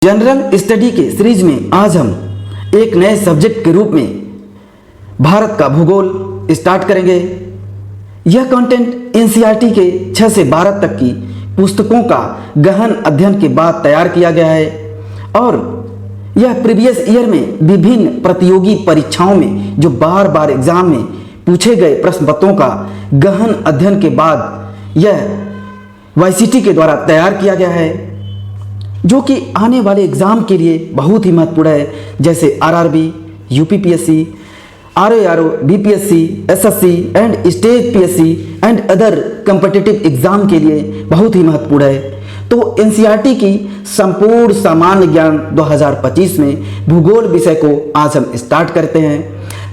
General study के series में आज हम एक नए सब्जेक्ट के रूप में भारत का भूगोल स्टार्ट करेंगे। यह कंटेंट एनसीईआरटी के 6 से 12 तक की पुस्तकों का गहन अध्ययन के बाद तैयार किया गया है और यह प्रीवियस ईयर में विभिन्न प्रतियोगी परीक्षाओं में जो बार बार एग्जाम में पूछे गए प्रश्न पत्रों का गहन अध्ययन के बाद यह वाईसीटी के द्वारा तैयार किया गया है, जो कि आने वाले एग्जाम के लिए बहुत ही महत्वपूर्ण है, जैसे RRB, UPPSC, RORO, BPSC, SSC and state PSC and other competitive exam के लिए बहुत ही महत्वपूर्ण है। तो एनसीईआरटी की संपूर्ण सामान्य ज्ञान 2025 में भूगोल विषय को आज हम स्टार्ट करते हैं।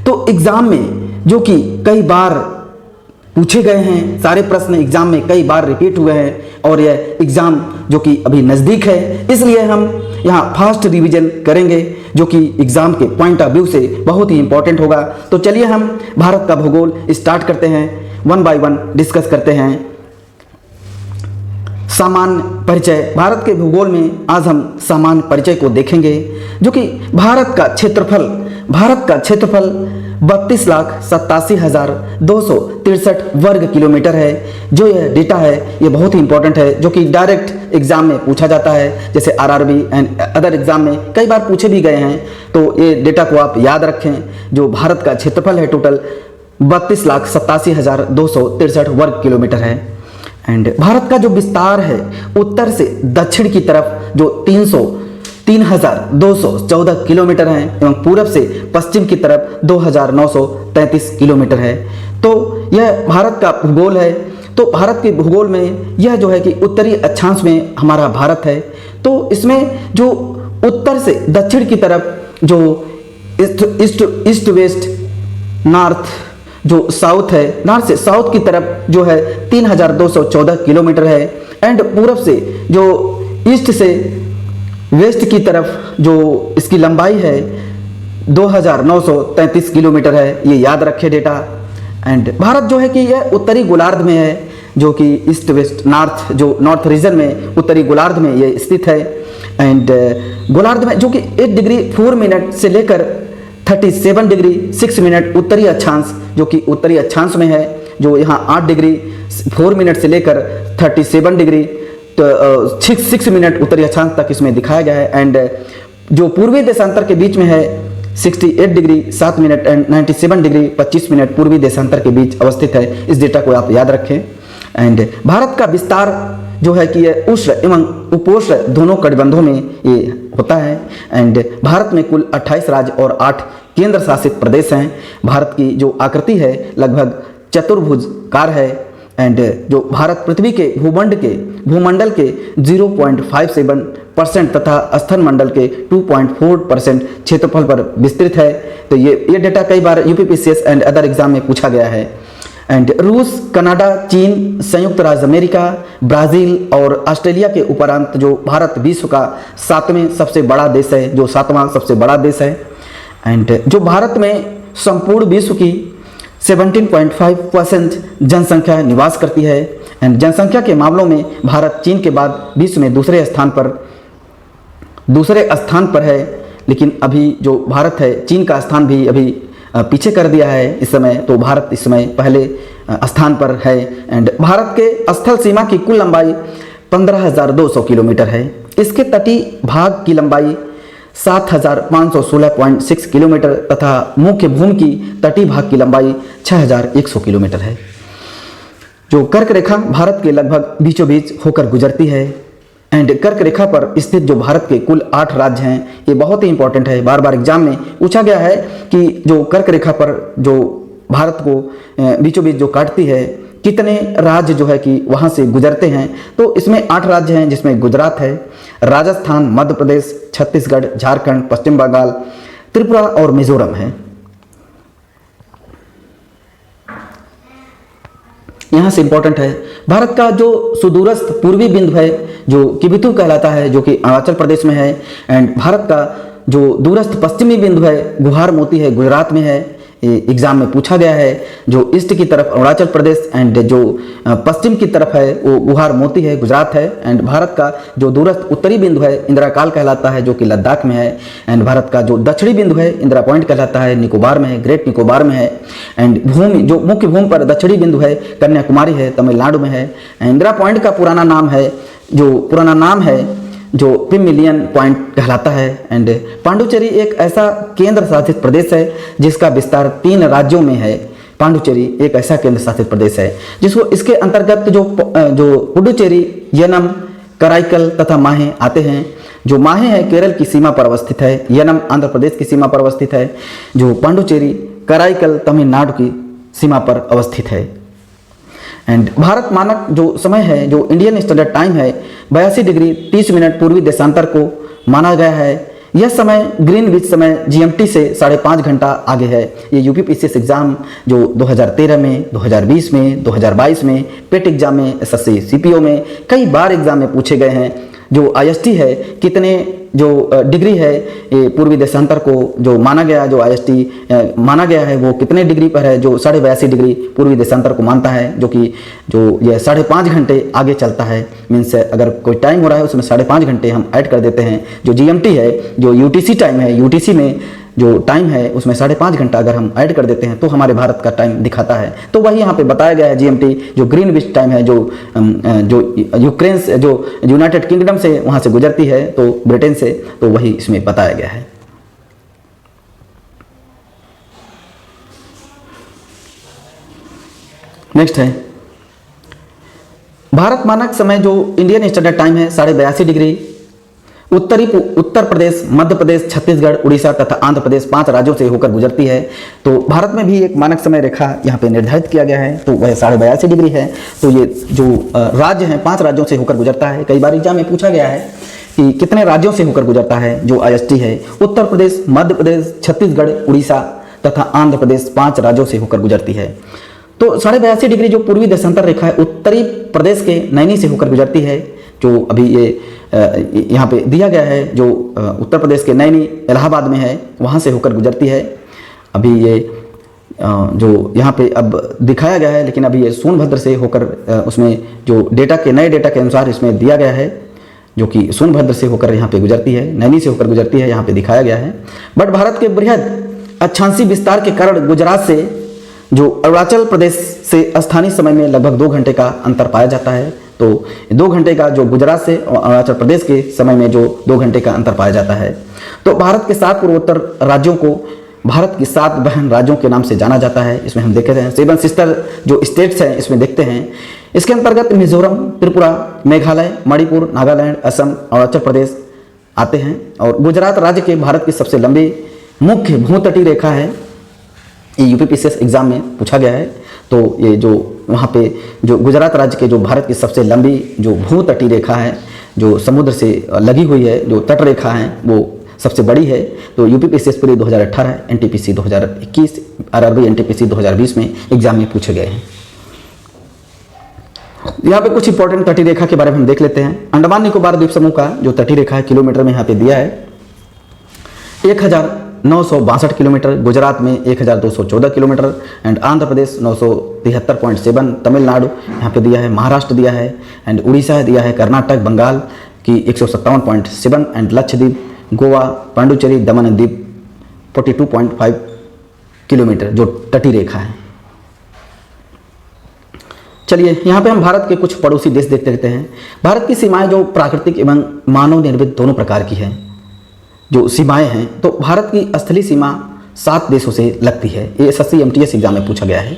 तो एग्जाम में जो कि कई बार पूछे गए हैं, सारे प्रश्न एग्जाम में कई बार रिपीट हुए हैं और यह एग्जाम जो कि अभी नज़दीक है, इसलिए हम यहाँ फास्ट रिवीजन करेंगे जो कि एग्जाम के पॉइंट ऑफ व्यू से बहुत ही इंपॉर्टेंट होगा। तो चलिए हम भारत का भूगोल स्टार्ट करते हैं, वन बाय वन डिस्कस करते हैं। सामान्य परिचय। भारत के भूगोल में आज हम सामान्य परिचय को देखेंगे, जो कि भारत का क्षेत्रफल 32,87,263 वर्ग किलोमीटर है। जो यह डेटा है ये बहुत ही इंपॉर्टेंट है, जो कि डायरेक्ट एग्जाम में पूछा जाता है, जैसे आरआरबी एंड अदर एग्जाम में कई बार पूछे भी गए हैं। तो ये डेटा को आप याद रखें। जो भारत का क्षेत्रफल है टोटल 32,87,263 वर्ग किलोमीटर है। एंड भारत का जो विस्तार है उत्तर से दक्षिण की तरफ जो 3,214 किलोमीटर है एवं पूरब से पश्चिम की तरफ 2,933 किलोमीटर है। तो यह भारत का भूगोल है। तो भारत के भूगोल में यह जो है कि उत्तरी अक्षांश में हमारा भारत है। तो इसमें जो उत्तर से दक्षिण की तरफ जो ईस्ट वेस्ट नॉर्थ जो साउथ है, नॉर्थ से साउथ की तरफ जो है 3,214 किलोमीटर है। एंड पूरब से जो ईस्ट से वेस्ट की तरफ जो इसकी लंबाई है 2,933 किलोमीटर है। ये याद रखे डेटा। एंड भारत जो है कि यह उत्तरी गोलार्ध में है, जो कि ईस्ट वेस्ट नॉर्थ जो नॉर्थ रीजन में उत्तरी गोलार्ध में ये स्थित है। एंड गोलार्ध में जो कि 8 डिग्री 4 मिनट से लेकर 37 डिग्री 6 मिनट उत्तरी अक्षांश जो कि उत्तरी अक्षांश में है, जो यहाँ 8 डिग्री 4 मिनट से लेकर 37 डिग्री तो 6 मिनट उत्तरी अक्षांश तक इसमें दिखाया गया है। एंड जो पूर्वी देशांतर के बीच में है 68 degree 7 minute and 97 degree 25 minute पूर्वी देशांतर के बीच अवस्थित है। इस डेटा को आप याद रखें। एंड भारत का विस्तार जो है कि यह उष्ण एवं उपोष्ण दोनों कटिबंधों में ये होता है। एंड भारत में कुल 28 राज्य और 8 केंद्र शासित प्रदेश हैं। भारत की जो आकृति है लगभग चतुर्भुजकार है। एंड जो भारत पृथ्वी के भूमंडल के 0.57% तथा स्थल मंडल के 2.4% क्षेत्रफल पर विस्तृत है। तो ये डेटा कई बार यूपीपीसीएस एंड अदर एग्जाम में पूछा गया है। एंड रूस, कनाडा, चीन, संयुक्त राज्य अमेरिका, ब्राज़ील और ऑस्ट्रेलिया के उपरांत जो भारत विश्व का 7वां सबसे बड़ा देश है, जो 7वां सबसे बड़ा देश है। एंड जो भारत में संपूर्ण विश्व की 17.5% जनसंख्या निवास करती है। एंड जनसंख्या के मामलों में भारत चीन के बाद विश्व में दूसरे स्थान पर है। लेकिन अभी जो भारत है चीन का स्थान भी अभी पीछे कर दिया है इस समय। तो भारत इस समय पहले स्थान पर है। एंड भारत के स्थल सीमा की कुल लंबाई 15,200 किलोमीटर है। इसके तटीय भाग की लंबाई 7,516.6 किलोमीटर तथा मुख्य भूमि की तटीय भाग की लंबाई 6,100 किलोमीटर है। जो कर्क रेखा भारत के लगभग बीचों बीच होकर गुजरती है। एंड कर्क रेखा पर स्थित जो भारत के कुल 8 राज्य हैं, ये बहुत ही इंपॉर्टेंट है। बार बार एग्जाम में पूछा गया है कि जो कर्क रेखा पर जो भारत को बीचों बीच जो काटती है, कितने राज्य जो है कि वहाँ से गुजरते हैं। तो इसमें 8 राज्य हैं, जिसमें गुजरात है, राजस्थान, मध्य प्रदेश, छत्तीसगढ़, झारखंड, पश्चिम बंगाल, त्रिपुरा और मिजोरम है। यहाँ से इंपॉर्टेंट है भारत का जो सुदूरस्थ पूर्वी बिंदु है जो किबिथु कहलाता है, जो कि अरुणाचल प्रदेश में है। एंड भारत का जो दूरस्थ पश्चिमी बिंदु है गुहार मोती है, गुजरात में है। एग्जाम में पूछा गया है। जो ईस्ट की तरफ अरुणाचल प्रदेश एंड जो पश्चिम की तरफ है वो गुहार मोती है, गुजरात है। एंड भारत का जो दूरस्थ उत्तरी बिंदु है इंदिरा काल कहलाता है, जो कि लद्दाख में है। एंड भारत का जो दक्षिणी बिंदु है इंदिरा पॉइंट कहलाता है, निकोबार में है, ग्रेट निकोबार में है। एंड भूमि जो मुख्य भूमि पर दक्षिणी बिंदु है कन्याकुमारी है, तमिलनाडु में है। इंदिरा पॉइंट का पुराना नाम है जो पिमिलियन पॉइंट कहलाता है। एंड पांडुचेरी एक ऐसा केंद्र शासित प्रदेश है जिसका विस्तार 3 राज्यों में है। पांडुचेरी एक ऐसा केंद्र शासित प्रदेश है जिसको इसके अंतर्गत जो पुडुचेरी, यनम, कराईकल तथा माहे आते हैं। जो माहे है केरल की सीमा पर अवस्थित है, यनम आंध्र प्रदेश की सीमा पर अवस्थित है, जो पांडुचेरी, कराईकल तमिलनाडु की सीमा पर अवस्थित है। एंड भारत मानक जो समय है, जो इंडियन स्टैंडर्ड टाइम है 82 डिग्री 30 मिनट पूर्वी देशांतर को माना गया है। यह समय ग्रीनविच समय GMT से 5.5 घंटा आगे है। ये UPPCS एग्जाम जो 2013 में, 2020 में, 2022 में, पेट एग्जाम में, SSC CPO में कई बार एग्जाम में पूछे गए हैं। जो IST है कितने जो डिग्री है ये पूर्वी देशांतर को जो माना गया, जो IST माना गया है वो कितने डिग्री पर है, जो 82.5 डिग्री पूर्वी देशांतर को मानता है, जो कि जो ये 5.5 घंटे आगे चलता है। मीन्स अगर कोई टाइम हो रहा है उसमें 5.5 घंटे हम ऐड कर देते हैं। जो GMT है, जो UTC टाइम है, UTC में जो टाइम है उसमें 5.5 घंटा अगर हम ऐड कर देते हैं तो हमारे भारत का टाइम दिखाता है। तो वही यहाँ पे बताया गया है GMT जो ग्रीनविच टाइम है, जो यूक्रेन से, जो यूनाइटेड किंगडम से वहाँ से गुजरती है, तो ब्रिटेन से, तो वही इसमें बताया गया है। नेक्स्ट है भारत मानक समय जो इंडियन स्टैंडर्ड टाइम है 82.5 डिग्री उत्तर प्रदेश, मध्य प्रदेश, छत्तीसगढ़, उड़ीसा तथा आंध्र प्रदेश 5 राज्यों से होकर गुजरती है। तो भारत में भी एक मानक समय रेखा यहाँ पे निर्धारित किया गया है, तो वह 82.5 डिग्री है। तो ये जो राज्य हैं 5 राज्यों से होकर गुजरता है। कई बार एग्जाम में पूछा गया है कि कितने राज्यों से होकर गुजरता है जो IST है। उत्तर प्रदेश, मध्य प्रदेश, छत्तीसगढ़, उड़ीसा तथा आंध्र प्रदेश 5 राज्यों से होकर गुजरती है। तो 82.5 डिग्री जो पूर्वी देशांतर रेखा है उत्तरी प्रदेश के नैनी से होकर गुजरती है, जो अभी ये यहाँ पे दिया गया है। जो उत्तर प्रदेश के नैनी इलाहाबाद में है वहाँ से होकर गुजरती है। अभी ये जो यहाँ पे अब दिखाया गया है, लेकिन अभी ये सोनभद्र से होकर उसमें जो डेटा के नए डेटा के अनुसार इसमें दिया गया है, जो कि सोनभद्र से होकर यहाँ पे गुजरती है, नैनी से होकर गुजरती है, यहाँ पे दिखाया गया है। बट भारत के बृहद अक्षांशी विस्तार के कारण गुजरात से जो अरुणाचल प्रदेश से स्थानीय समय में लगभग 2 घंटे का अंतर पाया जाता है। तो 2 घंटे का जो गुजरात से अरुणाचल प्रदेश के समय में जो 2 घंटे का अंतर पाया जाता है। तो भारत के 7 पूर्वोत्तर राज्यों को भारत की 7 बहन राज्यों के नाम से जाना जाता है। इसमें हम देखते हैं 7 सिस्टर जो स्टेट्स हैं, इसमें देखते हैं। इसके अंतर्गत मिजोरम, त्रिपुरा, मेघालय, मणिपुर, नागालैंड, असम, अरुणाचल प्रदेश आते हैं। और गुजरात राज्य के भारत की सबसे लंबी मुख्य भूतटीय रेखा है। ये UPPCS एग्जाम में पूछा गया है। तो ये जो वहाँ पे जो गुजरात राज्य के जो भारत की सबसे लंबी जो भूतटीय रेखा है, जो समुद्र से लगी हुई है, जो तट रेखा है, वो सबसे बड़ी है। तो UPPCS पूरी 2018, NTPC 2021, RRB NTPC 2020 में एग्जाम में पूछे गए हैं। यहाँ पे कुछ इंपॉर्टेंट तटीय रेखा के बारे में हम देख लेते हैं। अंडमान निकोबार द्वीप समूह का जो तटीय रेखा है किलोमीटर में यहाँ पे दिया है 1962 किलोमीटर, गुजरात में 1214 किलोमीटर, एंड आंध्र प्रदेश 973.7, तमिलनाडु यहाँ पे दिया है, महाराष्ट्र दिया है, एंड उड़ीसा दिया है, कर्नाटक, बंगाल की 157.7, and Lakshadweep, Goa, Pondicherry, Daman and Deep 42.5 kilometre जो तटीय रेखा है। चलिए यहाँ पे हम भारत के कुछ पड़ोसी देश देखते रहते हैं। भारत की सीमाएं जो प्राकृतिक एवं मानव निर्मित दोनों प्रकार की हैं, जो सीमाएं हैं। तो भारत की स्थलीय सीमा 7 देशों से लगती है। ये SSC MTS एग्जाम में पूछा गया है।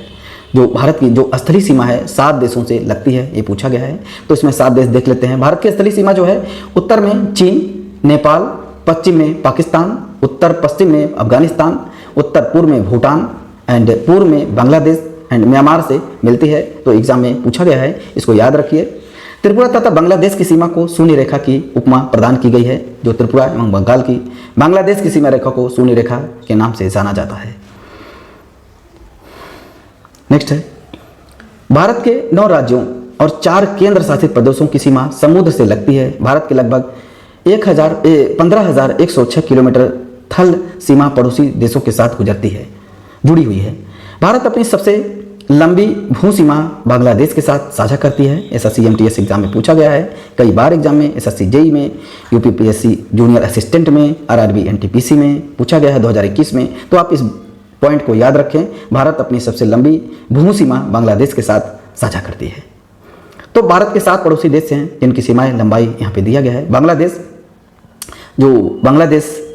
जो भारत की जो स्थलीय सीमा है 7 देशों से लगती है, ये पूछा गया है। तो इसमें 7 देश देख लेते हैं। भारत की स्थलीय सीमा जो है उत्तर में चीन, नेपाल, पश्चिम में पाकिस्तान, उत्तर पश्चिम में अफगानिस्तान, उत्तर पूर्व में भूटान, एंड पूर्व में बांग्लादेश एंड म्यांमार से मिलती है। तो एग्जाम में पूछा गया है, इसको याद रखिए। त्रिपुरा तथा बांग्लादेश की सीमा को शून्य रेखा की उपमा प्रदान की गई है। जो त्रिपुरा एवं बंगाल की बांग्लादेश की सीमा रेखा को शून्य रेखा के नाम से जाना जाता है। नेक्स्ट है भारत के 9 राज्यों और 4 केंद्र शासित प्रदेशों की सीमा समुद्र से लगती है। भारत के लगभग 15,106 किलोमीटर थल सीमा पड़ोसी देशों के साथ गुजरती है। जुड़ी हुई है। भारत अपनी सबसे लंबी भू सीमा बांग्लादेश के साथ साझा करती है। एसएससी एमटीएस एग्जाम में पूछा गया है, कई बार एग्जाम में, एसएससी जेई में, यूपीपीएससी जूनियर असिस्टेंट में, आरआरबी एनटीपीसी में पूछा गया है 2021 में। तो आप इस पॉइंट को याद रखें, भारत अपनी सबसे लंबी भू सीमा बांग्लादेश के साथ साझा करती है। तो भारत के 7 पड़ोसी देश हैं जिनकी सीमाएं लंबाई यहाँ पे दिया गया है। बांग्लादेश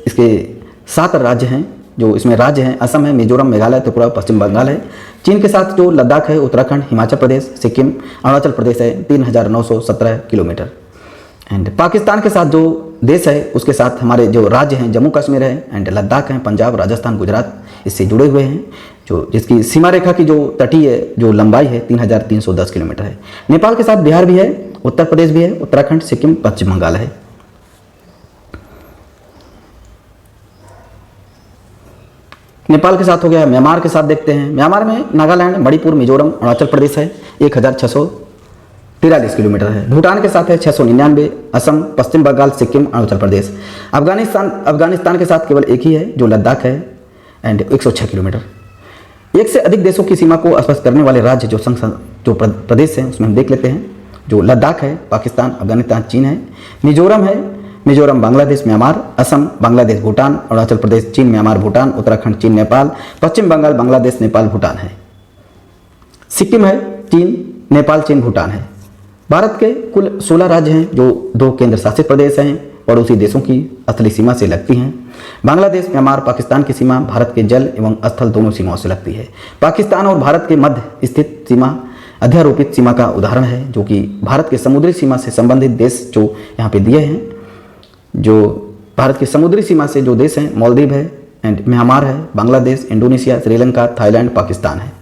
इसके 7 राज्य हैं, जो इसमें राज्य हैं असम है, मिजोरम, मेघालय, त्रिपुरा, पश्चिम बंगाल है। चीन के साथ जो लद्दाख है, उत्तराखंड, हिमाचल प्रदेश, सिक्किम, अरुणाचल प्रदेश है 3917 किलोमीटर। एंड पाकिस्तान के साथ जो देश है उसके साथ हमारे जो राज्य हैं जम्मू कश्मीर है एंड लद्दाख हैं, पंजाब, राजस्थान, गुजरात इससे जुड़े हुए हैं, जो जिसकी सीमा रेखा की जो तटीय जो लंबाई है 3310 किलोमीटर है। नेपाल के साथ बिहार भी है, उत्तर प्रदेश भी है, उत्तराखंड, सिक्किम, पश्चिम बंगाल है। नेपाल के साथ हो गया। म्यांमार के साथ देखते हैं। म्यांमार में नागालैंड, मणिपुर, मिजोरम, अरुणाचल प्रदेश है 1643 किलोमीटर है। भूटान के साथ है 699, असम, पश्चिम बंगाल, सिक्किम, अरुणाचल प्रदेश। अफगानिस्तान के साथ केवल एक ही है जो लद्दाख है एंड 106 किलोमीटर। एक से अधिक देशों की सीमा को स्पष्ट करने वाले राज्य जो प्रदेश हैं उसमें हम देख लेते हैं। जो लद्दाख है पाकिस्तान, अफगानिस्तान, चीन है। मिजोरम है, मिजोरम, बांग्लादेश, म्यांमार, असम, बांग्लादेश, भूटान, अरुणाचल प्रदेश, चीन, म्यांमार, भूटान, उत्तराखंड, चीन, नेपाल, पश्चिम बंगाल, बांग्लादेश, नेपाल, भूटान है। सिक्किम है, चीन, नेपाल, चीन, भूटान है। भारत के कुल 16 राज्य हैं जो 2 केंद्र शासित प्रदेश हैं, पड़ोसी देशों की असली सीमा से लगती हैं। बांग्लादेश, म्यांमार, पाकिस्तान की सीमा भारत के जल एवं स्थल दोनों सीमाओं से लगती है। पाकिस्तान और भारत के मध्य स्थित सीमा अध्यारोपित सीमा का उदाहरण है, जो कि भारत के समुद्री सीमा से संबंधित देश जो यहाँ पे दिए हैं। जो भारत की समुद्री सीमा से जो देश हैं मालदीव है एंड म्यांमार है, बांग्लादेश, इंडोनेशिया, श्रीलंका, थाईलैंड, पाकिस्तान है।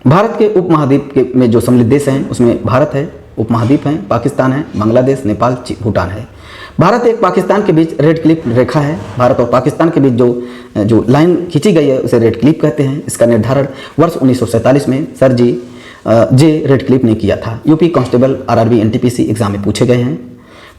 भारत के उपमहाद्वीप के में जो सम्मिलित देश हैं उसमें भारत है, उपमहाद्वीप है, पाकिस्तान है, बांग्लादेश, नेपाल, भूटान है। भारत एक पाकिस्तान के बीच रेड क्लिप रेखा है। भारत और पाकिस्तान के बीच जो लाइन खींची गई है उसे रेड क्लिप कहते हैं। इसका निर्धारण वर्ष 1947 में सर जे रेड क्लिप ने किया था। UP constable, RRB, NTPC exam में पूछे गए हैं।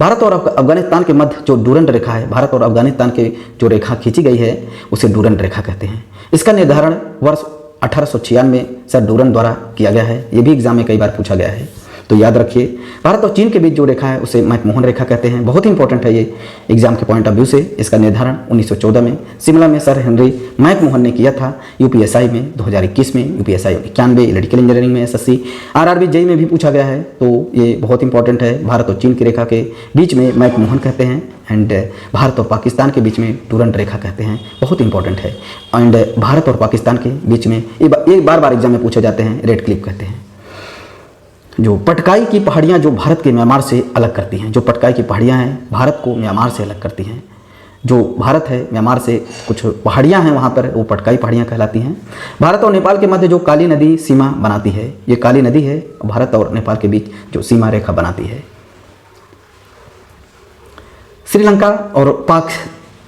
भारत और अफगानिस्तान के मध्य जो डूरंड रेखा है, भारत और अफगानिस्तान के जो रेखा खींची गई है उसे डूरंड रेखा कहते हैं। इसका निर्धारण वर्ष 1896 में सर डूरंड द्वारा किया गया है। ये भी एग्जाम में कई बार पूछा गया है, तो याद रखिए। भारत और चीन के बीच जो रेखा है उसे मैकमोहन रेखा कहते हैं। बहुत ही इंपॉर्टेंट है ये एग्जाम के पॉइंट ऑफ व्यू से। इसका निर्धारण 1914 में शिमला में सर हेनरी मैकमोहन ने किया था। यूपीएसआई में 2021 में, यूपीएसआई 91, इलेक्ट्रिकल इंजीनियरिंग में, एसएससी, आरआरबी, जेई में भी पूछा गया है। तो ये बहुत इंपॉर्टेंट है। भारत और चीन की रेखा के बीच में मैकमोहन कहते हैं एंड भारत और पाकिस्तान के बीच में डूरंड रेखा कहते हैं। बहुत इंपॉर्टेंट है। एंड भारत और पाकिस्तान के बीच में ये बार एग्जाम में पूछे जाते हैं, रेड क्लिप कहते हैं। जो पटकाई की पहाड़ियाँ जो भारत के म्यांमार से अलग करती हैं, जो पटकाई की पहाड़ियाँ हैं भारत को म्यांमार से अलग करती हैं। जो भारत है म्यांमार से कुछ पहाड़ियाँ हैं वहाँ पर, वो पटकाई पहाड़ियाँ कहलाती हैं। भारत और नेपाल के मध्य जो काली नदी सीमा बनाती है, ये काली नदी है भारत और नेपाल के बीच जो सीमा रेखा बनाती है। श्रीलंका और पाक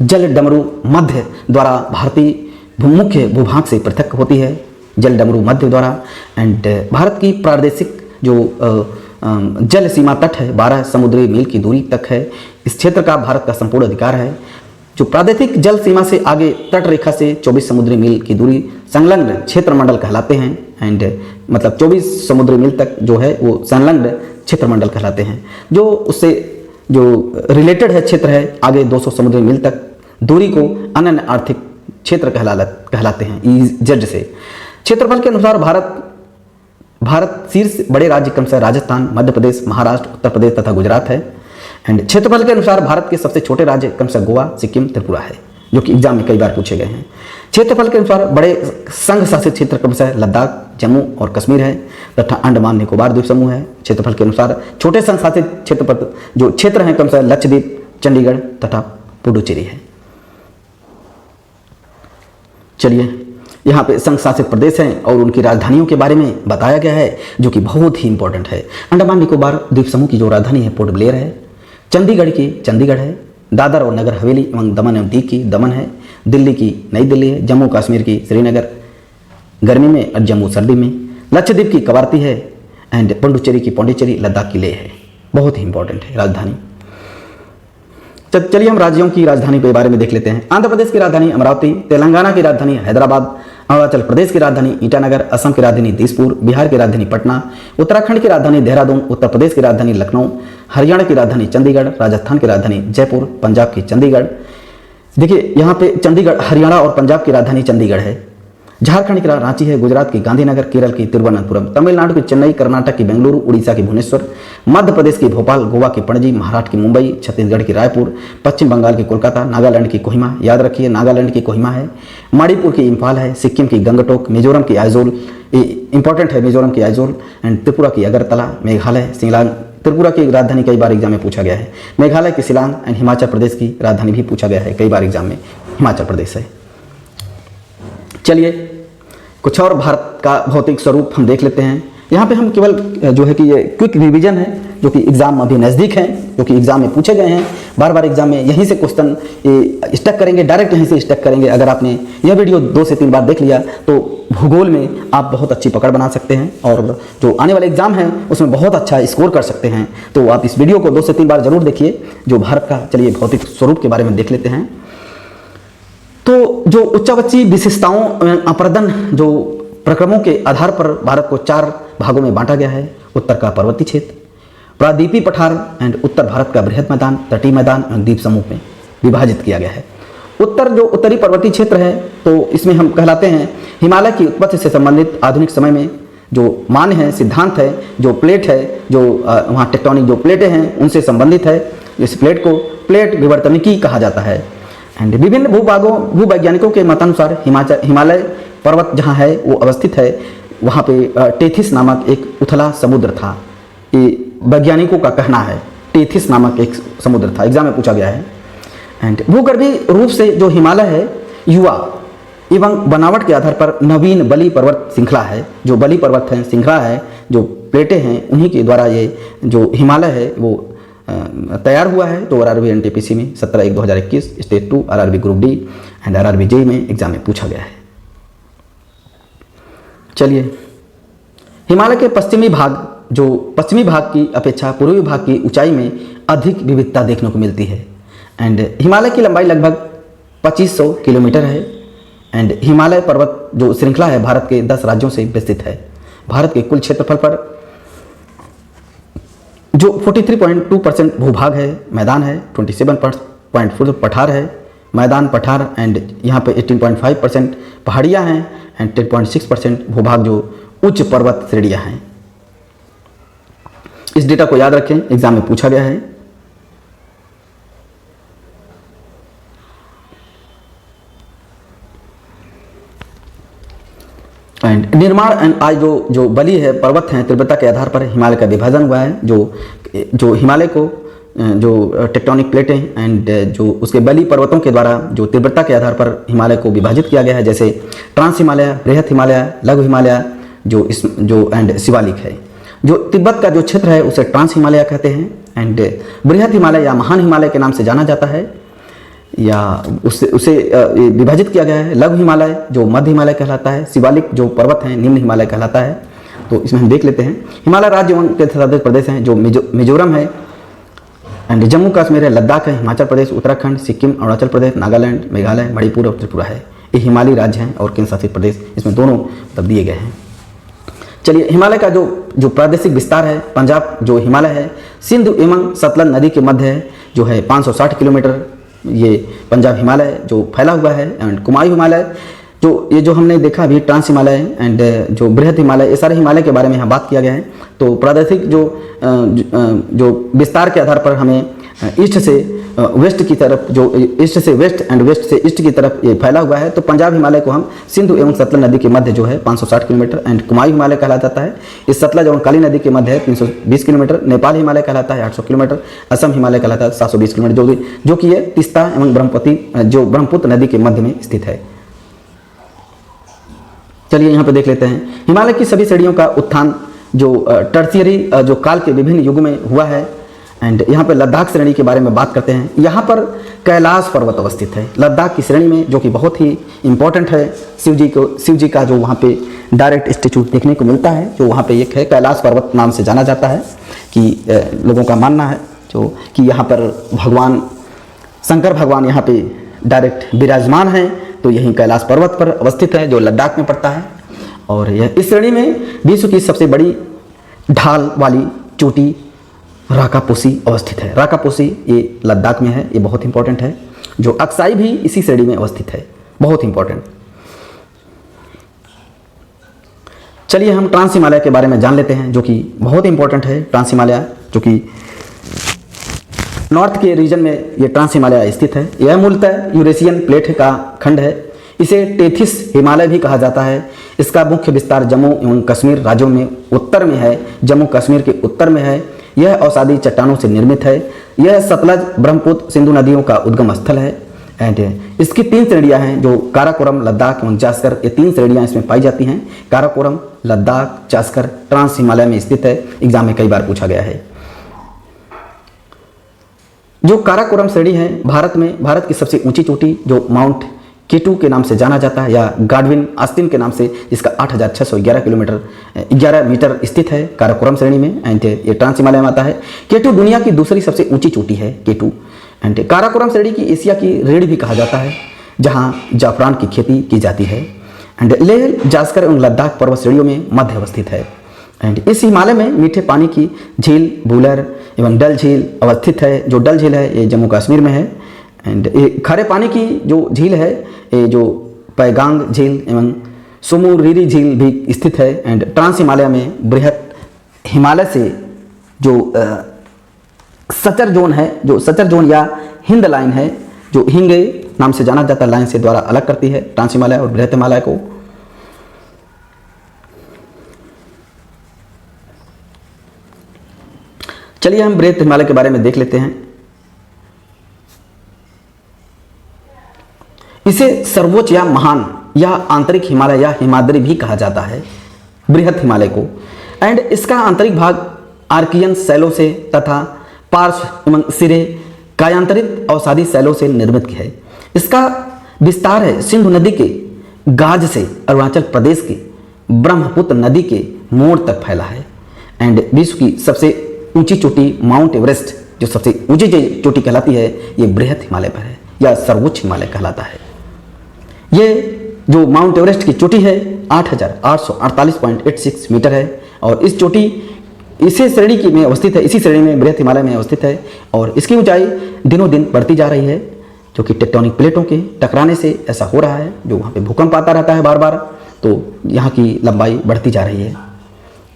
जल डमरू मध्य द्वारा भारतीय मुख्य भूभाग से पृथक होती है, जल डमरू मध्य द्वारा। एंड भारत की प्रादेशिक जो जल सीमा तट है 12 समुद्री मील की दूरी तक है। इस क्षेत्र का भारत का संपूर्ण अधिकार है। जो प्रादेशिक जल सीमा से आगे तट रेखा से 24 समुद्री मील की दूरी संलग्न क्षेत्रमंडल कहलाते हैं। एंड मतलब 24 समुद्री मील तक जो है वो संलग्न क्षेत्रमंडल कहलाते हैं। जो उससे जो रिलेटेड है क्षेत्र है आगे 200 समुद्री मील तक दूरी को अनन्य आर्थिक क्षेत्र कहलाते हैं EEZ से। क्षेत्रफल के अनुसार भारत शीर्ष बड़े राज्य क्रमशः राजस्थान, मध्य प्रदेश, महाराष्ट्र, उत्तर प्रदेश तथा गुजरात है। एंड क्षेत्रफल के अनुसार भारत के सबसे छोटे राज्य क्रमशः गोवा, सिक्किम, त्रिपुरा है, जो कि एग्जाम में कई बार पूछे गए हैं। क्षेत्रफल के अनुसार बड़े संघ शासित क्षेत्र क्रमशः लद्दाख, जम्मू और कश्मीर है तथा अंडमान निकोबार द्वीप समूह है। क्षेत्रफल के अनुसार छोटे संघ शासित क्षेत्र हैं क्रमशः लक्षद्वीप, चंडीगढ़ तथा पुडुचेरी है। चलिए, यहाँ पे संघ शासित प्रदेश हैं और उनकी राजधानियों के बारे में बताया गया है, जो कि बहुत ही इंपॉर्टेंट है। अंडमान निकोबार द्वीप समूह की जो राजधानी है पोर्ट ब्लेयर है। चंडीगढ़ की चंडीगढ़ है। दादर और नगर हवेली एवं दमन एवं दीव की दमन है। दिल्ली की नई दिल्ली है। जम्मू कश्मीर की श्रीनगर गर्मी में और जम्मू सर्दी में। लक्षद्वीप की कवारती है। एंड पुडुचेरी की पौंडीचेरी, लद्दाख की लेह है। बहुत ही इंपॉर्टेंट है राजधानी। चलिए हम राज्यों की राजधानी के बारे में देख लेते हैं। आंध्र प्रदेश की राजधानी अमरावती, तेलंगाना की राजधानी हैदराबाद, अरुणाचल प्रदेश की राजधानी ईटानगर, असम की राजधानी दिसपुर, बिहार की राजधानी पटना, उत्तराखंड की राजधानी देहरादून, उत्तर प्रदेश की राजधानी लखनऊ, हरियाणा की राजधानी चंडीगढ़, राजस्थान की राजधानी जयपुर, पंजाब की चंडीगढ़। देखिए यहाँ पे चंडीगढ़, हरियाणा और पंजाब की राजधानी चंडीगढ़ है। झारखंड की रांची है, गुजरात की गांधीनगर, केरल की तिरुवनंतपुरम, तमिलनाडु की चेन्नई, कर्नाटक की बेंगलुरु, उड़ीसा की भुवनेश्वर, मध्य प्रदेश की भोपाल, गोवा की पणजी, महाराष्ट्र की मुंबई, छत्तीसगढ़ की रायपुर, पश्चिम बंगाल की कोलकाता, नागालैंड की कोहिमा, याद रखिए नागालैंड की कोहिमा है, मणिपुर की इम्फाल है, सिक्किम की गंगटोक, मिजोरम की आइजोल, इंपॉर्टेंट है मिजोरम की आइजोल, एंड त्रिपुरा की अगरतला, मेघालय शिलांग, त्रिपुरा की राजधानी कई बार एग्जाम में पूछा गया है, मेघालय की शिलांग, एंड हिमाचल प्रदेश की राजधानी भी पूछा गया है कई बार एग्जाम में, हिमाचल प्रदेश है। चलिए कुछ और भारत का भौतिक स्वरूप हम देख लेते हैं। यहाँ पे हम केवल जो है कि ये क्विक रिवीजन है जो कि एग्जाम अभी नज़दीक हैं, जो कि एग्जाम में पूछे गए हैं, बार बार एग्जाम में यहीं से क्वेश्चन स्टक करेंगे, डायरेक्ट यहीं से स्टक करेंगे। अगर आपने यह वीडियो 2 से 3 बार देख लिया तो भूगोल में आप बहुत अच्छी पकड़ बना सकते हैं और जो आने वाले एग्जाम है उसमें बहुत अच्छा स्कोर कर सकते हैं। तो आप इस वीडियो को 2 से 3 बार जरूर देखिए जो भारत का। चलिए भौतिक स्वरूप के बारे में देख लेते हैं। तो जो उच्चावची विशेषताओं अपर्दन जो प्रक्रमों के आधार पर भारत को 4 भागों में बांटा गया है। उत्तर का पर्वतीय क्षेत्र, प्रादीपी पठार एंड उत्तर भारत का बृहद मैदान, तटीय मैदान एंड द्वीप समूह में विभाजित किया गया है। उत्तरी पर्वतीय क्षेत्र है तो इसमें हम कहलाते हैं हिमालय की उत्पत्ति से संबंधित आधुनिक समय में जो मान है, सिद्धांत है, जो प्लेट है, जो वहाँ टेक्टोनिक जो प्लेटें हैं उनसे संबंधित है। इस प्लेट को प्लेट विवर्तनिकी कहा जाता है। एंड विभिन्न भूवैज्ञानिकों के मतानुसार हिमालय पर्वत जहाँ है वो अवस्थित है, वहाँ पे टेथिस नामक एक उथला समुद्र था। ये वैज्ञानिकों का कहना है, टेथिस नामक एक समुद्र था, एग्जाम में पूछा गया है। एंड भूगर्भीय रूप से जो हिमालय है युवा एवं बनावट के आधार पर नवीन बलि पर्वत श्रृंखला है। जो बलि पर्वत है श्रृंखला है, जो प्लेटें हैं उन्हीं के द्वारा ये जो हिमालय है वो तैयार हुआ है। तो RRB NTPC में 17/1/2021 state 2 RRB group D and RRB JEE में एग्जाम में पूछा गया है। चलिए हिमालय के पश्चिमी भाग की अपेक्षा पूर्वी भाग की ऊंचाई में अधिक विविधता देखने को मिलती है। एंड हिमालय की लंबाई लगभग 2500 किलोमीटर है। एंड हिमालय पर्वत जो श्रृंखला है भारत के 10 राज्यों से विस्तृत है। भारत के कुल क्षेत्रफल पर जो 43.2% भूभाग है, मैदान है, 27.4 पठार है, मैदान पठार एंड यहाँ पे 18.5% पहाड़ियाँ हैं एंड 10.6% भूभाग जो उच्च पर्वत श्रेणियाँ हैं। इस डेटा को याद रखें, एग्जाम में पूछा गया है। एंड निर्माण एंड आज जो बलि है पर्वत हैं तीव्रता के आधार पर हिमालय का विभाजन हुआ है। जो हिमालय को जो टेक्टोनिक प्लेटें एंड जो उसके बलि पर्वतों के द्वारा जो तीव्रता के आधार पर हिमालय को विभाजित किया गया है, जैसे ट्रांस हिमालय, बृहद हिमालय, लघु हिमालय जो एंड शिवालिक है। जो तिब्बत का जो क्षेत्र है उसे ट्रांस हिमालय कहते हैं। एंड बृहद हिमालय या महान हिमालय के नाम से जाना जाता है या उसे विभाजित किया गया है। लघु हिमालय जो मध्य हिमालय कहलाता है, शिवालिक जो पर्वत है निम्न हिमालय कहलाता है। तो इसमें हम देख लेते हैं हिमालय राज्य एवं केंद्रशासित प्रदेश हैं जो मिजोरम है एंड जम्मू कश्मीर है, लद्दाख है, हिमाचल प्रदेश, उत्तराखंड, सिक्किम, अरुणाचल प्रदेश, नागालैंड, मेघालय, मणिपुर और त्रिपुरा है। ये हिमालयी राज्य हैं और केंद्र शासित प्रदेश इसमें दोनों तब दिए गए हैं। चलिए हिमालय का जो प्रादेशिक विस्तार है, पंजाब जो हिमालय है सिंधु एवं सतलज नदी के मध्य है जो है 560 किलोमीटर ये पंजाब हिमालय जो फैला हुआ है। एंड कुमायूं हिमालय जो हमने देखा अभी ट्रांस हिमालय एंड जो बृहद हिमालय, ये सारे हिमालय के बारे में यहाँ बात किया गया है। तो प्रादेशिक जो विस्तार के आधार पर हमें ईस्ट से वेस्ट की तरफ ईस्ट से वेस्ट एंड वेस्ट से ईस्ट की तरफ ये फैला हुआ है। तो पंजाब हिमालय को हम सिंधु एवं सतलज नदी के मध्य जो है 560 किलोमीटर एंड कुमायूं हिमालय कहलाता जाता है। इस सतलज एवं काली नदी के मध्य है 320 किलोमीटर। नेपाल हिमालय कहलाता है 800 किलोमीटर। असम हिमालय कहलाता है 720 किलोमीटर जो कि ये तीस्ता एवं ब्रह्मपुत्र नदी के मध्य में स्थित है। चलिए यहाँ पे देख लेते हैं हिमालय की सभी श्रेणियों का उत्थान जो टर्शियरी जो काल के विभिन्न युगों में हुआ है। एंड यहाँ पे लद्दाख श्रेणी के बारे में बात करते हैं। यहाँ पर कैलाश पर्वत अवस्थित है लद्दाख की श्रेणी में, जो कि बहुत ही इंपॉर्टेंट है। शिव जी का जो वहाँ पे डायरेक्ट स्टेचू देखने को मिलता है, जो वहाँ पे एक है कैलाश पर्वत नाम से जाना जाता है कि लोगों का मानना है जो कि यहाँ पर भगवान शंकर भगवान यहाँ पे डायरेक्ट विराजमान हैं, तो यही कैलाश पर्वत पर अवस्थित है जो लद्दाख में पड़ता है। और यह इस श्रेणी में विश्व की सबसे बड़ी ढाल वाली चोटी राकापोसी अवस्थित है। राकापोसी ये लद्दाख में है, ये बहुत इंपॉर्टेंट है। जो अक्साई भी इसी श्रेणी में अवस्थित है, बहुत इंपॉर्टेंट। चलिए हम ट्रांस हिमालय के बारे में जान लेते हैं, जो कि बहुत इंपॉर्टेंट है। ट्रांस हिमालय जो कि नॉर्थ के रीजन में ये ट्रांस हिमालय स्थित है। यह मूलतः यूरेशियन प्लेट का खंड है। इसे टेथिस हिमालय भी कहा जाता है। इसका मुख्य विस्तार जम्मू एवं कश्मीर राज्यों में उत्तर में है, जम्मू कश्मीर के उत्तर में है। यह औषधि चट्टानों से निर्मित है। यह सतलज, ब्रह्मपुत्र, सिंधु नदियों का उद्गम स्थल है। एंड इसकी 3 श्रेणियां हैं, जो काराकोरम, लद्दाख एवं जास्कर, ये 3 श्रेणियां इसमें पाई जाती हैं। काराकोरम, लद्दाख, जास्कर ट्रांस हिमालय में स्थित है। एग्जाम में कई बार पूछा गया है। जो काराकोरम श्रेणी है भारत की सबसे ऊंची चोटी, जो माउंट केटू के नाम से जाना जाता है, या गाडविन आस्तीन के नाम से, जिसका 8,611 मीटर स्थित है काराकोरम श्रेणी में। एंड ये ट्रांस हिमालय में आता है। केटू दुनिया की दूसरी सबसे ऊंची चोटी है केटू। एंड काराकोरम श्रेणी की एशिया की रीढ़ भी कहा जाता है, जहां जाफरान की खेती की जाती है। एंड लेह, जास्कर एवं लद्दाख पर्वत श्रेणियों में मध्य अवस्थित है। एंड इस हिमालय में मीठे पानी की झील बुलर एवं डल झील अवस्थित है। जो डल झील है ये जम्मू कश्मीर में है। एंड ये खारे पानी की जो झील है, ये जो पैगांग झील एवं सुमुरीरी झील भी स्थित है। एंड ट्रांस हिमालय में बृहत हिमालय से जो सचर जोन है, जो सचर जोन या हिंद लाइन है, जो हिंगे नाम से जाना जाता लाइन से द्वारा अलग करती है ट्रांस हिमालय और बृहत हिमालय को। चलिए हम बृहत हिमालय के बारे में देख लेते हैं। इसे सर्वोच्च या महान या आंतरिक हिमालय या हिमाद्री भी कहा जाता है, बृहत हिमालय को। एंड इसका आंतरिक भाग आर्कियन शैलों से तथा पार्श्व एवं सिरे कायांतरित औषधि शैलों से निर्मित है। इसका विस्तार है सिंधु नदी के गाज से अरुणाचल प्रदेश के ब्रह्मपुत्र नदी के मोड़ तक फैला है। एंड विश्व की सबसे ऊंची चोटी माउंट एवरेस्ट, जो सबसे ऊंची चोटी कहलाती है, ये बृहत हिमालय पर है या सर्वोच्च हिमालय कहलाता है। ये जो माउंट एवरेस्ट की चोटी है 8,848.86 मीटर है। और इस चोटी इसी श्रेणी की में अवस्थित है, इसी श्रेणी में बृहत हिमालय में अवस्थित है। और इसकी ऊंचाई दिनों दिन बढ़ती जा रही है, जो कि टेक्टोनिक प्लेटों के टकराने से ऐसा हो रहा है। जो वहाँ पे भूकंप आता रहता है बार बार, तो यहाँ की लंबाई बढ़ती जा रही है।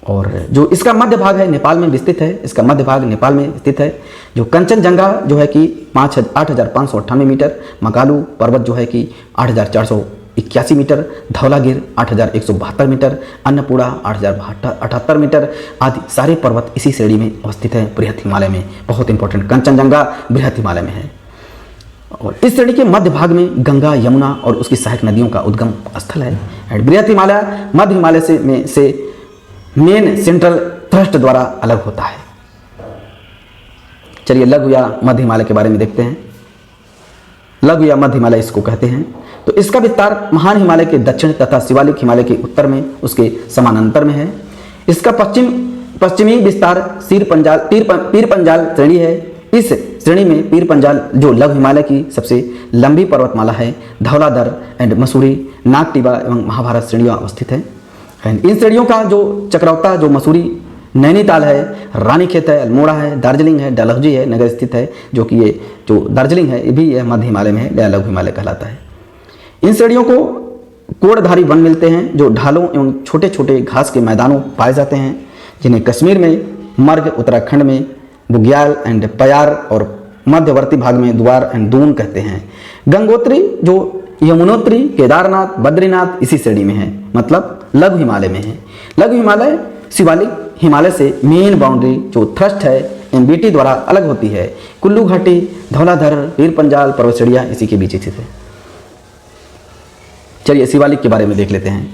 और जो इसका मध्य भाग है नेपाल में विस्तृत है। इसका मध्य भाग नेपाल में स्थित है। जो कंचनजंगा जो है कि 8,598 मीटर, मकालू पर्वत जो है कि 8,481 मीटर, धौलागिर 8,172 मीटर, अन्नपूर्णा 8,078 मीटर आदि सारे पर्वत इसी श्रेणी में अवस्थित है बृहत हिमालय में। बहुत इंपॉर्टेंट, कंचनजंगा बृहत हिमालय में है। और इस श्रेणी के मध्य भाग में गंगा, यमुना और उसकी सहायक नदियों का उद्गम स्थल है। एंड बृहत हिमालय मध्य हिमालय से मेन सेंट्रल थ्रस्ट द्वारा अलग होता है। चलिए लघु या मध्य हिमालय के बारे में देखते हैं। लघु या मध्य हिमालय इसको कहते हैं। तो इसका विस्तार महान हिमालय के दक्षिण तथा शिवालिक हिमालय के उत्तर में उसके समानांतर में है। इसका पश्चिमी विस्तार पीर पंजाल श्रेणी है। इस श्रेणी में पीर पंजाल जो लघु हिमालय की सबसे लंबी पर्वतमाला है, धौलाधर एंड मसूरी, नागटिबा एवं महाभारत श्रेणियाँ अवस्थित है। एंड इन श्रेणियों का जो चक्रावता, जो मसूरी, नैनीताल है, रानीखेत है, अल्मोड़ा है, दार्जिलिंग है, डलहौजी है, नगर स्थित है। जो कि ये जो दार्जिलिंग है ये भी यह मध्य हिमालय में है या लघु हिमालय कहलाता है। इन श्रेणियों को कोड़धारी वन मिलते हैं, जो ढालों एवं छोटे छोटे घास के मैदानों पाए जाते हैं, जिन्हें कश्मीर में मर्ग, उत्तराखंड में बुग्याल एंड पयार और मध्यवर्ती भाग में द्वार एंड दून कहते हैं। गंगोत्री, जो यमुनोत्री, केदारनाथ, बद्रीनाथ इसी श्रेणी में है, मतलब लघु हिमालय में है। लघु हिमालय शिवालिक हिमालय से मेन बाउंड्री जो थ्रस्ट है एमबीटी द्वारा अलग होती है। कुल्लू घाटी, धौलाधर, पीर पंजाल पर्वत श्रेणियां इसी के बीच स्थित है। चलिए शिवालिक के बारे में देख लेते हैं।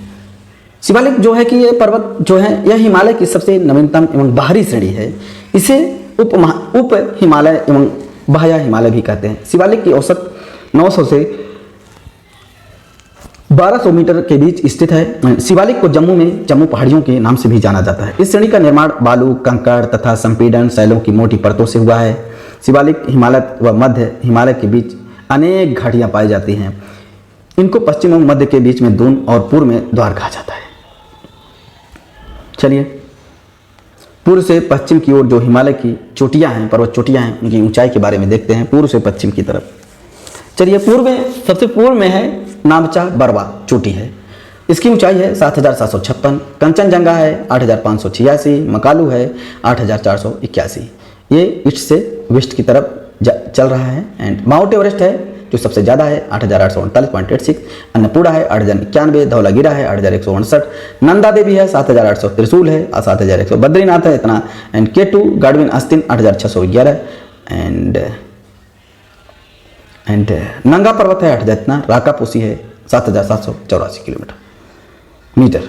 शिवालिक जो है कि ये पर्वत जो है यह हिमालय की सबसे नवीनतम एवं बाहरी श्रेणी है। इसे उप हिमालय एवं बाह्य हिमालय भी कहते हैं। शिवालिक की औसत 900 से 1200 मीटर के बीच स्थित है। शिवालिक को जम्मू में जम्मू पहाड़ियों के नाम से भी जाना जाता है। इस श्रेणी का निर्माण बालू, कंकड़ तथा संपीड़न शैलों की मोटी परतों से हुआ है। शिवालिक हिमालय व मध्य हिमालय के बीच अनेक घाटियां पाई जाती हैं। इनको पश्चिम एवं मध्य के बीच में दून और पूर्व में द्वार कहा जाता है। चलिए पूर्व से पश्चिम की ओर जो हिमालय की चोटियां हैं, पर्वत चोटियां हैं, उनकी ऊंचाई के बारे में देखते हैं पूर्व से पश्चिम की तरफ। चलिए पूर्व में, सबसे पूर्व में है नामचा बरवा चोटी है, इसकी ऊंचाई है 7,756। कंचनजंगा है 8,586। मकालू है 8,481। ये ईस्ट से वेस्ट की तरफ चल रहा है। एंड माउंट एवरेस्ट है जो सबसे ज़्यादा है 8,848.86। अन्नपूर्णा है 8,091। धौलागिरा है 8,169। नंदा देवी है 7,800। त्रिशूल है 7,100। बद्रीनाथ है इतना। And K2 गाडविन अस्तिन 8,611। एंड नंगा पर्वत है 8,000 इतना। राकापोसी है 7,784 किलोमीटर मीटर।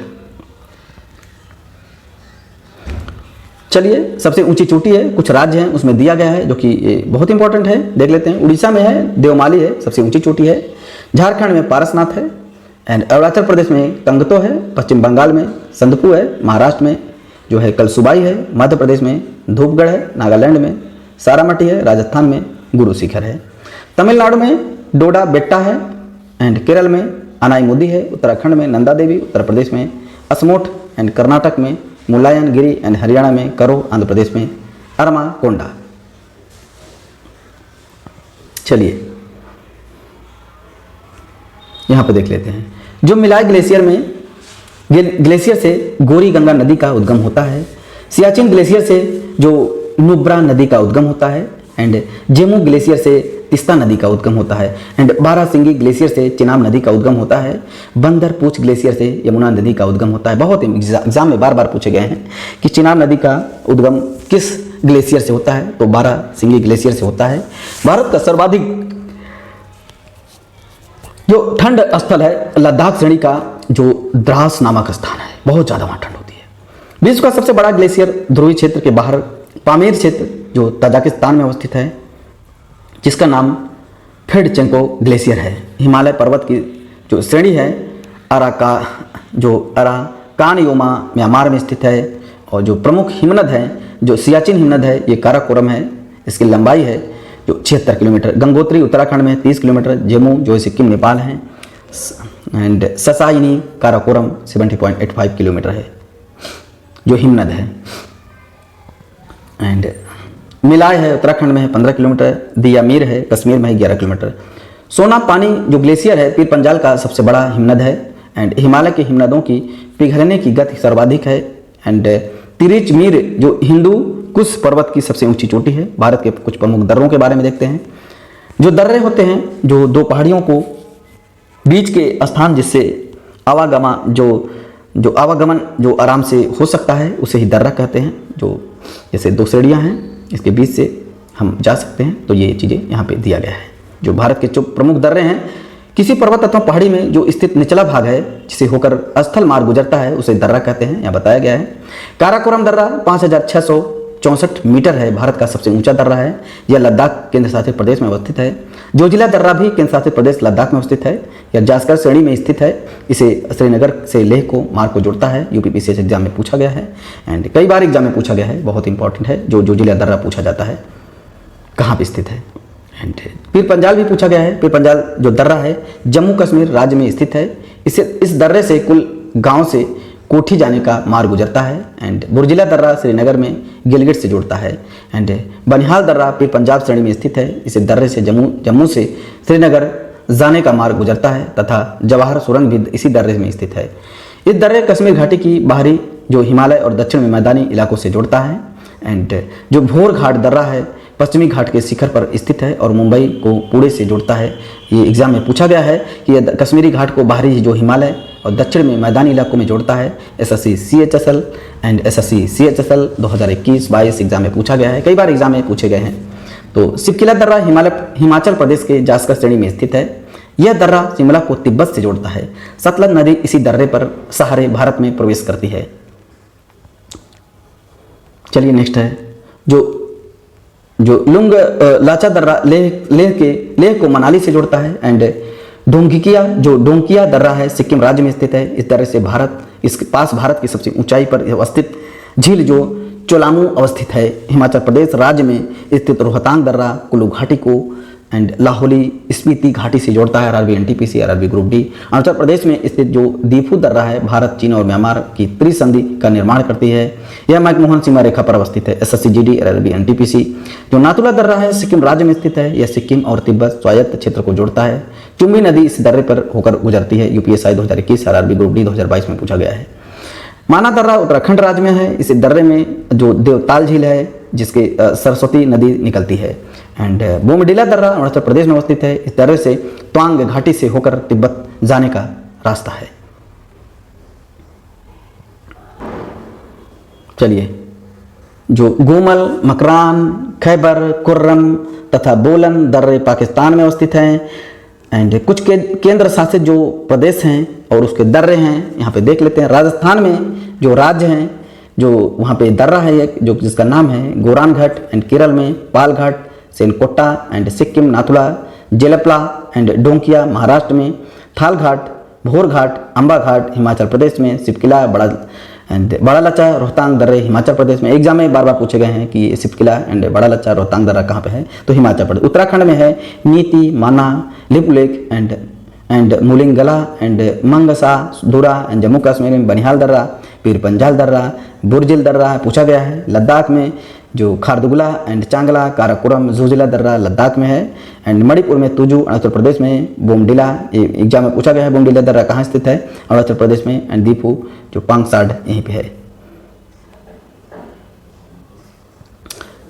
चलिए सबसे ऊंची चोटी है, कुछ राज्य हैं उसमें दिया गया है जो कि बहुत इंपॉर्टेंट है, देख लेते हैं। उड़ीसा में है देवमाली है, सबसे ऊंची चोटी है। झारखंड में पारसनाथ है। एंड अरुणाचल प्रदेश में कंगतो है। पश्चिम बंगाल में संदकू है। महाराष्ट्र में जो है कलसुबाई है। मध्य प्रदेश में धूपगढ़ है। नागालैंड में सारामती है। राजस्थान में गुरु शिखर है। तमिलनाडु में डोडा बेट्टा है। एंड केरल में अनाईमुदी है। उत्तराखंड में नंदा देवी। उत्तर प्रदेश में असमोठ। एंड कर्नाटक में मुलायनगिरी। एंड हरियाणा में करो। आंध्र प्रदेश में अरमा कोंडा। चलिए यहां पर देख लेते हैं। जो मिलाई ग्लेशियर से गोरी गंगा नदी का उद्गम होता है। सियाचिन ग्लेशियर से जो नुब्रा नदी का उद्गम होता है। एंड जेमू ग्लेशियर से तिस्ता नदी का उद्गम होता है। एंड बारासिंगी ग्लेशियर से चिनाब नदी का उद्गम होता है। बंदर पूछ ग्लेशियर से यमुना नदी का उद्गम होता है। बहुत एग्जाम में बार बार पूछे गए हैं कि चिनाब नदी का उद्गम किस ग्लेशियर से होता है, तो बारासिंगी ग्लेशियर से होता है। भारत का सर्वाधिक जो ठंड स्थल है लद्दाख श्रेणी का जो द्रास नामक स्थान है, बहुत ज़्यादा वहाँ ठंड होती है। विश्व का सबसे बड़ा ग्लेशियर ध्रुवीय क्षेत्र के बाहर पामीर क्षेत्र जो ताजिकिस्तान में अवस्थित है, जिसका नाम फेडचेंको ग्लेशियर है। हिमालय पर्वत की जो श्रेणी है अराकानयोमा म्यांमार में स्थित है। और जो प्रमुख हिमनद है जो सियाचिन हिमनद है ये काराकोरम है। इसकी लंबाई है जो 76 किलोमीटर। गंगोत्री उत्तराखंड में 30 किलोमीटर। जेमू जो सिक्किम नेपाल है। एंड ससाइनी काराकोरम 70.85 किलोमीटर है जो हिमनद है। एंड मिलाय है उत्तराखंड में है 15 किलोमीटर। दियामीर है कश्मीर में है 11 किलोमीटर। सोना पानी जो ग्लेशियर है पीर पंजाल का सबसे बड़ा हिमनद है। एंड हिमालय के हिमनदों की पिघलने की गति सर्वाधिक है। एंड तिरिच मीर जो हिंदू कुश पर्वत की सबसे ऊंची चोटी है। भारत के कुछ प्रमुख दर्रों के बारे में देखते हैं। जो दर्रे होते हैं जो दो पहाड़ियों को बीच के स्थान जिससे आवागमन जो आराम से हो सकता है उसे ही दर्रा कहते हैं। जो जैसे दो श्रेणियाँ हैं इसके बीच से हम जा सकते हैं, तो ये चीज़ें यहाँ पे दिया गया है। जो भारत के जो प्रमुख दर्रे हैं, किसी पर्वत अथवा पहाड़ी में जो स्थित निचला भाग है जिसे होकर स्थल मार्ग गुजरता है उसे दर्रा कहते हैं, यहाँ बताया गया है। काराकोरम दर्रा 5,664 मीटर है, भारत का सबसे ऊंचा दर्रा है। यह लद्दाख केंद्र शासित प्रदेश में अवस्थित है। जोजिला दर्रा भी केंद्र शासित प्रदेश लद्दाख में अवस्थित है। यह जास्कर श्रेणी में स्थित है। इसे श्रीनगर से लेह को मार्ग को जोड़ता है। यूपीपीसीएस एग्जाम में पूछा गया है एंड कई बार एग्जाम में पूछा गया है, बहुत इंपॉर्टेंट है। जो जोजिला दर्रा पूछा जाता है कहाँ पर स्थित है। एंड पीर पंजाल भी पूछा गया है। पीर पंजाल जो दर्रा है जम्मू कश्मीर राज्य में स्थित है। इस दर्रे से कुल गांव से कोठी जाने का मार्ग गुजरता है। एंड बुर्जिला दर्रा श्रीनगर में गिलगित से जुड़ता है। एंड बनिहाल दर्रा पीर पंजाब श्रेणी में स्थित है। इस दर्रे से जम्मू से श्रीनगर जाने का मार्ग गुजरता है तथा जवाहर सुरंग भी इसी दर्रे में स्थित है। इस दर्रे कश्मीर घाटी की बाहरी जो हिमालय और दक्षिण में मैदानी इलाकों से जुड़ता है। एंड जो भोर घाट दर्रा है पश्चिमी घाट के शिखर पर स्थित है और मुंबई को पुणे से जोड़ता है। ये एग्जाम में पूछा गया है कि यह कश्मीरी घाट को बाहरी जो हिमालय और दक्षिण में मैदानी इलाकों में जोड़ता है। SSC CHSL and SSC CHSL 2021-22 exam में पूछा गया है, कई बार एग्जाम में पूछे गए हैं। तो सिपकिला दर्रा हिमाचल प्रदेश के जास्कर श्रेणी में स्थित है। यह दर्रा शिमला को तिब्बत से जोड़ता है। सतलज नदी इसी दर्रे पर सहारे भारत में प्रवेश करती है। चलिए नेक्स्ट है जो लुंग लाचा दर्रा लेह को मनाली से जोड़ता है। एंड डोंगिकिया दर्रा है सिक्किम राज्य में स्थित है। इस दर्रे से इसके पास भारत की सबसे ऊंचाई पर अवस्थित झील जो चोलामू अवस्थित है। हिमाचल प्रदेश राज्य में स्थित रोहतांग दर्रा कुल्लू घाटी को एंड लाहौली स्पीति घाटी से जोड़ता है। RRB NTPC, RRB group D. Arunachal Pradesh में स्थित जो दीफू दर्रा है भारत, चीन और म्यांमार की त्रिसंधि का निर्माण करती है। यह मैकमोहन सीमा रेखा पर अवस्थित है। SSC-GD, RRB NTPC. जो नाथुला दर्रा है सिक्किम राज्य में स्थित है। यह सिक्किम और तिब्बत स्वायत्त क्षेत्र को जोड़ता है। चुम्बी नदी इस दर्रे पर होकर गुजरती है। यूपीएसआई 2021, आरआरबी ग्रुप डी 2022 में पूछा गया है। माना दर्रा उत्तराखंड राज्य में है। इस दर्रे में जो देवताल झील है जिसके सरस्वती नदी निकलती है। एंड बोमडिला दर्रा अरुणाचल प्रदेश में अवस्थित है। इस दर्रे से त्वांग घाटी से होकर तिब्बत जाने का रास्ता है। चलिए, जो गोमल, मकरान, खैबर, कुर्रम तथा बोलन दर्रे पाकिस्तान में अवस्थित हैं। एंड कुछ केंद्र शासित जो प्रदेश हैं और उसके दर्रे हैं यहाँ पे देख लेते हैं। राजस्थान में जो राज्य हैं, जो वहाँ पे दर्रा है एक जो जिसका नाम है गोरान घाट। एंड केरल में पालघाट, सेनकोट्टा। And Sikkim Nathula, Jelepla and Donkia. महाराष्ट्र में थालघाट, भोरघाट, अंबा घाट। हिमाचल प्रदेश में सिपकिला, बड़ा लच्चा, रोहतांग दर्रे हिमाचल प्रदेश में। एग्जाम में बार बार पूछे गए हैं कि सिपकिला एंड बड़ा लच्चा, रोहतांग दर्रा कहाँ पे है, तो हिमाचल प्रदेश। उत्तराखंड में है नीति, माना, लिपुलेख एंड मुलिंगला एंड मंगसा दुरा। एंड जम्मू कश्मीर में बनिहाल दर्रा, पीर पंजाल दर्रा, बुरजिल दर्रा पूछा गया है। लद्दाख में जो खारदुगला एंड चांगला, काराकोरम, जुजिला दर्रा लद्दाख में है। एंड मणिपुर में तुजू, अरुणाचल प्रदेश में बोमडिला, एग्जाम में पूछा गया है बोमडिला दर्रा कहाँ स्थित है, अरुणाचल प्रदेश में। एंड दीपू जो पांगसाड यहीं पे है।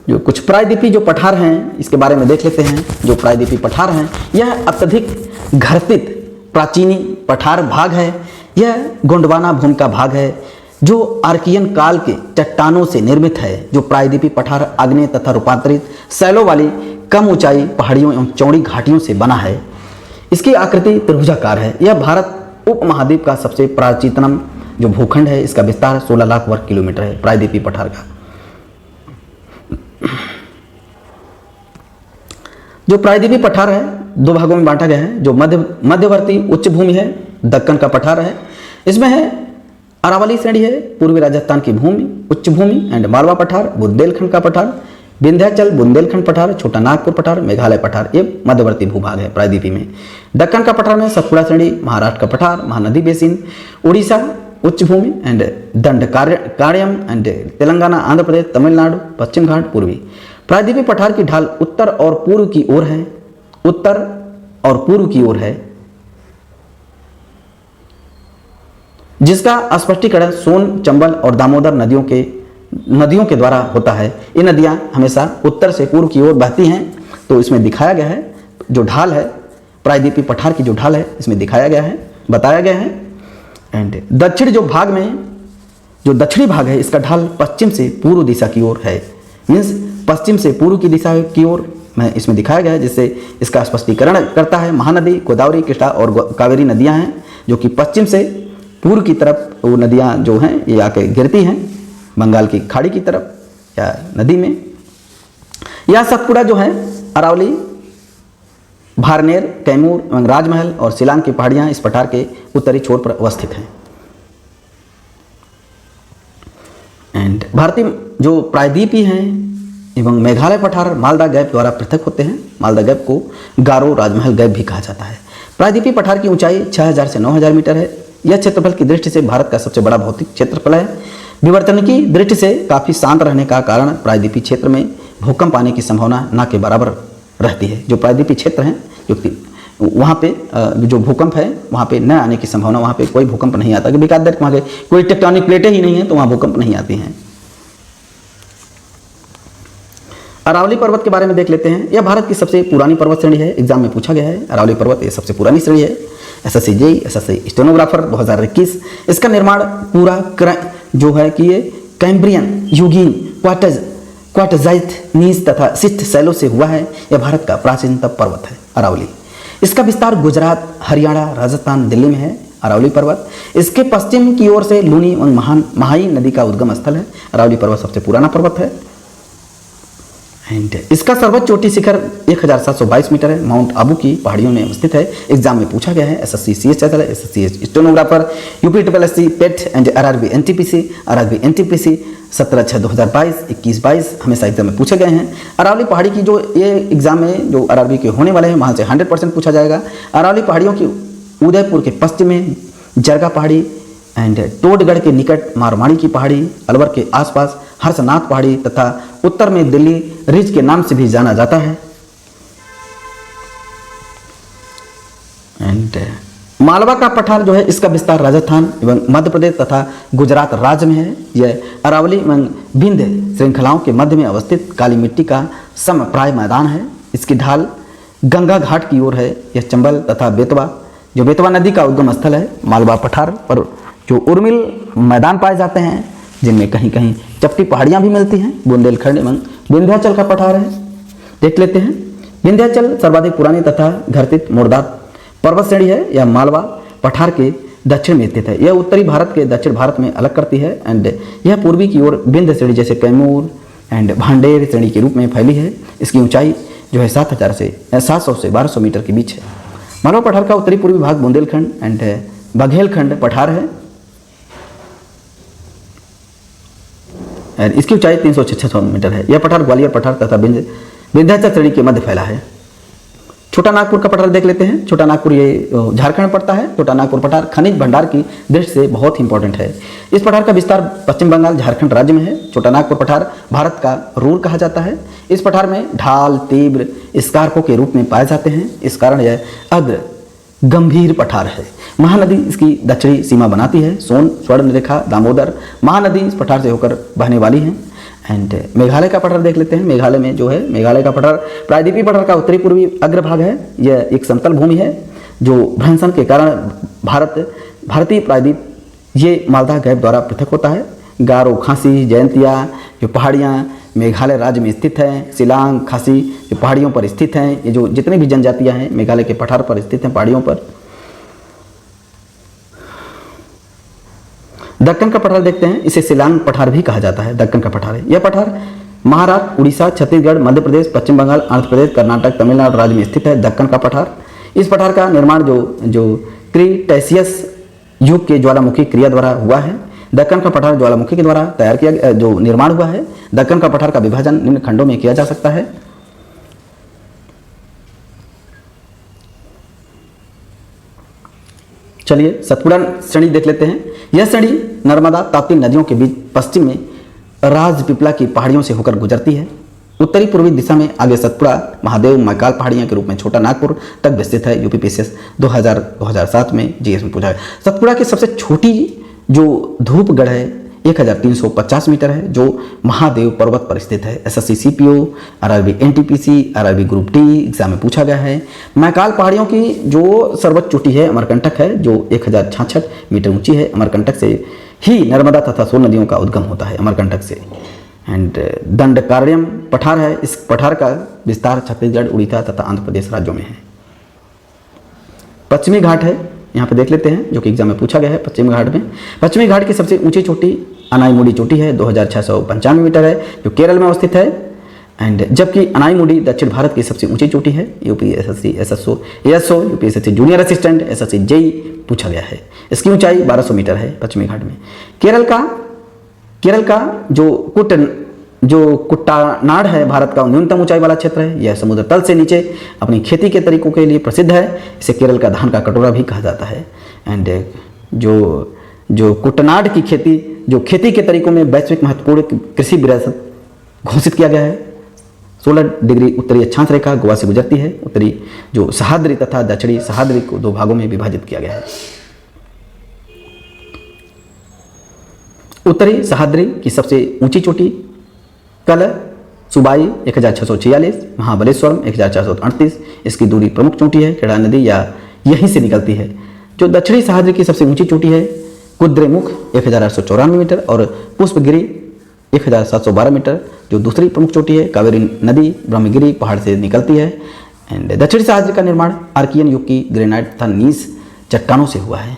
जो कुछ प्रायद्वीपी जो पठार हैं इसके बारे में देख लेते हैं। जो प्रायद्वीपी पठार हैं यह अत्यधिक घर्षित प्राचीनी पठार भाग है। यह गोंडवाना भूमि का भाग है जो आर्कियन काल के चट्टानों से निर्मित है। जो प्रायद्वीपी पठार आग्नेय तथा रूपांतरित शैलों वाली कम ऊंचाई पहाड़ियों एवं चौड़ी घाटियों से बना है। इसकी आकृति त्रिभुजाकार है। यह भारत उपमहाद्वीप का सबसे प्राचीनतम जो भूखंड है। इसका विस्तार 16 लाख वर्ग किलोमीटर है प्रायद्वीपी पठार का। जो प्रायद्वीपी पठार है दो भागों में बांटा गया है। जो मध्यवर्ती उच्च भूमि है दक्कन का पठार है। इसमें है अरावली श्रेणी है, पूर्वी राजस्थान की भूमि उच्च भूमि एंड मालवा पठार, बुंदेलखंड का पठार, विंध्याचल बुंदेलखंड पठार, छोटा नागपुर पठार, मेघालय पठार, ये मध्यवर्ती भूभाग है प्रायद्वीपी में। दक्कन का पठार में सतपुड़ा श्रेणी, महाराष्ट्र का पठार, महानदी बेसिन, उड़ीसा उच्च भूमि एंड दंड कार्यम एंड तेलंगाना, आंध्र प्रदेश, तमिलनाडु, पश्चिम घाट पूर्वी। प्रायद्वीपी पठार की ढाल उत्तर और पूर्व की ओर है। उत्तर और पूर्व की ओर है जिसका स्पष्टीकरण सोन, चंबल और दामोदर नदियों के द्वारा होता है। ये नदियां हमेशा उत्तर से पूर्व की ओर बहती हैं। तो इसमें दिखाया गया है जो ढाल है प्रायद्वीपी पठार की जो ढाल है इसमें दिखाया गया है, बताया गया है। एंड दक्षिण जो भाग में जो दक्षिणी भाग है इसका ढाल पश्चिम से पूर्व दिशा की ओर है। मीन्स पश्चिम से पूर्व की दिशा की ओर में इसमें दिखाया गया है जिससे इसका स्पष्टीकरण करता है। महानदी, गोदावरी, कृष्णा और कावेरी नदियां हैं जो कि पश्चिम से पूर्व की तरफ वो नदियां जो हैं ये आके गिरती हैं बंगाल की खाड़ी की तरफ या नदी में। यह सतपुड़ा जो है अरावली, भारनेर, कैमूर एवं राजमहल और शिलांग की पहाड़ियां इस पठार के उत्तरी छोर पर अवस्थित हैं। एंड भारतीय जो प्रायद्वीपी हैं एवं मेघालय पठार मालदा गैप द्वारा पृथक होते हैं। मालदा गैप को गारो राजमहल गैप भी कहा जाता है। प्रायद्वीपी पठार की ऊंचाई 6000 से 9000 मीटर है। यह क्षेत्रफल की दृष्टि से भारत का सबसे बड़ा भौतिक क्षेत्रफल है। विवर्तन की दृष्टि से काफ़ी शांत रहने का कारण प्रायद्वीपी क्षेत्र में भूकंप आने की संभावना न के बराबर रहती है। जो प्रायद्वीपी क्षेत्र हैं जो वहाँ पे जो भूकंप है वहाँ पे न आने की संभावना, वहाँ पे कोई भूकंप नहीं आता क्योंकि वहाँ के कोई टेक्टोनिक प्लेटें ही नहीं है तो वहाँ भूकंप नहीं आती हैं। अरावली पर्वत के बारे में देख लेते हैं। यह भारत की सबसे पुरानी पर्वत श्रेणी है। एग्जाम में पूछा गया है अरावली पर्वत ये सबसे पुरानी श्रेणी है। SSC JE, SSC stenographer 2021। इसका निर्माण पूरा जो है कि ये कैम्ब्रियन, यूगीन, क्वार्टजाइथनीज तथा शिष्ट शैलों से हुआ है। यह भारत का प्राचीनतम पर्वत है अरावली। इसका विस्तार गुजरात, हरियाणा, राजस्थान, दिल्ली में है अरावली पर्वत। इसके पश्चिम की ओर से लूनी एवं महाई नदी का उद्गम स्थल है। अरावली पर्वत सबसे पुराना पर्वत है। एंड इसका सर्वोच्च चोटी शिखर 1722 मीटर है, माउंट आबू की पहाड़ियों में स्थित है। एग्जाम में पूछा गया है। SSC CH SSC stenographer, UP triple SC PET and RRB NTPC 17/6/2022 21-22 हमेशा एग्जाम में पूछे गए हैं। अरावली पहाड़ी की जो ये एग्जाम में जो आरआरबी के होने वाले हैं वहाँ से 100% पूछा जाएगा। अरावली पहाड़ियों की उदयपुर के पश्चिम में जरगा पहाड़ी एंड टोडगढ़ के निकट मारवाड़ी की पहाड़ी, अलवर के आसपास हर्षनाथ पहाड़ी तथा उत्तर में दिल्ली रिज के नाम से भी जाना जाता है। एंड मालवा का पठार जो है इसका विस्तार राजस्थान एवं मध्य प्रदेश तथा गुजरात राज्य में है। यह अरावली एवं विंध्य श्रृंखलाओं के मध्य में अवस्थित काली मिट्टी का समप्राय मैदान है। इसकी ढाल गंगा घाट की ओर है। यह चंबल तथा बेतवा नदी का उद्गम स्थल है। मालवा पठार पर जो उर्मिल मैदान पाए जाते हैं जिनमें कहीं कहीं चपटी पहाड़ियाँ भी मिलती हैं। बुंदेलखंड एवं विंध्याचल का पठार है, देख लेते हैं। विंध्याचल सर्वाधिक पुरानी तथा घर्षित मुर्दार पर्वत श्रेणी है। यह मालवा पठार के दक्षिण में स्थित है। यह उत्तरी भारत के दक्षिण भारत में अलग करती है एंड यह पूर्वी की ओर विंध्य श्रेणी जैसे कैमूर एंड भांडेर श्रेणी के रूप में फैली है। इसकी ऊंचाई जो है 700 से 1200 मीटर के बीच है। मालवा पठार का उत्तरी पूर्वी भाग बुंदेलखंड एंड बघेलखंड पठार है। इसकी ऊंचाई 300-600 मीटर है। यह पठार ग्वालियर पठार तथा विंध्याचल श्रेणी के मध्य फैला है। छोटा नागपुर का पठार देख लेते हैं। छोटा नागपुर ये झारखंड पड़ता है। छोटा नागपुर पठार खनिज भंडार की दृष्टि से बहुत ही इंपॉर्टेंट है। इस पठार का विस्तार पश्चिम बंगाल झारखंड राज्य में है। छोटा नागपुर पठार भारत का रूर कहा जाता है। इस पठार में ढाल तीव्र स्कार्पों के रूप में पाए जाते हैं। इस कारण यह अग्र गंभीर पठार है। महानदी इसकी दक्षिणी सीमा बनाती है। सोन, स्वर्णरेखा, दामोदर महानदी इस पठार से होकर बहने वाली है। एंड मेघालय का पठार देख लेते हैं। मेघालय में जो है मेघालय का पठार प्रायद्वीपीय पठार का उत्तरी पूर्वी अग्रभाग है। यह एक समतल भूमि है जो भ्रंशन के कारण भारतीय प्रायद्वीप ये मालदा गैप द्वारा पृथक होता है। गारो, खासी, जयंतिया जो पहाड़ियाँ मेघालय राज्य में स्थित हैं, शिलांग, खासी जो पहाड़ियों पर स्थित हैं, ये जो जितनी भी जनजातियाँ हैं मेघालय के पठार पर स्थित हैं, पहाड़ियों पर। दक्कन का पठार देखते हैं। इसे शिलांग पठार भी कहा जाता है। दक्कन का पठार है। यह पठार महाराष्ट्र, उड़ीसा, छत्तीसगढ़, मध्य प्रदेश, पश्चिम बंगाल, आंध्र प्रदेश, कर्नाटक, तमिलनाडु राज्य में स्थित है। दक्कन का पठार। इस पठार का निर्माण जो क्रीटेशियस युग के ज्वालामुखी क्रिया द्वारा हुआ है। दक्कन का पठार ज्वालामुखी के द्वारा तैयार किया जो निर्माण हुआ है। दक्कन का पठार का विभाजन निम्न खंडों में किया जा सकता है। चलिए सतपुड़ा श्रेणी देख लेते हैं। यह श्रेणी नर्मदा ताप्ती नदियों के बीच पश्चिम में राजपीपला की पहाड़ियों से होकर गुजरती है। उत्तरी पूर्वी दिशा में आगे सतपुड़ा, महादेव, मैकाल पहाड़ियां के रूप में छोटा नागपुर तक विस्तृत है। यूपीपीएससी 2007 में जीएस में पूछा है। सतपुड़ा की सबसे छोटी जो धूपगढ़ है 1350 मीटर है जो महादेव पर्वत पर स्थित है। SSC CPO, RRB NTPC, RRB group T exam में पूछा गया है। मैकाल पहाड़ियों की जो सर्वोच्च चोटी है अमरकंटक है जो 1066 मीटर ऊंची है। अमरकंटक से ही नर्मदा तथा सोन नदियों का उद्गम होता है, अमरकंटक से। एंड दंडकारण्यम पठार है। इस पठार का विस्तार छत्तीसगढ़, उड़ीसा तथा आंध्र प्रदेश राज्यों में है। पश्चिमी घाट है, यहाँ पे देख लेते हैं जो कि एग्जाम में पूछा गया है। पश्चिमी घाट की सबसे ऊंची चोटी अनाईमुडी चोटी है, 2695 मीटर है जो केरल में अवस्थित है। एंड जबकि अनाईमुडी दक्षिण भारत की सबसे ऊंची चोटी है। UPSC SSO, UPSC junior assistant, SSC JE पूछा गया है। इसकी ऊंचाई 1200 मीटर है पश्चिमी घाट में। केरल का जो कुट्टानाड है भारत का नुन्नतम ऊंचाई वाला क्षेत्र है। यह समुद्र तल से नीचे अपनी खेती के तरीकों के लिए प्रसिद्ध है। इसे केरल का धान का कटोरा भी कहा जाता है। एंड जो कुट्टानाड की खेती के तरीकों में वैश्विक महत्वपूर्ण कृषि विरासत घोषित किया गया है। 16 डिग्री उत्तरी अक्षांश रेखा गोवा से गुजरती है। उत्तरी जो सह्याद्री तथा दक्षिणी सह्याद्री को दो भागों में विभाजित किया गया है। उत्तरी सह्याद्री की सबसे ऊंची चोटी कल सुबाई 1646, महाबलेश्वरम 1438। इसकी दूरी प्रमुख चोटी है खेड़ा नदी या यहीं से निकलती है। जो दक्षिणी सह्याद्री की सबसे ऊंची चोटी है कुद्रेमुख 1894 मीटर और पुष्पगिरी 1712 मीटर जो दूसरी प्रमुख चोटी है। कावेरी नदी ब्रह्मगिरी पहाड़ से निकलती है। एंड दक्षिणी सह्याद्री का निर्माण आर्कियन युग की ग्रेनाइट तथा नीस चट्टानों से हुआ है।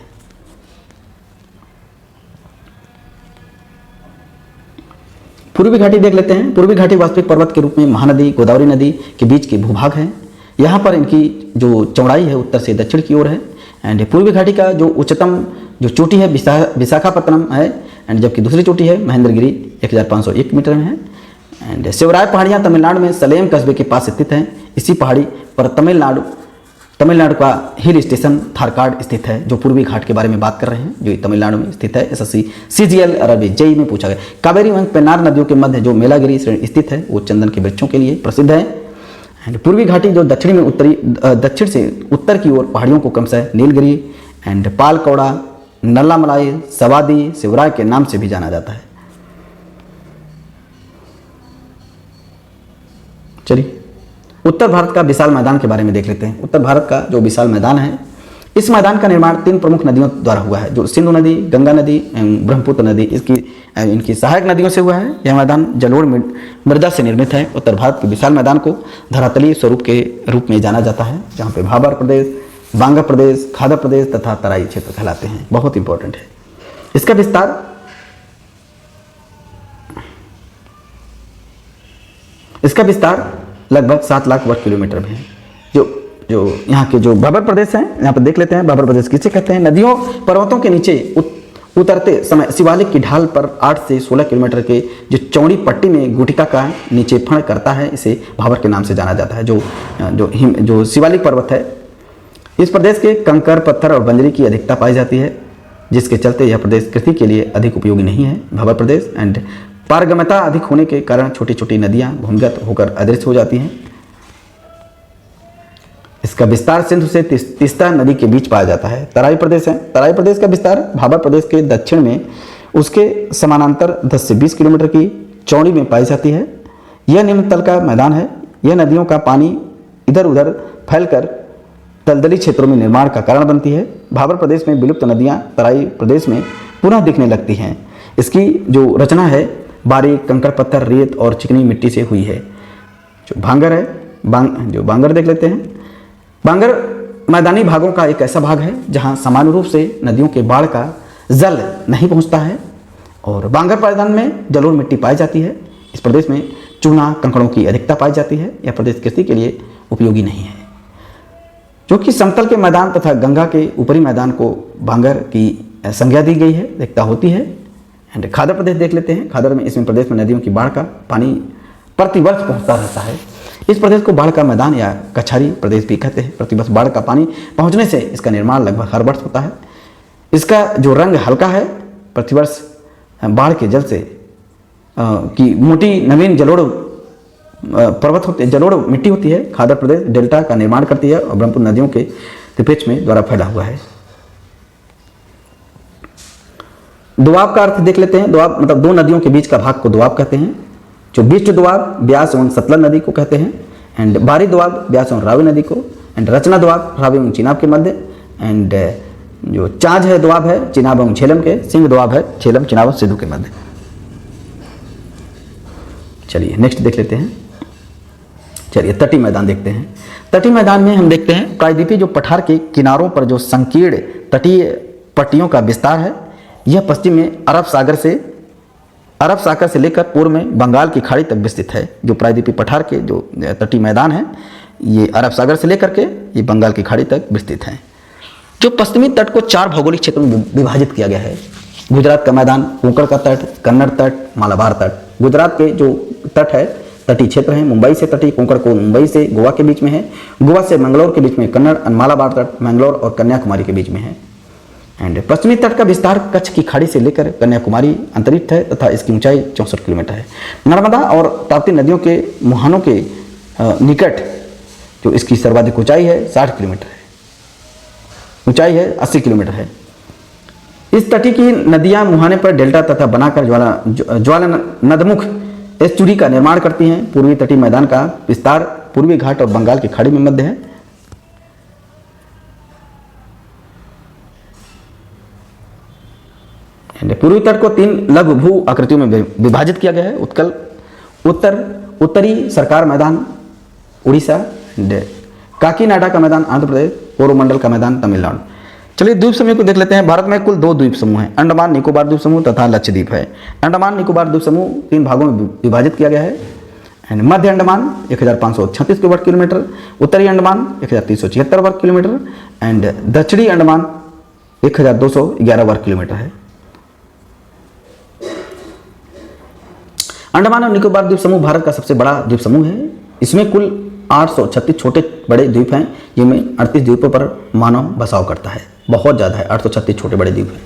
पूर्वी घाटी देख लेते हैं। पूर्वी घाटी वास्तविक पर्वत के रूप में महानदी गोदावरी नदी के बीच के भूभाग है। यहाँ पर इनकी जो चौड़ाई है उत्तर से दक्षिण की ओर है। एंड पूर्वी घाटी का जो उच्चतम जो चोटी है विशाखापत्तनम है, एंड जबकि दूसरी चोटी है महेंद्रगिरी 1501 मीटर में है। एंड शिवराय पहाड़ियाँ तमिलनाडु में सलेम कस्बे के पास स्थित हैं। इसी पहाड़ी पर तमिलनाडु का हिल स्टेशन थारकाड स्थित है, जो पूर्वी घाट के बारे में बात कर रहे हैं, जो तमिलनाडु में स्थित है। एसएससी CGL और अभी जेई में पूछा गया। कावेरी एवं पेन्नार नदियों के मध्य जो मेलागिरी श्रेणी स्थित है वो चंदन के वृक्षों के लिए प्रसिद्ध है। एंड पूर्वी घाटी जो दक्षिण से उत्तर की ओर पहाड़ियों को क्रमशः नीलगिरी एंड पालकौड़ा, नल्लामलाई, सवादी, शिवराय के नाम से भी जाना जाता है। चलिए उत्तर भारत का विशाल मैदान के बारे में देख लेते हैं। उत्तर भारत का जो विशाल मैदान है, इस मैदान का निर्माण 3 प्रमुख नदियों द्वारा हुआ है, जो सिंधु नदी, गंगा नदी एवं ब्रह्मपुत्र नदी इनकी सहायक नदियों से हुआ है। यह मैदान जलोढ़ मृदा से निर्मित है। उत्तर भारत के विशाल मैदान को धरातलीय स्वरूप के रूप में जाना जाता है, जहाँ पे भाबर प्रदेश, बांगा प्रदेश, खादर प्रदेश तथा तराई क्षेत्र कहलाते हैं। बहुत इंपॉर्टेंट है। इसका विस्तार लगभग 7 लाख वर्ग किलोमीटर में है। जो यहाँ के जो भाबर प्रदेश हैं, यहाँ पर देख लेते हैं भाबर प्रदेश किसे कहते हैं। नदियों पर्वतों के नीचे उतरते समय शिवालिक की ढाल पर 8 से 16 किलोमीटर के जो चौड़ी पट्टी में गुटिका का नीचे फण करता है, इसे भाबर के नाम से जाना जाता है। जो शिवालिक पर्वत है, इस प्रदेश के कंकर, पत्थर और बंजरी की अधिकता पाई जाती है, जिसके चलते यह प्रदेश कृषि के लिए अधिक उपयोगी नहीं है। भाबर प्रदेश एंड पारगम्यता अधिक होने के कारण छोटी छोटी नदियां भूमिगत होकर अदृश्य हो जाती हैं। इसका विस्तार सिंधु से तीस्ता नदी के बीच पाया जाता है। तराई प्रदेश है। तराई प्रदेश का विस्तार भाबर प्रदेश के दक्षिण में उसके समानांतर 10 से 20 किलोमीटर की चौड़ी में पाई जाती है। यह निम्न तल का मैदान है। यह नदियों का पानी इधर उधर फैलकर दलदली क्षेत्रों में निर्माण का कारण बनती है। भाबर प्रदेश में विलुप्त नदियां तराई प्रदेश में पुनः दिखने लगती हैं। इसकी जो रचना है बारीक कंकड़ पत्थर, रेत और चिकनी मिट्टी से हुई है। जो भांगर है, जो बांगर देख लेते हैं। बांगर मैदानी भागों का एक ऐसा भाग है जहां सामान्य रूप से नदियों के बाढ़ का जल नहीं पहुंचता है, और बांगर मैदान में जलोढ़ मिट्टी पाई जाती है। इस प्रदेश में चूना कंकड़ों की अधिकता पाई जाती है। यह प्रदेश कृषि के लिए उपयोगी नहीं है। जो कि समतल के मैदान तथा गंगा के ऊपरी मैदान को बांगर की संज्ञा दी गई है, अधिकता होती है। एंड खादर प्रदेश देख लेते हैं। खादर में इसमें प्रदेश में नदियों की बाढ़ का पानी प्रतिवर्ष पहुंचता रहता है। इस प्रदेश को बाढ़ का मैदान या कछारी प्रदेश भी कहते हैं। प्रतिवर्ष बाढ़ का पानी पहुंचने से इसका निर्माण लगभग हर वर्ष होता है। इसका जो रंग हल्का है, प्रतिवर्ष बाढ़ के जल से की मोटी नवीन जलोढ़ पर्वत होते, जलोढ़ मिट्टी होती है। खादर प्रदेश डेल्टा का निर्माण करती है और ब्रह्मपुत्र नदियों के त्रिपेच में द्वारा फैला हुआ है। दोआब का अर्थ देख लेते हैं। दोआब मतलब दो नदियों के बीच का भाग को दोआब कहते हैं। जो बीच दोआब ब्यास एवं सतलज नदी को कहते हैं। एंड बारी दोआब ब्यास एवं रावी नदी को। एंड रचना दोआब रावी एवं चिनाब के मध्य। एंड जो चांज है दोआब है चिनाब एवं झेलम के। सिंह दोआब है झेलम, चिनाब और सिंधु के मध्य। चलिए नेक्स्ट देख लेते हैं। चलिए तटीय मैदान देखते हैं। तटीय मैदान में हम देखते हैं प्रायद्वीपीय जो पठार के किनारों पर जो संकीर्ण तटीय पट्टियों का विस्तार है, यह पश्चिम में अरब सागर से लेकर पूर्व में बंगाल की खाड़ी तक विस्तृत है। जो प्रायद्वीपीय पठार के जो तटीय मैदान है, ये अरब सागर से लेकर के ये बंगाल की खाड़ी तक विस्तृत हैं। जो पश्चिमी तट को 4 भौगोलिक क्षेत्रों में विभाजित किया गया है। गुजरात का मैदान, कोंकण का तट, कन्नड़ तट, मालाबार तट। गुजरात के जो तट है तटीय क्षेत्र है। मुंबई से तटीय, कोंकण को मुंबई से गोवा के बीच में है। गोवा से मंगलौर के बीच में कन्नड़, मालाबार तट मंगलौर और कन्याकुमारी के बीच में है। एंड पश्चिमी तट का विस्तार कच्छ की खाड़ी से लेकर कन्याकुमारी अंतरिक्ष है तथा इसकी ऊंचाई 64 किलोमीटर है। नर्मदा और ताप्ती नदियों के मुहानों के निकट जो इसकी सर्वाधिक ऊंचाई है 60 किलोमीटर है। ऊंचाई है 80 किलोमीटर है। इस तटी की नदियां मुहाने पर डेल्टा तथा बनाकर ज्वाला नदमुख एस्चुरी का निर्माण करती हैं। पूर्वी तटीय मैदान का विस्तार पूर्वी घाट और बंगाल की खाड़ी में मध्य है। पूर्वी तट को 3 लघु भू आकृतियों में विभाजित किया गया है। उत्तरी सरकार मैदान उड़ीसा, काकीनाडा का मैदान आंध्र प्रदेश, कोरोमंडल का मैदान तमिलनाडु। चलिए द्वीप समूह को देख लेते हैं। भारत में कुल 2 द्वीप समूह हैं, अंडमान निकोबार द्वीप समूह तथा लक्षद्वीप है। अंडमान निकोबार द्वीप समूह 3 भागों में विभाजित किया गया है। एंड मध्य अंडमान 1536 वर्ग किलोमीटर, उत्तरी अंडमान 1376 वर्ग किलोमीटर एंड दक्षिणी अंडमान 1211 वर्ग किलोमीटर है। अंडमान और निकोबार द्वीप समूह भारत का सबसे बड़ा द्वीप समूह है। इसमें कुल 836 छोटे बड़े द्वीप हैं, जिनमें 38 द्वीपों पर मानव बसाव करता है। बहुत ज़्यादा है, 836 छोटे बड़े द्वीप हैं।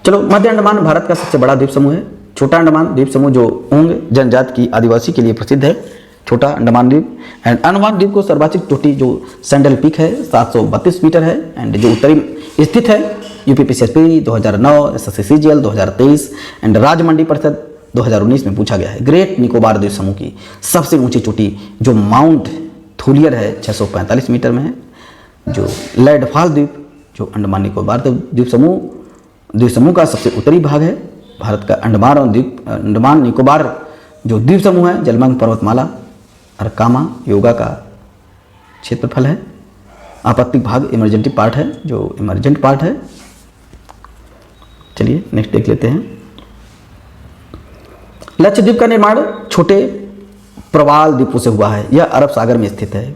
चलो, मध्य अंडमान भारत का सबसे बड़ा द्वीप समूह है। छोटा अंडमान द्वीप समूह जो ओंग जनजाति की आदिवासी के लिए प्रसिद्ध है, छोटा अंडमान द्वीप। एंड अंडमान द्वीप को सर्वाधिक चोटी जो सैंडल पीक है 732 मीटर है एंड जो उत्तरी स्थित है। यूपीपीसीएसपी 2009, एसएससी 2023 एंड राज्य मंडी परिषद 2019 में पूछा गया है। ग्रेट निकोबार द्वीप समूह की सबसे ऊंची चोटी जो माउंट थूलियर है 645 मीटर में है। जो लैंडफॉल द्वीप जो अंडमान निकोबार द्वीप समूह का सबसे उत्तरी भाग है। भारत का अंडमान निकोबार जो द्वीप समूह है जलमंग पर्वतमाला अरकामा योगा का क्षेत्रफल है। आपत्तिक भाग इमरजेंट पार्ट है, जो इमरजेंट पार्ट है। चलिए नेक्स्ट देख लेते हैं। लक्षद्वीप का निर्माण छोटे प्रवाल द्वीपों से हुआ है। यह अरब सागर में स्थित है।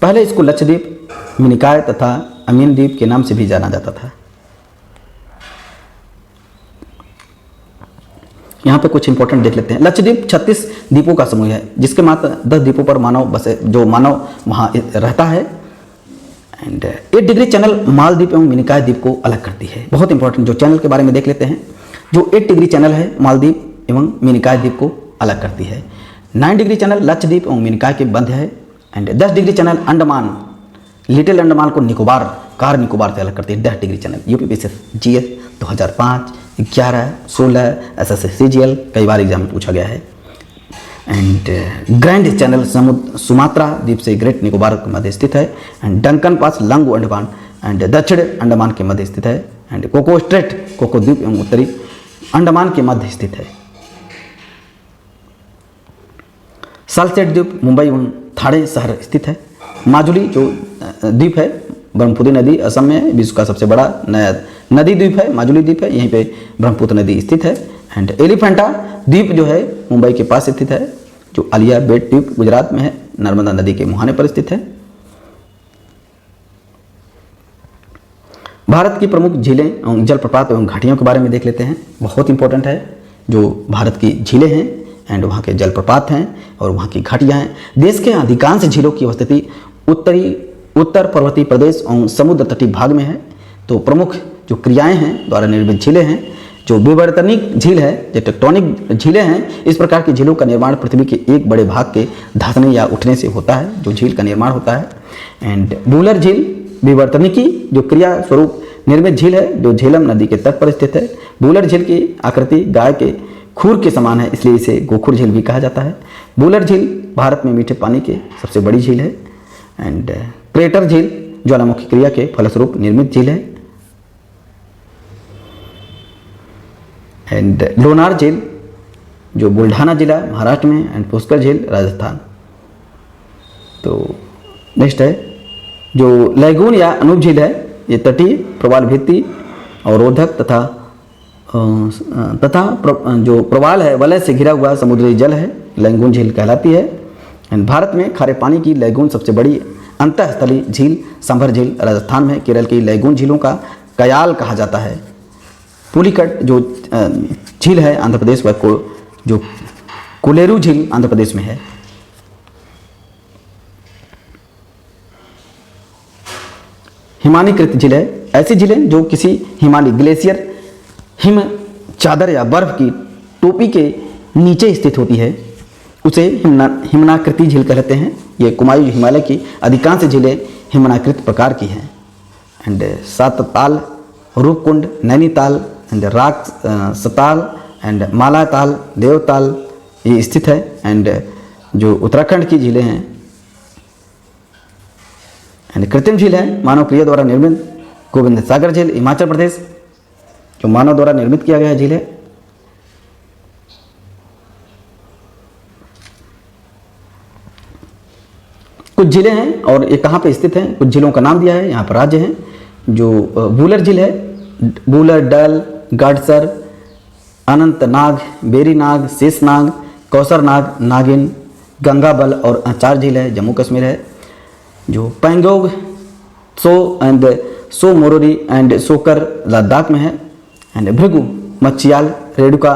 पहले इसको लक्षद्वीप, मिनिकॉय तथा अमीन द्वीप के नाम से भी जाना जाता था। यहाँ पे कुछ इंपॉर्टेंट देख लेते हैं। लक्षद्वीप 36 द्वीपों का समूह है, जिसके मात्र 10 द्वीपों पर मानव वहाँ रहता है। एंड 8 डिग्री चैनल मालदीप एवं मिनिकॉय द्वीप को अलग करती है। बहुत इंपॉर्टेंट, जो चैनल के बारे में देख लेते हैं। जो 8 डिग्री चैनल है मालदीप एवं मिनिकॉय द्वीप को अलग करती है। 9 डिग्री चैनल लक्षद्वीप एवं मिनिकॉय के मध्य है। And 10 degree channel Andaman, little Andaman को कार निकोबार से अलग करती है। 10 डिग्री चैनल यूपीपीसीएस 2005, 11, 16, एसएससी कई बार एग्जाम में पूछा गया है। एंड ग्रैंड चैनल सुमात्रा द्वीप से ग्रेट निकोबार के मध्य स्थित है। एंड डंकन पास लंगू अंडमान एंड दक्षिण अंडमान के मध्य स्थित है। एंड कोको स्ट्रेट कोको द्वीप एवं उत्तरी अंडमान के मध्य स्थित है। सालसेट द्वीप मुंबई एवं थाने शहर स्थित है। माजुली जो द्वीप है ब्रह्मपुत्र नदी असम में विश्व का सबसे बड़ा नदी द्वीप है, माजुली द्वीप है। यहीं पे ब्रह्मपुत्र नदी स्थित है। एंड एलिफेंटा द्वीप जो है मुंबई के पास स्थित है। जो आलिया बेट द्वीप गुजरात में है, नर्मदा नदी के मुहाने पर स्थित है। भारत की प्रमुख झीलें एवं जलप्रपात एवं घाटियों के बारे में देख लेते हैं। बहुत इंपॉर्टेंट है। जो भारत की झीलें हैं एंड वहाँ के जलप्रपात हैं और वहाँ की घाटियाँ हैं। देश के अधिकांश झीलों की स्थिति उत्तर पर्वतीय प्रदेश और समुद्र तटीय भाग में है। तो प्रमुख जो क्रियाएं हैं द्वारा निर्मित झीलें हैं। जो विवर्तनिक झील है, जो टेक्टोनिक झीलें हैं, इस प्रकार की झीलों का निर्माण पृथ्वी के एक बड़े भाग के धंसने या उठने से होता है, जो झील का निर्माण होता है। एंड वूलर झील विवर्तनिकी जो क्रिया स्वरूप निर्मित झील है, जो झेलम नदी के तट पर स्थित है। वूलर झील की आकृति गाय के खूर के समान है, इसलिए इसे गोखुर झील भी कहा जाता है। वूलर झील भारत में मीठे पानी की सबसे बड़ी झील है। एंड क्रेटर झील ज्वालामुखी क्रिया के फलस्वरूप निर्मित झील है। एंड लोनार झील जो बुल्ढाना जिला महाराष्ट्र में एंड पुष्कर झील राजस्थान। तो नेक्स्ट है जो लैगून या अनूप झील है। ये तटीय प्रवाल भित्ति अवरोधक तथा जो प्रवाल है वलय से घिरा हुआ समुद्री जल है, लैगून झील कहलाती है। एंड भारत में खारे पानी की लैगून सबसे बड़ी अंतःस्थलीय झील सांभर झील राजस्थान में। केरल की लैगून झीलों का कयाल कहा जाता है। पुलिकट जो झील है आंध्र प्रदेश व जो कोलेरू झील आंध्र प्रदेश में है। हिमानीकृत झीलें ऐसी झीलें जो किसी हिमालय ग्लेशियर हिम चादर या बर्फ की टोपी के नीचे स्थित होती है, उसे हिमनाकृति झील कहते हैं। ये कुमायूं हिमालय की अधिकांश झीलें हिमनाकृत प्रकार की हैं। एंड सातताल, रूपकुंड, नैनीताल एंड राक सताल एंड मालाताल, देवताल ये स्थित है। एंड जो उत्तराखंड की झीलें हैं एंड कृत्रिम झील है मानव क्रिया द्वारा निर्मित। गोविंद सागर झील हिमाचल प्रदेश जो मानव द्वारा निर्मित किया गया झील है। कुछ जिले हैं और ये कहाँ पे स्थित हैं, कुछ जिलों का नाम दिया है, यहाँ पर राज्य हैं। जो वूलर झील है, वूलर, डल, गडसर, अनंतनाग, बेरीनाग, शेषनाग, कौसरनाग, नागिन, गंगाबल और चार झील है, जम्मू कश्मीर है। जो पैंगोंग, सो मोरोरी एंड सोकर लद्दाख में है। एंड भृगु, मच्छियाल, रेणुका,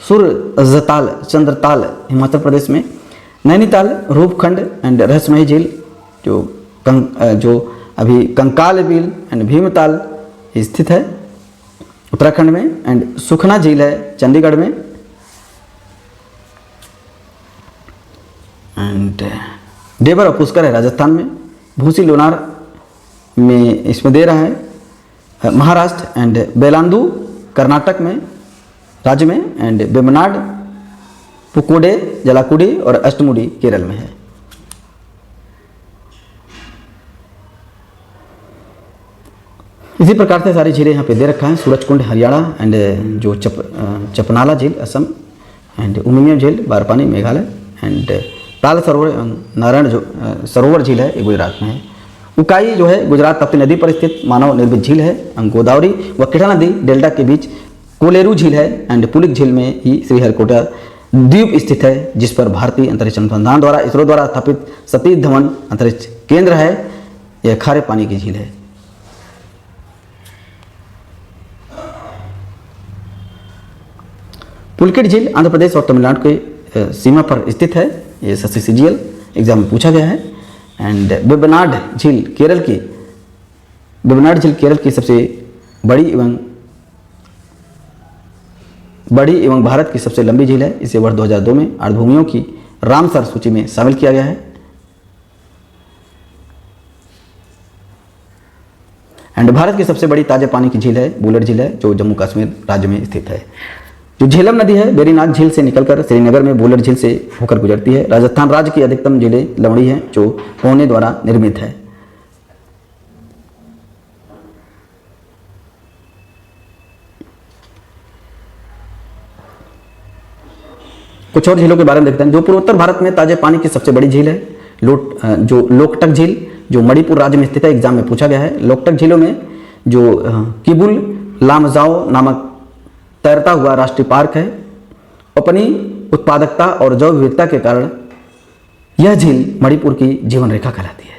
सुरजताल, चंद्रताल हिमाचल प्रदेश में। नैनीताल, रूपखंड एंड रहस्यमयी झील जो अभी कंकाल झील एंड भीमताल स्थित है उत्तराखंड में। एंड सुखना झील है चंडीगढ़ में। एंड डेबर और पुष्कर है राजस्थान में। भूसी लोनार में इसमें दे रहा है महाराष्ट्र। एंड बेलांदू कर्नाटक में राज्य में। एंड वेम्बनाड, पुकोडे, जलाकुडी और अष्टमुडी केरल में है। इसी प्रकार से सारी झीलें यहाँ पे दे रखा है। सूरजकुंड हरियाणा एंड जो चपनाला झील असम एंड उमियम झील बारपानी मेघालय। एंड ताल सरोवर नारायण जो सरोवर झील है ये गुजरात में है। उकाई जो है गुजरात ताप्ती नदी पर स्थित मानव निर्मित झील है। गोदावरी व कृष्णा नदी डेल्टा के बीच कोलेरू झील है। एंड पुलिक झील में ही श्रीहरिकोटा द्वीप स्थित है, जिस पर भारतीय अंतरिक्ष अनुसंधान द्वारा इसरो द्वारा स्थापित सतीश धवन अंतरिक्ष केंद्र है। यह खारे पानी की झील है। पुलकिट झील आंध्र प्रदेश और तमिलनाडु के सीमा पर स्थित है। ये SSCGL एग्जाम में पूछा गया है। एंड वेम्बनाड झील केरल की सबसे बड़ी एवं भारत की सबसे लंबी झील है। इसे वर्ष 2002 में आर्द्रभूमियों की रामसर सूची में शामिल किया गया है। एंड भारत की सबसे बड़ी ताजे पानी की झील है वूलर झील है, जो जम्मू कश्मीर राज्य में स्थित है। जो झेलम नदी है बेरीनाग झील से निकलकर श्रीनगर में वूलर झील से होकर गुजरती है। राजस्थान राज्य की अधिकतम झीलें लवणी हैं, जो पौने द्वारा निर्मित है। कुछ और झीलों के बारे में देखते हैं। जो पूर्वोत्तर भारत में ताजे पानी की सबसे बड़ी झील है जो लोकटक झील, जो मणिपुर राज्य में स्थित है। एग्जाम में पूछा गया है। लोकटक झीलों में जो किबुल लामजाओ नामक तैरता हुआ राष्ट्रीय पार्क है। अपनी उत्पादकता और जैव विविधता के कारण यह झील मणिपुर की जीवन रेखा कहलाती है।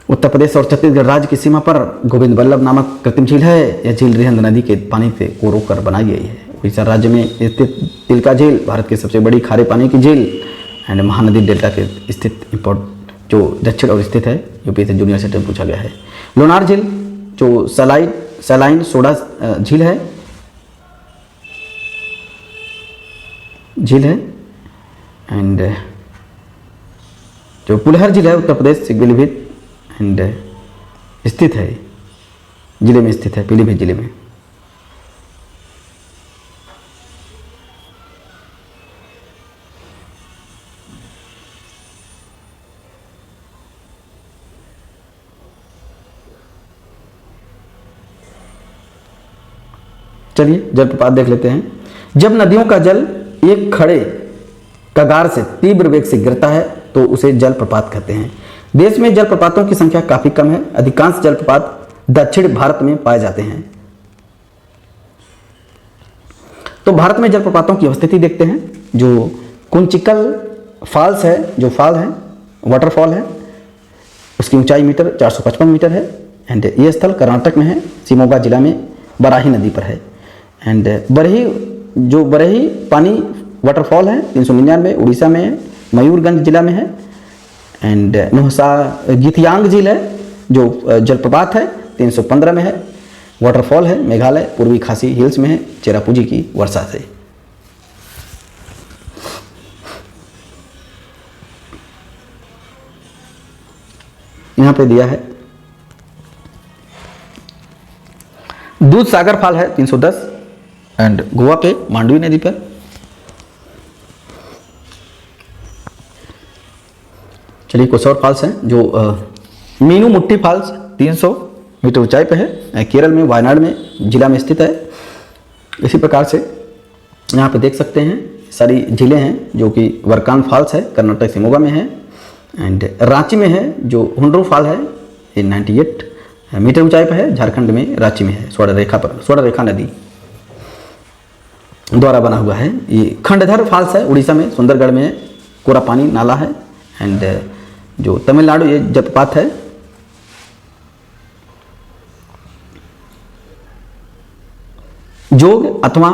उत्तर प्रदेश और छत्तीसगढ़ राज्य की सीमा पर गोविंद बल्लभ नामक कृत्रिम झील है। यह झील रिहंद नदी के पानी को रोककर बनाई गई है। उड़ीसा राज्य में स्थित तिलका झील भारत की सबसे बड़ी खारे पानी की झील एंड महानदी डेल्टा के स्थित जो दक्षिण और स्थित है। यूपी से जूनियर सेट में पूछा गया है। लोनार झील जो सलाइन सोडा झील है एंड जो पुलहर झील है उत्तर प्रदेश से पीलीभीत एंड स्थित है, जिले में स्थित है, पीलीभीत जिले में। चलिए जलप्रपात देख लेते हैं। जब नदियों का जल एक खड़े कगार से तीव्र वेग से गिरता है तो उसे जलप्रपात कहते हैं। देश में जलप्रपातों की संख्या काफी कम है। अधिकांश जलप्रपात दक्षिण भारत में पाए जाते हैं। तो भारत में जलप्रपातों की अवस्थिति देखते हैं। जो कुंचिकल फॉल्स है, जो फॉल है वाटरफॉल है, उसकी ऊंचाई मीटर 455 मीटर है। एंड ये स्थल कर्नाटक में है, शिमोगा जिला में बराही नदी पर है। एंड बरही पानी वाटरफॉल है 399 उड़ीसा में है, मयूरगंज जिला में है। एंड गीतियांग झील है जो जलप्रपात है 315 में है। वाटरफॉल है मेघालय पूर्वी खासी हिल्स में है, चेरापूंजी की वर्षा से। यहाँ पे दिया है दूध सागर फॉल है 310 एंड गोवा पे मांडवी नदी पर। चलिए कुछ और फॉल्स हैं। जो मीनू मुट्टी फॉल्स 300 मीटर ऊंचाई पे है, केरल में वायनाड में जिला में स्थित है। इसी प्रकार से यहाँ पे देख सकते हैं सारी झीलें हैं, जो कि वरकान फॉल्स है कर्नाटक शिमोगा में है। एंड रांची में है जो हुंड्रू फॉल है, ये 98 मीटर ऊंचाई पर है, झारखंड में रांची में है, स्वर्णरेखा नदी द्वारा बना हुआ है। ये खंडधर फॉल्स है, उड़ीसा में सुंदरगढ़ में, कोरा पानी नाला है। एंड जो तमिलनाडु ये जलप्रपात है। जोग अथवा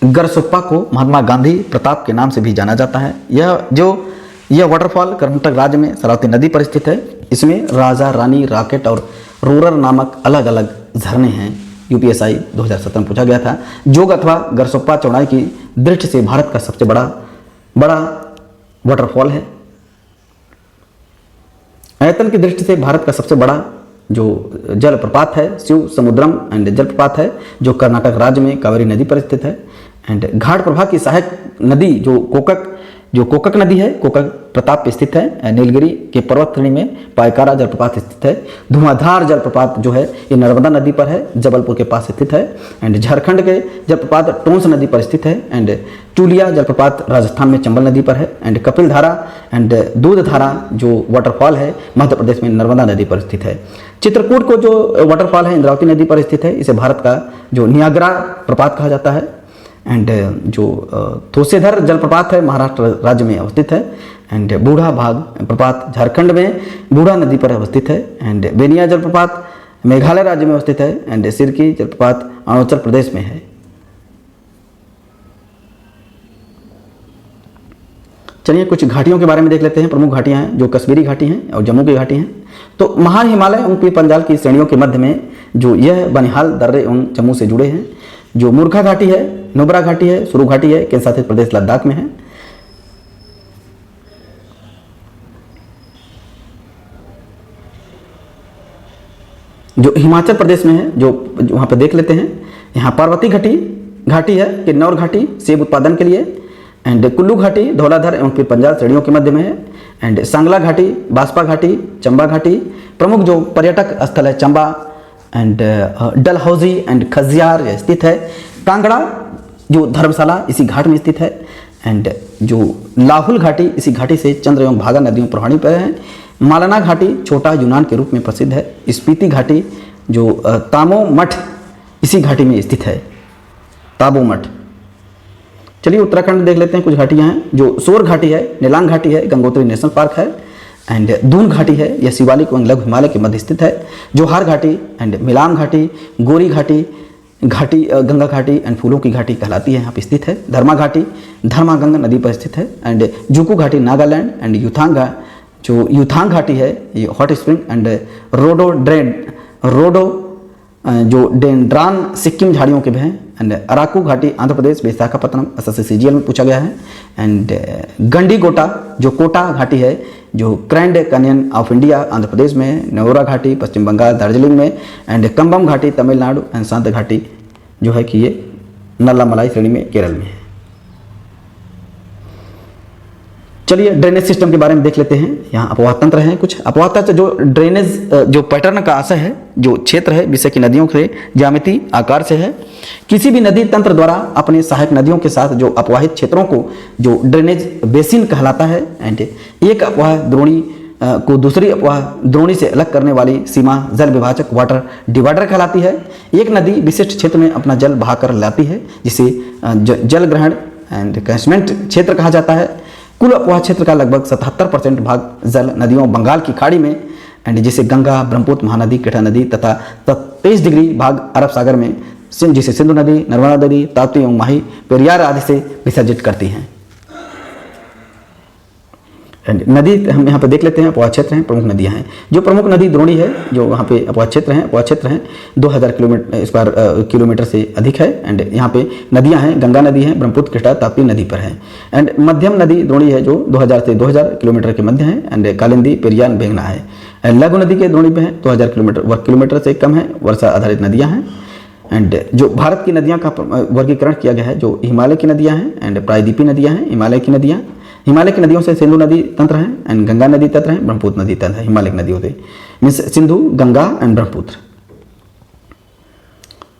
गरसुप्पा को महात्मा गांधी प्रताप के नाम से भी जाना जाता है। यह वाटरफॉल कर्नाटक राज्य में सरस्वती नदी पर स्थित है। इसमें राजा, रानी, रॉकेट और रोरर नामक अलग अलग झरने हैं। यूपीएसआई 2017 में पूछा गया था। जोग अथवा गरसुप्पा चौड़ाई की दृष्टि से भारत का सबसे बड़ा वाटरफॉल है। आयतन की दृष्टि से भारत का सबसे बड़ा जो जलप्रपात है शिव समुद्रम एंड जलप्रपात है, जो कर्नाटक राज्य में कावेरी नदी पर स्थित है। एंड घाट प्रभा की सहायक नदी जो कोकक नदी है, कोकक प्रताप पे स्थित है। नीलगिरी के पर्वत श्रेणी में पायकारा जलप्रपात स्थित है। धुआंधार जलप्रपात जो है ये नर्मदा नदी पर है, जबलपुर के पास स्थित है। एंड झारखंड के जलप्रपात टोंस नदी पर स्थित है। एंड चूलिया जलप्रपात राजस्थान में चंबल नदी पर है। एंड कपिल धारा एंड दूध धारा जो वाटरफॉल है मध्य प्रदेश में नर्मदा नदी पर स्थित है। चित्रकूट को जो वाटरफॉल है इंद्रावती नदी पर स्थित है। इसे भारत का जो नियाग्रा प्रपात कहा जाता है। एंड जो थोसेधर जलप्रपात है महाराष्ट्र राज्य में अवस्थित है। एंड बूढ़ा भाग प्रपात झारखंड में बूढ़ा नदी पर अवस्थित है। एंड बेनिया जलप्रपात मेघालय राज्य में अवस्थित है। एंड सिरकी जलप्रपात अरुणाचल प्रदेश में है। चलिए कुछ घाटियों के बारे में देख लेते हैं। प्रमुख घाटियां हैं जो कश्मीरी घाटी हैं और जम्मू की घाटी हैं। तो महान हिमालय एवं पीर पंजाल की श्रेणियों के मध्य में जो यह बनिहाल दर्रे एवं जम्मू से जुड़े हैं। जो मुर्खा घाटी है, नुब्रा घाटी है, सुरू घाटी है, केंद्र शासित प्रदेश लद्दाख में है। जो हिमाचल प्रदेश में है जो वहां पर देख लेते हैं। यहाँ पार्वती घाटी है, किन्नौर घाटी सेब उत्पादन के लिए। एंड कुल्लू घाटी धौलाधर एवं पीर पंजाल श्रेणियों के मध्य में है। एंड सांगला घाटी, बास्पा घाटी, चंबा घाटी। प्रमुख जो पर्यटक स्थल है चंबा एंड डलहौजी एंड खजियार स्थित है। कांगड़ा जो धर्मशाला इसी घाट में स्थित है। एंड जो लाहुल घाटी इसी घाटी से चंद्र एवं भागा नदियों प्रवाहित पर है। मालना घाटी छोटा यूनान के रूप में प्रसिद्ध है। स्पीति घाटी जो तामो मठ इसी घाटी में स्थित है, ताबो मठ। चलिए उत्तराखंड देख लेते हैं। कुछ घाटियां हैं जो सोर घाटी है, नीलांग घाटी है, गंगोत्री नेशनल पार्क है। एंड दून घाटी है, यह शिवालिक एवं लघु हिमालय के मध्य स्थित है। जोहार घाटी एंड मिलाम घाटी, गोरी घाटी गंगा घाटी एंड फूलों की घाटी कहलाती है, यहाँ पे स्थित है। धर्मा घाटी धर्मा गंगा नदी पर स्थित है। एंड जुकू घाटी नागालैंड। एंड यूथांग घाटी है ये हॉट स्प्रिंग एंड रोडो जो डेंड्रान सिक्किम झाड़ियों के भी हैं। एंड अराकू घाटी आंध्र प्रदेश विशाखापत्तनम SSCGL में पूछा गया है। एंड गंडी गोटा जो कोटा घाटी है जो grand canyon of India Andhra Pradesh में। नवोरा घाटी पश्चिम बंगाल दार्जिलिंग में। एंड कंबम घाटी तमिलनाडु। एंड शांत घाटी जो है कि ये नल्लामलाई श्रेणी में केरल में है। चलिए ड्रेनेज सिस्टम के बारे में देख लेते हैं। यहाँ अपवाह तंत्र हैं कुछ। अपवाह तंत्र जो ड्रेनेज जो पैटर्न का आशय है, जो क्षेत्र है विषय की नदियों के ज्यामिति आकार से है। किसी भी नदी तंत्र द्वारा अपने सहायक नदियों के साथ जो अपवाहित क्षेत्रों को जो ड्रेनेज बेसिन कहलाता है। एंड एक अपवाह द्रोणी को दूसरी अपवाह द्रोणी से अलग करने वाली सीमा जल विभाजक वाटर डिवाइडर कहलाती है। एक नदी विशिष्ट क्षेत्र में अपना जल बहाकर लाती है जिसे जल ग्रहण एंड कैचमेंट क्षेत्र कहा जाता है। कुल अपवाह क्षेत्र का लगभग 77% भाग जल नदियों बंगाल की खाड़ी में एंड जिसे गंगा, ब्रह्मपुत्र, महानदी, कृष्णा नदी तथा 23 डिग्री भाग अरब सागर में जिसे सिंधु नदी, नर्मदा नदी, ताप्ती एवं माही, पेरियार आदि से विसर्जित करती हैं। एंड नदी हम यहाँ पे देख लेते हैं। अपवाह क्षेत्र हैं, प्रमुख नदियाँ हैं। जो प्रमुख नदी द्रोणी है जो वहाँ पे अपवाह क्षेत्र हैं 2000 किलोमीटर से अधिक है। एंड यहाँ पे नदियाँ हैं, गंगा नदी है, ब्रह्मपुत्र, कृष्णा, ताप्ती नदी पर है। एंड मध्यम नदी द्रोणी है जो 2000 से 2000 किलोमीटर के मध्य है। एंड कालिंदी, पेरियार, बेंगना है। लघु नदी के द्रोणी पे है 2000 किलोमीटर से कम है। वर्षा आधारित नदियाँ हैं। एंड जो भारत की नदियाँ का वर्गीकरण किया गया है जो हिमालय की नदियाँ हैं एंड प्रायद्वीपीय नदियाँ हैं। हिमालय की नदियों से सिंधु नदी तंत्र है एंड गंगा नदी तंत्र है, ब्रह्मपुत्र नदी तंत्र है। हिमालय की नदियों से मीन्स सिंधु, गंगा एंड ब्रह्मपुत्र।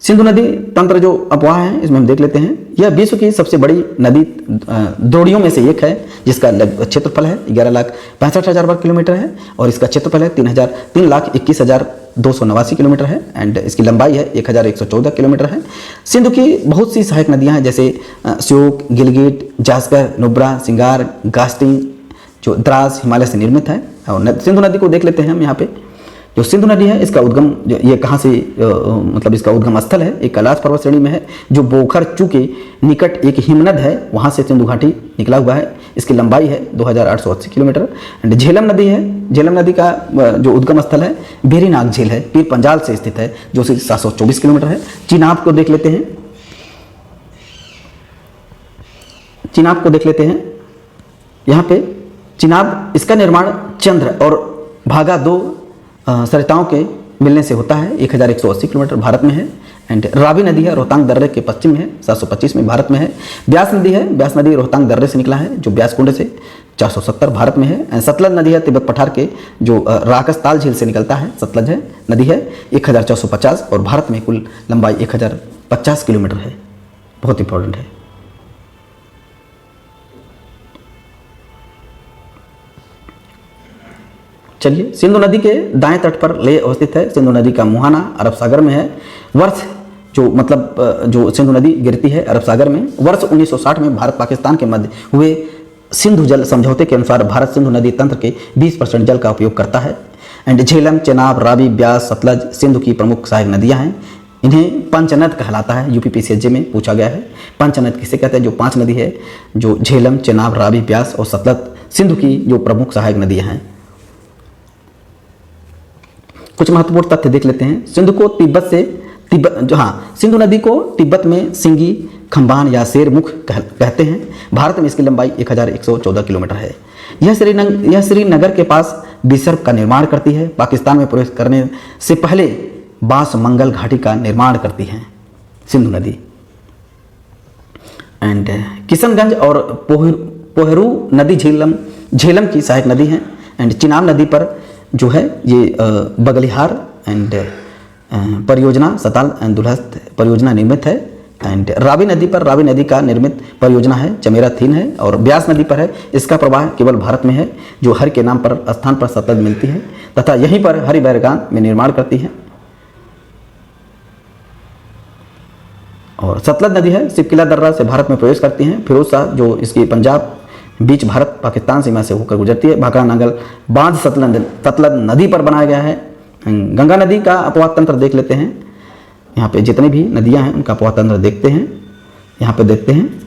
सिंधु नदी तंत्र जो अपवाह है इसमें हम देख लेते हैं। यह विश्व की सबसे बड़ी नदी द्रोणियों में से एक है, जिसका क्षेत्रफल है 11,65,000 वर्ग किलोमीटर है और इसका क्षेत्रफल है 3,21,289 किलोमीटर है एंड इसकी लंबाई है 1,114 किलोमीटर है। सिंधु की बहुत सी सहायक नदियां हैं जैसे श्योक, गिलगिट, जास्कर, नुब्रा, सिंगार, गास्टिंग जो द्रास हिमालय से निर्मित है। और सिंधु नदी को देख लेते हैं हम यहाँ पे। जो सिंधु नदी है इसका उद्गम ये कहाँ से मतलब इसका उद्गम स्थल है एक कैलाश पर्वत श्रेणी में है, जो बोखर चू के निकट एक हिमनद है, वहाँ से सिंधु घाटी निकला हुआ है। इसकी लंबाई है 2,880 किलोमीटर। एंड झेलम नदी है, झेलम नदी का जो उद्गम स्थल है बेरीनाग झील है, पीर पंजाल से स्थित है, जो 724 किलोमीटर है। चिनाब को देख लेते हैं, चिनाब को देख लेते हैं। यहाँ पे चिनाब इसका निर्माण चंद्र और भागा 2 सरिताओं के मिलने से होता है। 1,180 किलोमीटर भारत में है। एंड रावी नदी है, रोहतांग दर्रे के पश्चिम में है, 725 में भारत में है। ब्यास नदी है, ब्यास नदी रोहतांग दर्रे से निकला है, जो ब्यास कुंड से 470 भारत में है। एंड सतलज नदी है, तिब्बत पठार के जो राकसताल झील से निकलता है, सतलज है नदी है 1,450 और भारत में कुल लंबाई 1,050 किलोमीटर है। बहुत इंपॉर्टेंट है। चलिए, सिंधु नदी के दाएं तट पर लेह अवस्थित है। सिंधु नदी का मुहाना अरब सागर में है। वर्ष जो मतलब जो सिंधु नदी गिरती है अरब सागर में, वर्ष 1960 में भारत पाकिस्तान के मध्य हुए सिंधु जल समझौते के अनुसार भारत सिंधु नदी तंत्र के 20% जल का उपयोग करता है। एंड झेलम, चेनाब, रावी, ब्यास, सतलज सिंधु की प्रमुख सहायक नदियां हैं। इन्हें पंचनद कहलाता है, यूपीपीसीएसजे में पूछा गया है। पंचनद किसे कहते हैं? जो 5 नदी है, जो झेलम, चेनाब, रावी, ब्यास और सतलज सिंधु की जो प्रमुख सहायक नदियां हैं। कुछ महत्वपूर्ण तथ्य देख लेते हैं। सिंधु को सिंधु नदी को तिब्बत में सिंगी, खंबान या शेरमुख कहते हैं। भारत में इसकी लंबाई 1,114 किलोमीटर है। यह श्रीनगर के पास विसर्ग का निर्माण करती है। पाकिस्तान में प्रवेश करने से पहले बांस मंगल घाटी का निर्माण करती है सिंधु नदी। एंड किशनगंज और पोहरू नदी झेलम की सहायक नदी है। एंड चिनाब नदी पर जो है ये बगलिहार एंड परियोजना सताल एंड दुल्हस्त परियोजना निर्मित है। एंड रावी नदी पर रावी नदी का निर्मित परियोजना है चमेरा थीन है। और ब्यास नदी पर है, इसका प्रवाह केवल भारत में है, जो हर के नाम पर स्थान पर सतलज मिलती है तथा यहीं पर हरि बैरगान में निर्माण करती है। और सतलज नदी है, सिपकिला दर्रा से भारत में प्रवेश करती है। फिरोज शाह जो इसकी पंजाब बीच भारत पाकिस्तान सीमा से होकर गुजरती है। भाखड़ा नांगल बांध सतलज नदी पर बनाया गया है। गंगा नदी का अपवाह तंत्र देख लेते हैं। यहाँ पे जितनी भी नदियाँ हैं उनका अपवाह तंत्र देखते हैं। यहाँ पे देखते हैं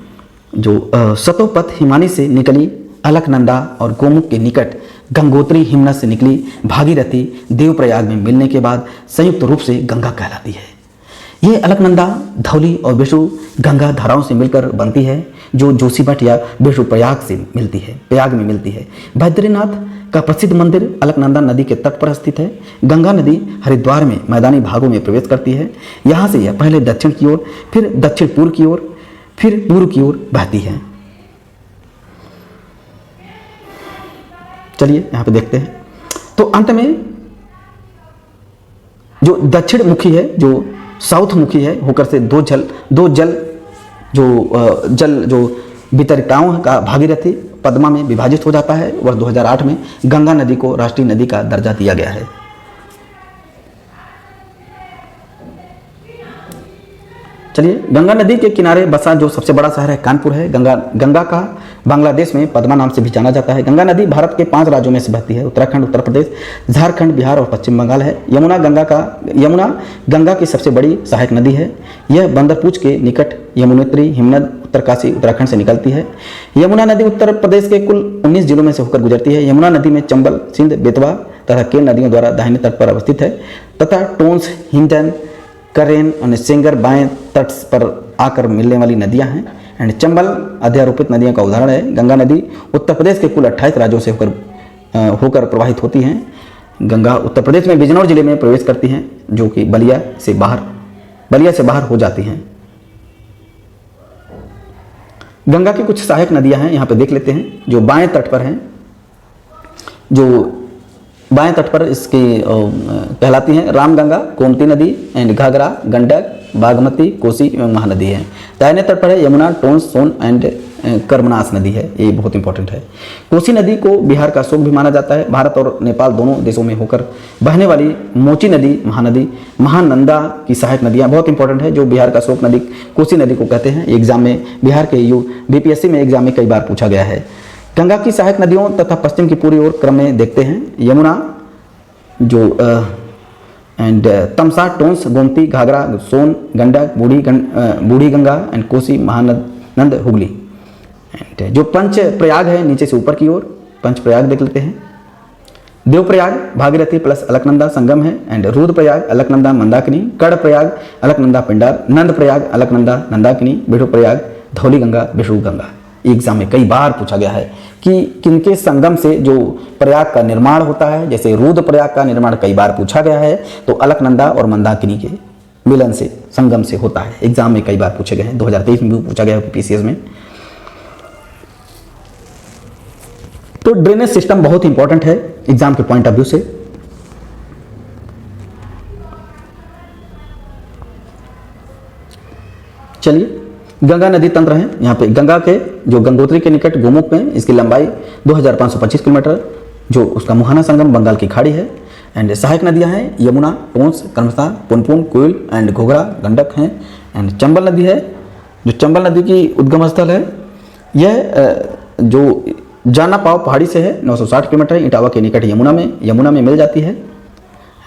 जो सतोपथ हिमानी से निकली अलकनंदा और गोमुख के निकट गंगोत्री हिमनद से निकली भागीरथी देवप्रयाग में मिलने के बाद संयुक्त रूप से गंगा कहलाती है। ये अलकनंदा, धौली और विष्णु गंगा धाराओं से मिलकर बनती है, जो जोशीमठ या विष्णु प्रयाग में मिलती है। बद्रीनाथ का प्रसिद्ध मंदिर अलकनंदा नदी के तट पर स्थित है। गंगा नदी हरिद्वार में मैदानी भागों में प्रवेश करती है। यहाँ से यह पहले दक्षिण की ओर, फिर दक्षिण पूर्व की ओर, फिर पूर्व की ओर बहती है। चलिए यहाँ पे देखते हैं। तो अंत में जो दक्षिण मुखी है, जो साउथ मुखी है होकर से दो जल जो वितरिताओं का भागीरथी पद्मा में विभाजित हो जाता है। वर्ष 2008 में गंगा नदी को राष्ट्रीय नदी का दर्जा दिया गया है। चलिए, गंगा नदी के किनारे बसा जो सबसे बड़ा शहर है कानपुर है। गंगा का बांग्लादेश में पद्मा नाम से भी जाना जाता है। गंगा नदी भारत के 5 राज्यों में से बहती है, उत्तराखंड, उत्तर प्रदेश, झारखंड, बिहार और पश्चिम बंगाल है। यमुना गंगा की सबसे बड़ी सहायक नदी है। यह बंदरपूछ के निकट यमुनोत्री हिमनद उत्तरकाशी उत्तराखंड से निकलती है। यमुना नदी उत्तर प्रदेश के कुल 19 जिलों में से होकर गुजरती है। यमुना नदी में चंबल, सिंध, बेतवा तथा केन नदियों द्वारा दाहिने तट पर अवस्थित है तथा टोंस, हिंडन, करेन और सेंगर बाएं तट पर आकर मिलने वाली नदियां हैं। एंड चंबल अध्यारोपित नदियों का उदाहरण है। गंगा नदी उत्तर प्रदेश के कुल 28 राज्यों से होकर प्रवाहित होती हैं। गंगा उत्तर प्रदेश में बिजनौर जिले में प्रवेश करती हैं, जो कि बलिया से बाहर हो जाती हैं। गंगा की कुछ सहायक नदियां हैं, यहाँ पे देख लेते हैं। जो बाएं तट पर हैं, जो बाएं तट पर इसकी कहलाती हैं रामगंगा, गोमती नदी एंड घाघरा, गंडक, बागमती, कोसी एवं महानदी है। दाहिने तट पर है यमुना, टोंस, सोन एंड कर्मनास नदी है, ये बहुत इंपॉर्टेंट है। कोसी नदी को बिहार का शोक भी माना जाता है। भारत और नेपाल दोनों देशों में होकर बहने वाली मोची नदी, महानदी, महानंदा की सहायक नदियां बहुत इंपॉर्टेंट है। जो बिहार का शोक नदी कोसी नदी को कहते हैं, एग्जाम में बिहार के बीपीएससी में एग्जाम में कई बार पूछा गया है। गंगा की सहायक नदियों तथा पश्चिम की पूरी ओर क्रम में देखते हैं यमुना जो and Tamsa, Tons, Gomti, Ghaghara, Son, Gandak, Burhi Ganga and Kosi, Mahanand, Hooghly. And जो पंच प्रयाग है नीचे से ऊपर की ओर, पंच प्रयाग देख लेते हैं। देवप्रयाग भागीरथी प्लस अलकनंदा संगम है। एंड रुद्रप्रयाग अलकनंदा मंदाकिनी, कर्णप्रयाग अलकनंदा पिंडार, नंदप्रयाग अलकनंदा नंदाकिनी, बिठूप्रयाग धौली गंगा, बिशु गंगा। एग्जाम में कई बार पूछा गया है कि किनके संगम से जो प्रयाग का निर्माण होता है। जैसे रुद्रप्रयाग का निर्माण कई बार पूछा गया है, तो अलकनंदा और मंदाकिनी के मिलन से, संगम से होता है। एग्जाम में कई बार पूछे गए हैं, 2023 में भी पूछा गया है पीसीएस में। तो ड्रेनेज सिस्टम बहुत इंपॉर्टेंट है एग्जाम के पॉइंट ऑफ व्यू से। चलिए, गंगा नदी तंत्र है। यहाँ पे गंगा के जो गंगोत्री के निकट गोमुख में इसकी लंबाई 2525 किलोमीटर, जो उसका मुहाना संगम बंगाल की खाड़ी है। एंड सहायक नदियाँ हैं यमुना, टोंस, कर्मसा, पुनपुन, कोयल एंड घोघरा, गंडक हैं। एंड चंबल नदी है, जो चंबल नदी की उद्गम स्थल है। यह जो जाना पाव पहाड़ी से है 960 किलोमीटर, इटावा के निकट यमुना में मिल जाती है।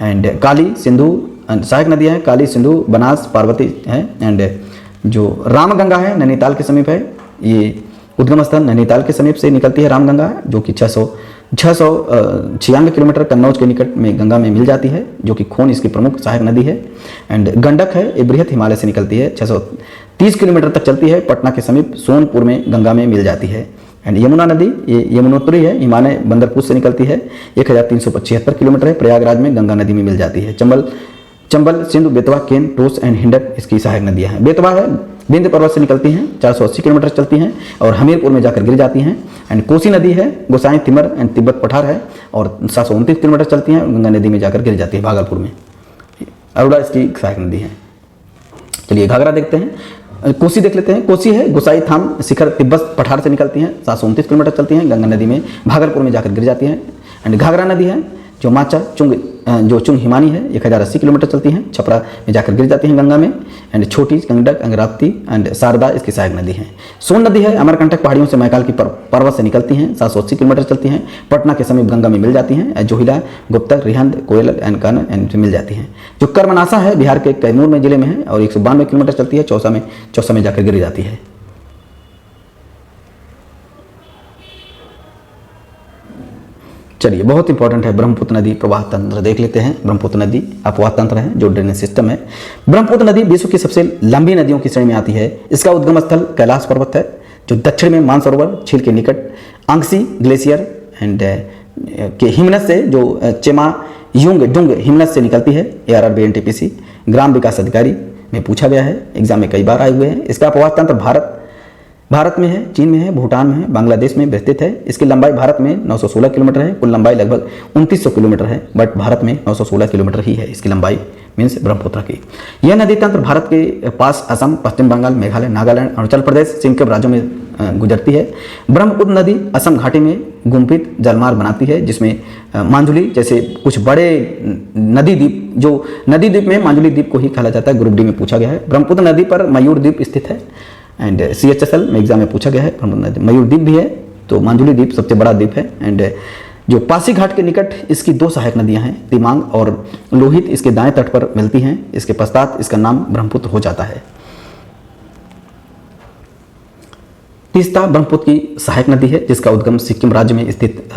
एंड काली, सिंधु सहायक नदियाँ हैं, काली, सिंधु, बनास, पार्वती है। एंड जो रामगंगा है नैनीताल के समीप है, ये उद्गम स्थल नैनीताल के समीप से निकलती है रामगंगा, जो कि 696 किलोमीटर कन्नौज के निकट में गंगा में मिल जाती है, जो कि खोन इसकी प्रमुख सहायक नदी है। एंड गंडक है, ये बृहत हिमालय से निकलती है, 630 किलोमीटर तक चलती है, पटना के समीप सोनपुर में गंगा में मिल जाती है। एंड यमुना नदी, ये यमुनोत्री है, हिमालय बंदरपुर से निकलती है, 1375 किलोमीटर है, प्रयागराज में गंगा नदी में मिल जाती है। चंबल, सिंधु, बेतवा, केन, टोस एंड हिंडक इसकी सहायक नदियां हैं। बेतवा है, विंध्य पर्वत से निकलती हैं, 480 किलोमीटर चलती हैं और हमीरपुर में जाकर गिर जाती हैं। एंड कोसी नदी है, गोसाई, तिमर एंड तिब्बत पठार है और 729 किलोमीटर चलती हैं और गंगा नदी में जाकर गिर जाती है भागलपुर में। अरोड़ा इसकी सहायक नदी है। चलिए घाघरा देखते हैं, कोसी देख लेते हैं। कोसी है, गोसाई थाम शिखर तिब्बत पठार से निकलती हैं, 729 किलोमीटर चलती हैं, गंगा नदी में भागलपुर में जाकर गिर जाती हैं। एंड घाघरा नदी है, जो माचा चुंग हिमानी है, 1080 किलोमीटर चलती हैं, छपरा में जाकर गिर जाती हैं गंगा में। एंड छोटी, गंडक, अंगराप्ती एंड शारदा इसकी सहायक नदी है। सोन नदी है, अमरकंटक पहाड़ियों से मैकाल की पर्वत से निकलती हैं, 780 किलोमीटर चलती हैं, पटना के समीप गंगा में मिल जाती हैं। जोहिला, गुप्तक, रिहंद, कोयल एंड कन एंड मिल जाती हैं। जो कर्मनासा है, बिहार के कैमूर में जिले में है और 192 किलोमीटर चलती है, चौसा में जाकर गिर जाती है। चलिए, बहुत इंपॉर्टेंट है ब्रह्मपुत्र नदी प्रवाह तंत्र देख लेते हैं। ब्रह्मपुत्र नदी अपवाह तंत्र है, जो ड्रेनेज सिस्टम है। ब्रह्मपुत्र नदी विश्व की सबसे लंबी नदियों की श्रेणी में आती है। इसका उद्गम स्थल कैलाश पर्वत है, जो दक्षिण में मानसरोवर झील के निकट आंगसी ग्लेशियर एंड के हिमनस से, जो चेमा युंग डुंग हिमनस से निकलती है। ARRB NTPC ग्राम विकास अधिकारी में पूछा गया है, एग्जाम में कई बार आए हुए हैं। इसका अपवाह तंत्र भारत में है, चीन में है, भूटान में है, बांग्लादेश में विस्तृत है। इसकी लंबाई भारत में 916 किलोमीटर है, कुल लंबाई लगभग 2900 किलोमीटर है, बट भारत में 916 किलोमीटर ही है इसकी लंबाई, मीन्स ब्रह्मपुत्र की। यह नदी तंत्र भारत के पास असम, पश्चिम बंगाल, मेघालय, नागालैंड, अरुणाचल प्रदेश, सिक्किम राज्यों में गुजरती है। ब्रह्मपुत्र नदी असम घाटी में गुम्फित जलमार्ग बनाती है, जिसमें मांजुली जैसे कुछ बड़े नदी द्वीप, जो नदी द्वीप में मांजुली द्वीप को ही कहा जाता है, ग्रुप डी में पूछा गया है। ब्रह्मपुत्र नदी पर मयूर द्वीप स्थित है। एंड CHSL में एग्जाम में पूछा गया है, मयूर द्वीप भी है, तो मांजुली द्वीप सबसे बड़ा द्वीप है। एंड जो पासीघाट के निकट इसकी 2 सहायक नदियां हैं, दिमांग और लोहित इसके दाएं तट पर मिलती हैं। इसके पश्चात इसका नाम ब्रह्मपुत्र हो जाता है। तीस्ता ब्रह्मपुत्र की सहायक नदी है, जिसका उद्गम सिक्किम राज्य में स्थित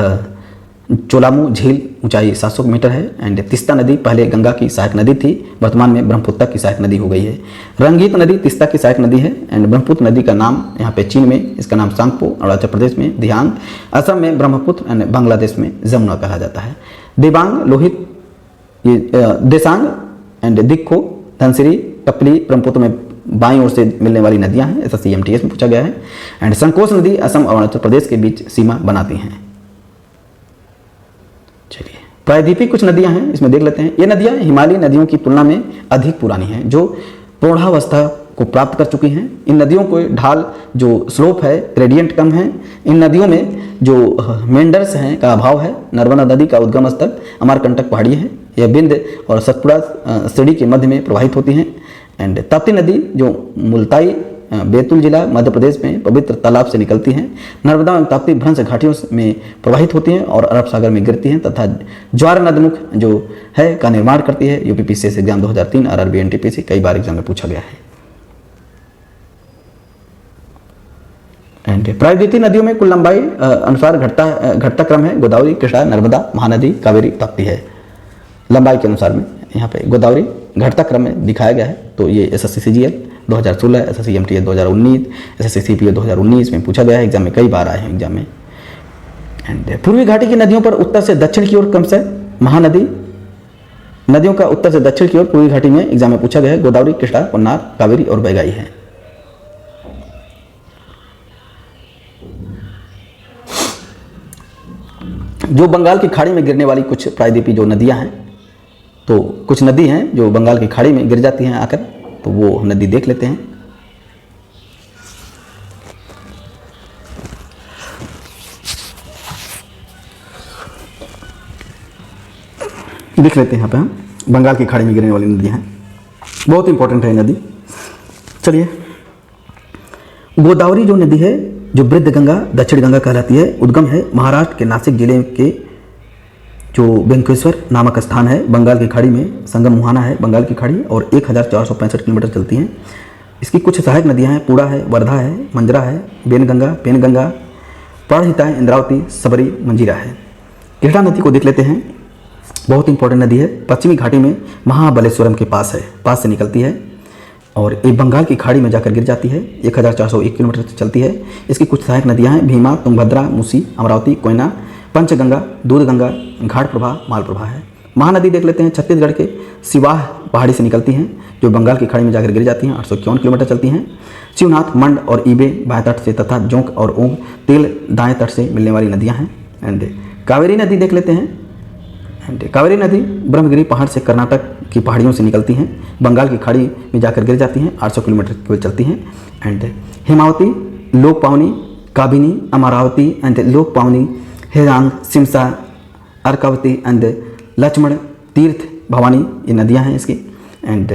चोलामू झील ऊंचाई 700 मीटर है। एंड तीस्ता नदी पहले गंगा की सहायक नदी थी, वर्तमान में ब्रह्मपुत्र की सहायक नदी हो गई है। रंगीत नदी तीस्ता की सहायक नदी है। एंड ब्रह्मपुत्र नदी का नाम यहाँ पे चीन में इसका नाम सांगपो, अरुणाचल प्रदेश में दिहांग, असम में ब्रह्मपुत्र एंड बांग्लादेश में जमुना कहा जाता है। दिबांग, लोहित, देसांग एंड दिक्खो, धनसिरी, कपली ब्रह्मपुत्र में बाईं ओर से मिलने वाली नदियां हैं, ऐसा CMTS में पूछा गया है। एंड संकोच नदी असम और अरुणाचल प्रदेश के बीच सीमा बनाती हैं। चलिए। प्रायद्वीपीय कुछ नदियां हैं, इसमें देख लेते हैं। ये नदियां हिमालयी नदियों की तुलना में अधिक पुरानी हैं, जो प्रौढ़ावस्था को प्राप्त कर चुकी हैं। इन नदियों को ढाल जो स्लोप है, ग्रेडियंट कम है। इन नदियों में जो मेंडर्स हैं का अभाव है। नर्मदा नदी का उद्गम स्थल अमरकंटक पहाड़ी है। यह बिंद और सतपुड़ा श्रेणी के मध्य में प्रवाहित होती हैं। एंड ताप्ती नदी जो मुल्ताई बैतूल जिला मध्य प्रदेश में पवित्र तालाब से निकलती हैं, नर्मदा एवं ताप्ती भ्रंश घाटियों में प्रवाहित होती हैं और अरब सागर में गिरती हैं तथा ज्वार नदमुख जो है का निर्माण करती है। यूपीपीसीएस एग्जाम 2003 RRB NTPC कई बार एग्जाम में पूछा गया है। एंड प्रायद्वीपीय नदियों में कुल लंबाई अनुसार घटता क्रम है। गोदावरी, कृष्णा, नर्मदा, महानदी, कावेरी, ताप्ती है लंबाई के अनुसार में। यहाँ पे गोदावरी घटता क्रम में दिखाया गया है। तो ये SSC CGL 2016, SSC MTA 2019, SSC CPO 2019 में पूछा गया है, एग्जाम में कई बार आए हैं एग्जाम में। एंड पूर्वी घाटी की नदियों पर उत्तर से दक्षिण की ओर क्रमशः महानदी नदियों का उत्तर से दक्षिण की ओर पूर्वी घाटी में एग्जाम में पूछा गया है। गोदावरी, कृष्णा, पन्नार, कावेरी और बैगाई है। जो बंगाल की खाड़ी में गिरने वाली कुछ प्रायद्वीपीय जो नदियां हैं, तो कुछ नदी हैं जो बंगाल की खाड़ी में गिर जाती हैं आकर, तो वो नदी देख लेते हैं। देख लेते हैं यहाँ पे हम बंगाल की खाड़ी में गिरने वाली नदियां हैं, बहुत इंपॉर्टेंट है नदी। चलिए, गोदावरी जो नदी है जो वृद्ध गंगा, दक्षिण गंगा कहलाती है, उद्गम है महाराष्ट्र के नासिक जिले के जो वेंकटेश्वर नामक स्थान है, बंगाल की खाड़ी में संगम मुहाना है बंगाल की खाड़ी और 1465 किलोमीटर चलती हैं। इसकी कुछ सहायक नदियां हैं, पूरा है, वर्धा है, मंजरा है, बेनगंगा, पेनगंगा, प्राणहिता है, इंद्रावती, सबरी, मंजीरा है। कृष्णा नदी को देख लेते हैं, बहुत इंपॉर्टेंट नदी है, पश्चिमी घाटी में महाबलेश्वरम के पास है, पास से निकलती है और एक बंगाल की खाड़ी में जाकर गिर जाती है। 1401 किलोमीटर चलती है। इसकी कुछ सहायक नदियां हैं, भीमा, तुंगभद्रा, मूसी, अमरावती, कोयना, पंचगंगा, दूधगंगा, घाट प्रभा, मालप्रभा है। महानदी देख लेते हैं, छत्तीसगढ़ के सिवाह पहाड़ी से निकलती हैं, जो बंगाल की खाड़ी में जाकर गिर जाती हैं। 851 किलोमीटर चलती हैं। शिवनाथ, मंड और ईबे बाएं तट से तथा जोंक और ओंग तेल दाएं तट से मिलने वाली नदियां हैं। एंड कावेरी नदी देख लेते हैं। एंड कावेरी नदी ब्रह्मगिरी पहाड़ से कर्नाटक की पहाड़ियों से निकलती हैं, बंगाल की खाड़ी में जाकर गिर जाती हैं। 800 किलोमीटर केवल चलती हैं। And Hemavati, Lokpavani, Kabini, Amravati and Lokpavani, Herang, Shimsha, Arkavati and Lakshman Tirth, Bhavani, ये नदियां हैं इसकी। एंड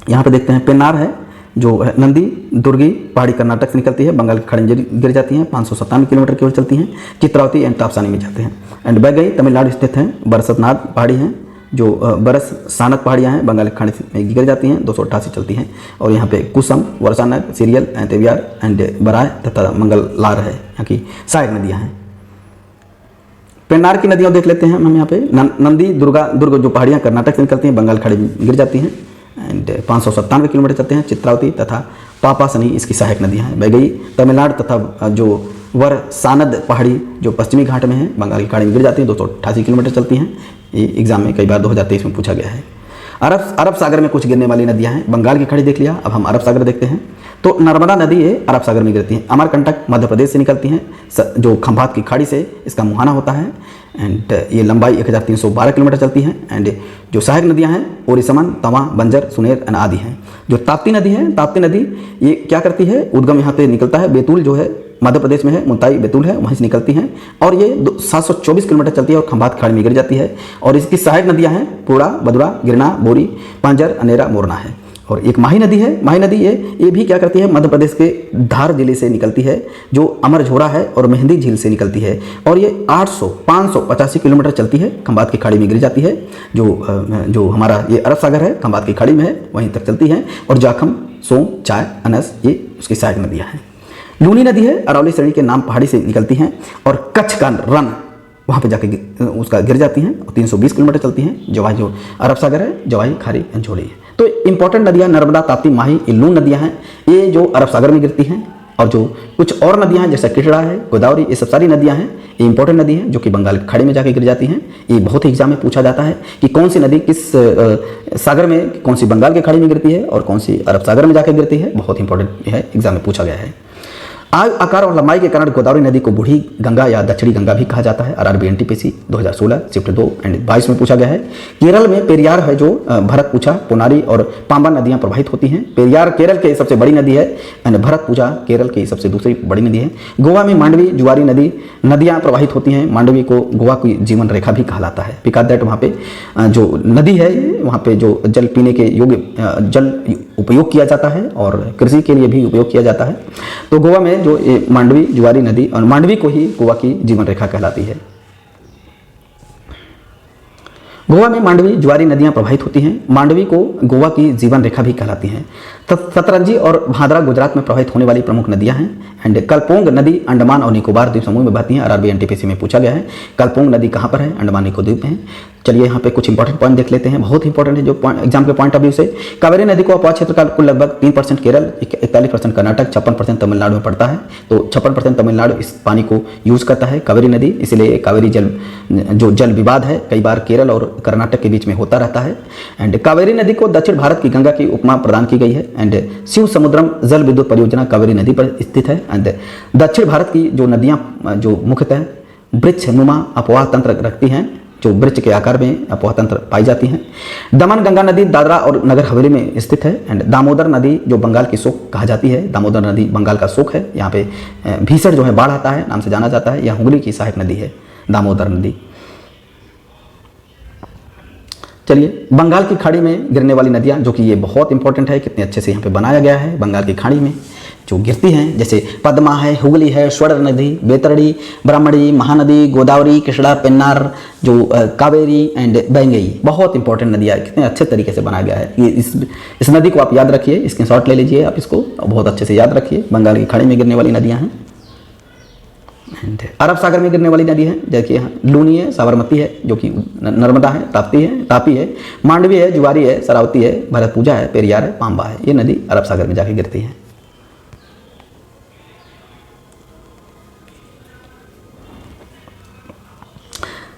यहाँ पे देखते हैं पेन्नार है जो नंदी दुर्गी पहाड़ी कर्नाटक से निकलती है, बंगाल की खाड़ी में गिर जाती हैं। 597 किलोमीटर की ओर चलती हैं। चित्रावती एंड तापसानी में जाते हैं। एंड बैगई तमिलनाडु स्थित हैं, बरसतनाथ पहाड़ी हैं जो बरस सानक पहाड़ियाँ हैं, बंगाल की खाड़ी में गिर जाती हैं। 288 चलती हैं। और यहाँ पे कुसम, वर्षानक, सीरियल एंड तेवियार एंड बराय तथा मंगललार है यहाँ की सहायक नदियाँ हैं। पेन्नार की नदियाँ देख लेते हैं हम यहाँ पे। नंदी दुर्ग जो पहाड़ियाँ कर्नाटक से निकलती हैं, बंगाल खाड़ी में गिर जाती हैं। एंड 597 किलोमीटर चलते हैं। चित्रावती तथा पापासनी इसकी सहायक नदियाँ हैं। बैगई तमिलनाडु तथा जो वर्षानद पहाड़ी जो पश्चिमी घाट में है, बंगाल की खाड़ी में गिर जाती हैं। 288 किलोमीटर चलती हैं। ये एग्जाम में कई बार 2023 में पूछा गया है। अरब सागर में कुछ गिरने वाली नदियां हैं। बंगाल की खाड़ी देख लिया, अब हम अरब सागर देखते हैं। तो नर्मदा नदी ये अरब सागर में गिरती है। अमरकंटक मध्य प्रदेश से निकलती हैं, जो खंभात की खाड़ी से इसका मुहाना होता है। एंड ये लंबाई 1312 किलोमीटर चलती हैं। एंड जो सहायक नदियां हैं ओरिसमन, तवा, बंजर, सुनेर आदि हैं। जो ताप्ती नदी है, ताप्ती नदी ये क्या करती है, उद्गम यहाँ पे निकलता है, बैतूल जो है मध्य प्रदेश में है, मुल्ताई बैतूल है, वहीं से निकलती हैं और ये 724 किलोमीटर चलती है और खंभात खाड़ी में गिर जाती है। और इसकी सहायक नदियां हैं पूरा, बदुरा, गिरना, बोरी, पांजर, अनेरा, मोरना है। और एक माही नदी है। माही नदी ये भी क्या करती है, मध्य प्रदेश के धार जिले से निकलती है, जो अमरझोरा है और मेहंदी झील से निकलती है। और ये 585 किलोमीटर चलती है, खंभात की खाड़ी में गिर जाती है। जो हमारा ये अरब सागर है, खंभात की खाड़ी में है, वहीं तक चलती है। और जाखम, सोम, चाय, अनस ये उसकी सहायक नदियाँ हैं। लूनी नदी है, अरवली श्रेणी के नाम पहाड़ी से निकलती हैं और कच्छ का रन वहाँ पे जाके उसका गिर जाती हैं और 320 किलोमीटर चलती हैं। जवाही जो अरब सागर है, जवाही, खारी, अंजोड़ी है। तो इंपॉर्टेंट नदियाँ नर्मदा, ताप्ती, माही, ये लून नदियाँ हैं, ये जो अरब सागर में गिरती हैं। और जो कुछ और नदियाँ हैं जैसे कृष्णा है, गोदावरी, ये सब सारी नदियाँ हैं, ये इंपॉर्टेंट नदी हैं जो कि बंगाल की खाड़ी में जाके गिर जाती हैं। ये बहुत ही एग्जाम में पूछा जाता है कि कौन सी नदी किस सागर में, कौन सी बंगाल की खाड़ी में गिरती है और कौन सी अरब सागर में जाके गिरती है। बहुत इंपॉर्टेंट है, एग्जाम में पूछा गया है। आकार और लंबाई के कारण गोदावरी नदी को बूढ़ी गंगा या दक्षिणी गंगा भी कहा जाता है। आरआरबी एनटीपीसी 2016 शिफ्ट 2 एंड 22 में पूछा गया है। केरल में पेरियार है जो भरतपुझा, पोनारी और पांबा नदियां प्रवाहित होती हैं। पेरियार केरल की सबसे बड़ी नदी है एंड भरतपुझा केरल की सबसे दूसरी बड़ी नदी है। गोवा में मांडवी जुआरी नदियां प्रवाहित होती हैं। मांडवी को गोवा की जीवन रेखा भी कहलाता है। बिकॉज दैट वहाँ पे जो नदी है वहाँ पे जो जल पीने के योग्य जल उपयोग किया जाता है और कृषि के लिए भी उपयोग किया जाता है। तो गोवा में जो मांडवी जुआरी नदी और मांडवी को ही गोवा की जीवन रेखा कहलाती है। गोवा में मांडवी जुआरी नदियां प्रवाहित होती हैं। मांडवी को गोवा की जीवन रेखा भी कहलाती हैं। सतरंजी और भादरा गुजरात में प्रवाहित होने वाली प्रमुख नदियां हैं। एंड कलपोंग नदी अंडमान और निकोबार द्वीप समूह में बहती है। आरआरबी एनटीपीसी में पूछा गया है कलपोंग नदी कहाँ पर है, अंडमान निकोबार द्वीप में है। चलिए यहाँ पे कुछ इंपॉर्टेंट पॉइंट देख लेते हैं, बहुत इंपॉर्टेंट है जो एग्जाम के पॉइंट ऑफ व्यू से। कावेरी नदी को अपवाद क्षेत्र का कुल लगभग 3% केरल, 41% कर्नाटक, 56% तमिलनाडु में पड़ता है। तो 56% तमिलनाडु इस पानी को यूज करता है कावेरी नदी, इसलिए कावेरी जल विवाद है कई बार केरल और कर्नाटक के बीच में होता रहता है। एंड कावेरी नदी को दक्षिण भारत की गंगा की उपमा प्रदान की गई है। एंड शिव समुद्रम जल विद्युत परियोजना कावेरी नदी पर स्थित है। एंड दक्षिण भारत की जो नदियां जो मुख्यतः वृक्ष नुमा अपवाह तंत्र रखती हैं, जो वृक्ष के आकार में अपवाह तंत्र पाई जाती हैं। दमन गंगा नदी दादरा और नगर हवेली में स्थित है। एंड दामोदर नदी जो बंगाल की शोक कहा जाती है, दामोदर नदी बंगाल का शोक है। यहाँ पे भीषण जो है बाढ़ आता है नाम से जाना जाता है। यह हुगली की सहायक नदी है दामोदर नदी। चलिए बंगाल की खाड़ी में गिरने वाली नदियाँ, जो कि ये बहुत इंपॉर्टेंट है, कितने अच्छे से यहाँ पे बनाया गया है। बंगाल की खाड़ी में जो गिरती हैं जैसे पद्मा है, हुगली है, स्वर्ण नदी, बैतरणी, ब्राह्मणी, महानदी, गोदावरी, कृष्णा, पेन्नार, जो कावेरी एंड बैंगई, बहुत इंपॉर्टेंट नदियाँ है। कितने अच्छे तरीके से बनाया गया है। ये इस नदी को आप याद रखिए, स्क्रीनशॉट ले लीजिए आप इसको, बहुत अच्छे से याद रखिए। बंगाल की खाड़ी में गिरने वाली नदियाँ हैं। अरब सागर में गिरने वाली नदी है जैसे यहाँ लूनी है, साबरमती है जो कि नर्मदा है, तापी है, मांडवी है, जुआरी है, शरावती है, भरतपुझा है, पेरियार है, पांबा है। ये नदी अरब सागर में जाके गिरती है।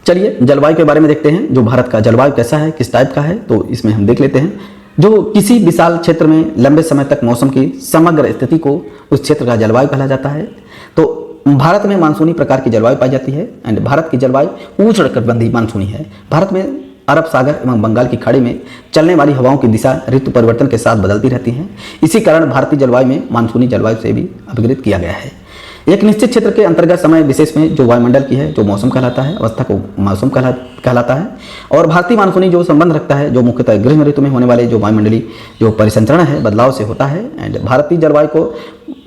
चलिए जलवायु के बारे में देखते हैं, जो भारत का जलवायु कैसा है, किस टाइप का है, तो इसमें हम देख लेते हैं। जो किसी विशाल क्षेत्र में लंबे समय तक मौसम की समग्र स्थिति को उस क्षेत्र का जलवायु कहा जाता है। तो भारत में मानसूनी प्रकार की जलवायु पाई जाती है। एंड भारत की जलवायु उष्णकटिबंधीय मानसूनी है। भारत में अरब सागर एवं बंगाल की खाड़ी में चलने वाली हवाओं की दिशा ऋतु परिवर्तन के साथ बदलती रहती है। इसी कारण भारतीय जलवायु में मानसूनी जलवायु से भी अभिहित किया गया है। एक निश्चित क्षेत्र के अंतर्गत समय विशेष में जो वायुमंडल की है जो मौसम कहलाता है, अवस्था को मौसम कहलाता है। और भारतीय मानसूनी जो संबंध रखता है जो मुख्यतः ग्रीष्म ऋतु में होने वाले जो वायुमंडलीय जो परिसंचरण है बदलाव से होता है। एंड भारतीय जलवायु को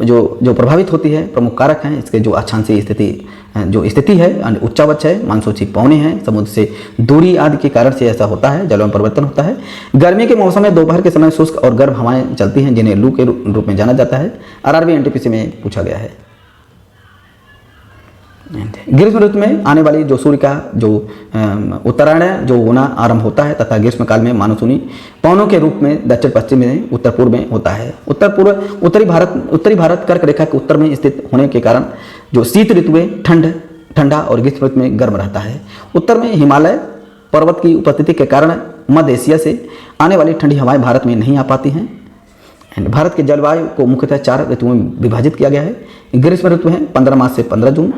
जो प्रभावित होती है प्रमुख कारक हैं इसके जो अक्षांशीय स्थिति है, उच्चावच है, मानसूची पौने हैं, समुद्र से दूरी आदि के कारण से ऐसा होता है। जलवायु परिवर्तन होता है। गर्मी के मौसम में दोपहर के समय शुष्क और गर्म हवाएं चलती हैं जिन्हें लू के रूप में जाना जाता है। आरआरबी एनटीपीसी में पूछा गया है। ग्रीष्म ऋतु में आने वाली जो सूर्य का जो उत्तरायण जो होना आरंभ होता है तथा ग्रीष्म काल में मानसूनी पवनों के रूप में दक्षिण पश्चिम में उत्तर पूर्व में होता है। उत्तरी भारत कर्क रेखा के उत्तर में स्थित होने के कारण जो शीत ऋतु में ठंडा और ग्रीष्म ऋतु में गर्म रहता है। उत्तर में हिमालय पर्वत की उपस्थिति के कारण मध्य एशिया से आने वाली ठंडी हवाएं भारत में नहीं आ पाती हैं। भारत के जलवायु को मुख्यतः 4 ऋतुओं में विभाजित किया गया है। ग्रीष्म ऋतु है 15 मार्च से 15 जून।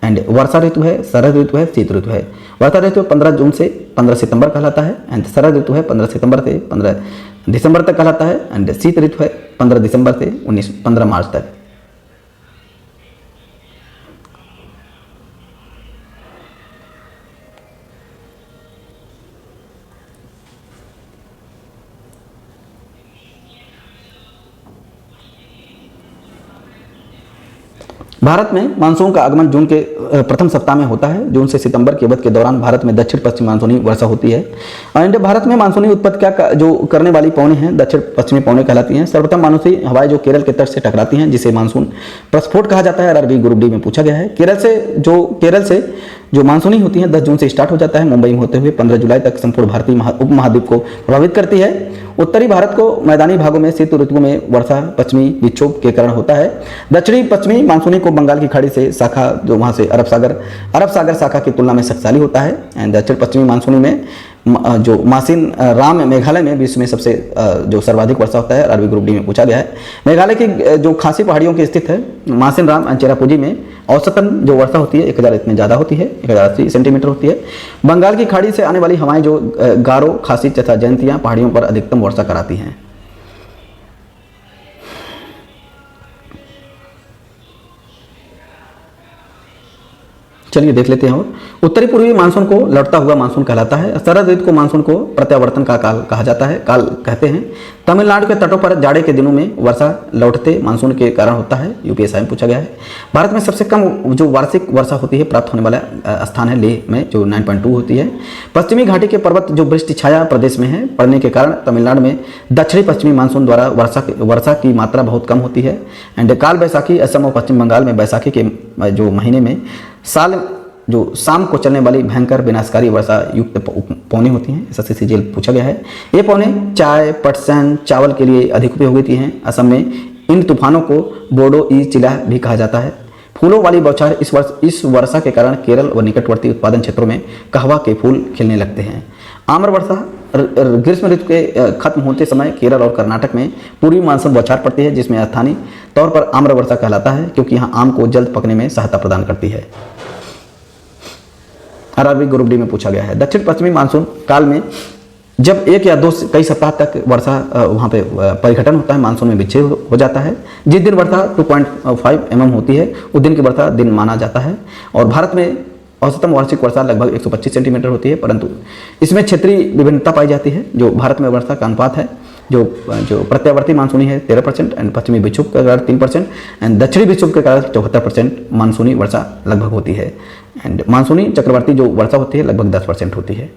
एंड वर्षा ऋतु है, शरद ऋतु है, शीत ऋतु है। वर्षा ऋतु 15 जून से 15 सितंबर कहलाता है। एंड शरद ऋतु है 15 सितंबर से 15 दिसंबर तक कहलाता है। एंड शीत ऋतु है 15 दिसंबर से 15 मार्च तक। भारत में मानसून का आगमन जून के प्रथम सप्ताह में होता है। जून से सितंबर के अवधि के दौरान भारत में दक्षिण पश्चिम मानसूनी वर्षा होती है। एंड भारत में मानसूनी उत्पत्ति जो करने वाली पवनें हैं दक्षिण पश्चिमी पवनें कहलाती हैं। सर्वप्रथम मानसूनी हवाएं जो केरल के तट से टकराती हैं जिसे मानसून प्रस्फोट कहा जाता है। आरआरबी ग्रुप डी में पूछा गया है। केरल से जो मानसूनी होती हैं 10 जून से स्टार्ट हो जाता है, मुंबई में होते हुए 15 जुलाई तक संपूर्ण भारतीय उपमहाद्वीप को प्रभावित करती है। उत्तरी भारत को मैदानी भागों में शीत ऋतुओं में वर्षा पश्चिमी विक्षोभ के कारण होता है। दक्षिणी पश्चिमी मानसूनी को बंगाल की खाड़ी से शाखा जो वहाँ से अरब सागर शाखा की तुलना में शक्तिशाली होता है। एंड दक्षिण पश्चिमी मानसूनी में जो मासिन राम मेघालय में विश्व में सबसे जो सर्वाधिक वर्षा होता है, आरबी ग्रुप डी में पूछा गया है। मेघालय की जो खासी पहाड़ियों की स्थित है मासिन राम एंड चेरापूंजी में औसतन जो वर्षा होती है 1000 इतनी ज़्यादा होती है, 1080 सेंटीमीटर होती है। बंगाल की खाड़ी से आने वाली हवाएं जो गारो, खासी तथा जयंतियाँ पहाड़ियों पर अधिकतम वर्षा कराती हैं। चलिए देख लेते हैं। और उत्तरी पूर्वी मानसून को लौटता हुआ मानसून कहलाता है। शरद ऋतु को मानसून को प्रत्यावर्तन का काल कहा जाता है, काल कहते हैं। तमिलनाडु के तटों पर जाड़े के दिनों में वर्षा लौटते मानसून के कारण होता है, यूपीएसआई में पूछा गया है। भारत में सबसे कम जो वार्षिक वर्षा होती है प्राप्त होने वाला स्थान है लेह में, जो 9.2 होती है। पश्चिमी घाटी के पर्वत जो वृष्टि छाया प्रदेश में है पड़ने के कारण तमिलनाडु में दक्षिणी पश्चिमी मानसून द्वारा वर्षा की मात्रा बहुत कम होती है। एंड काल बैसाखी असम और पश्चिम बंगाल में बैसाखी के जो महीने में साल जो शाम को चलने वाली भयंकर विनाशकारी वर्षा युक्त पौने होती हैं, SSC पूछा गया है। ये पौने चाय, पटसन, चावल के लिए अधिक उपयोग होती हैं। असम में इन तूफानों को बोडो ई चिला भी कहा जाता है। फूलों वाली बौछार इस वर्षा के कारण केरल व निकटवर्ती उत्पादन क्षेत्रों में कहवा के फूल खिलने लगते हैं। आम्र वर्षा ग्रीष्म ऋतु के खत्म होते समय केरल और कर्नाटक में पूर्वी मानसून बौछार पड़ती है, जिसमें स्थानीय तौर पर आम्र वर्षा कहलाता है, क्योंकि यहाँ आम को जल्द पकने में सहायता प्रदान करती है। आरआरबी ग्रुप डी में पूछा गया है। दक्षिण पश्चिमी मानसून काल में जब एक या दो कई सप्ताह तक वर्षा वहाँ पे परिघटन होता है, मानसून में विच्छेद हो जाता है। जिस दिन वर्षा 2.5 mm होती है उस दिन की वर्षा दिन माना जाता है। और भारत में औसतम वार्षिक वर्षा लगभग 125 सेंटीमीटर होती है, परंतु इसमें क्षेत्रीय विभिन्नता पाई जाती है। जो भारत में वर्षा का अनुपात है जो प्रत्यावर्ती मानसूनी है 13% एंड पश्चिमी विक्षोभ के कारण 3% एंड दक्षिणी विक्षोभ के कारण 74% मानसूनी वर्षा लगभग होती है। एंड मानसूनी चक्रवर्ती जो वर्षा होती है लगभग 10% होती है।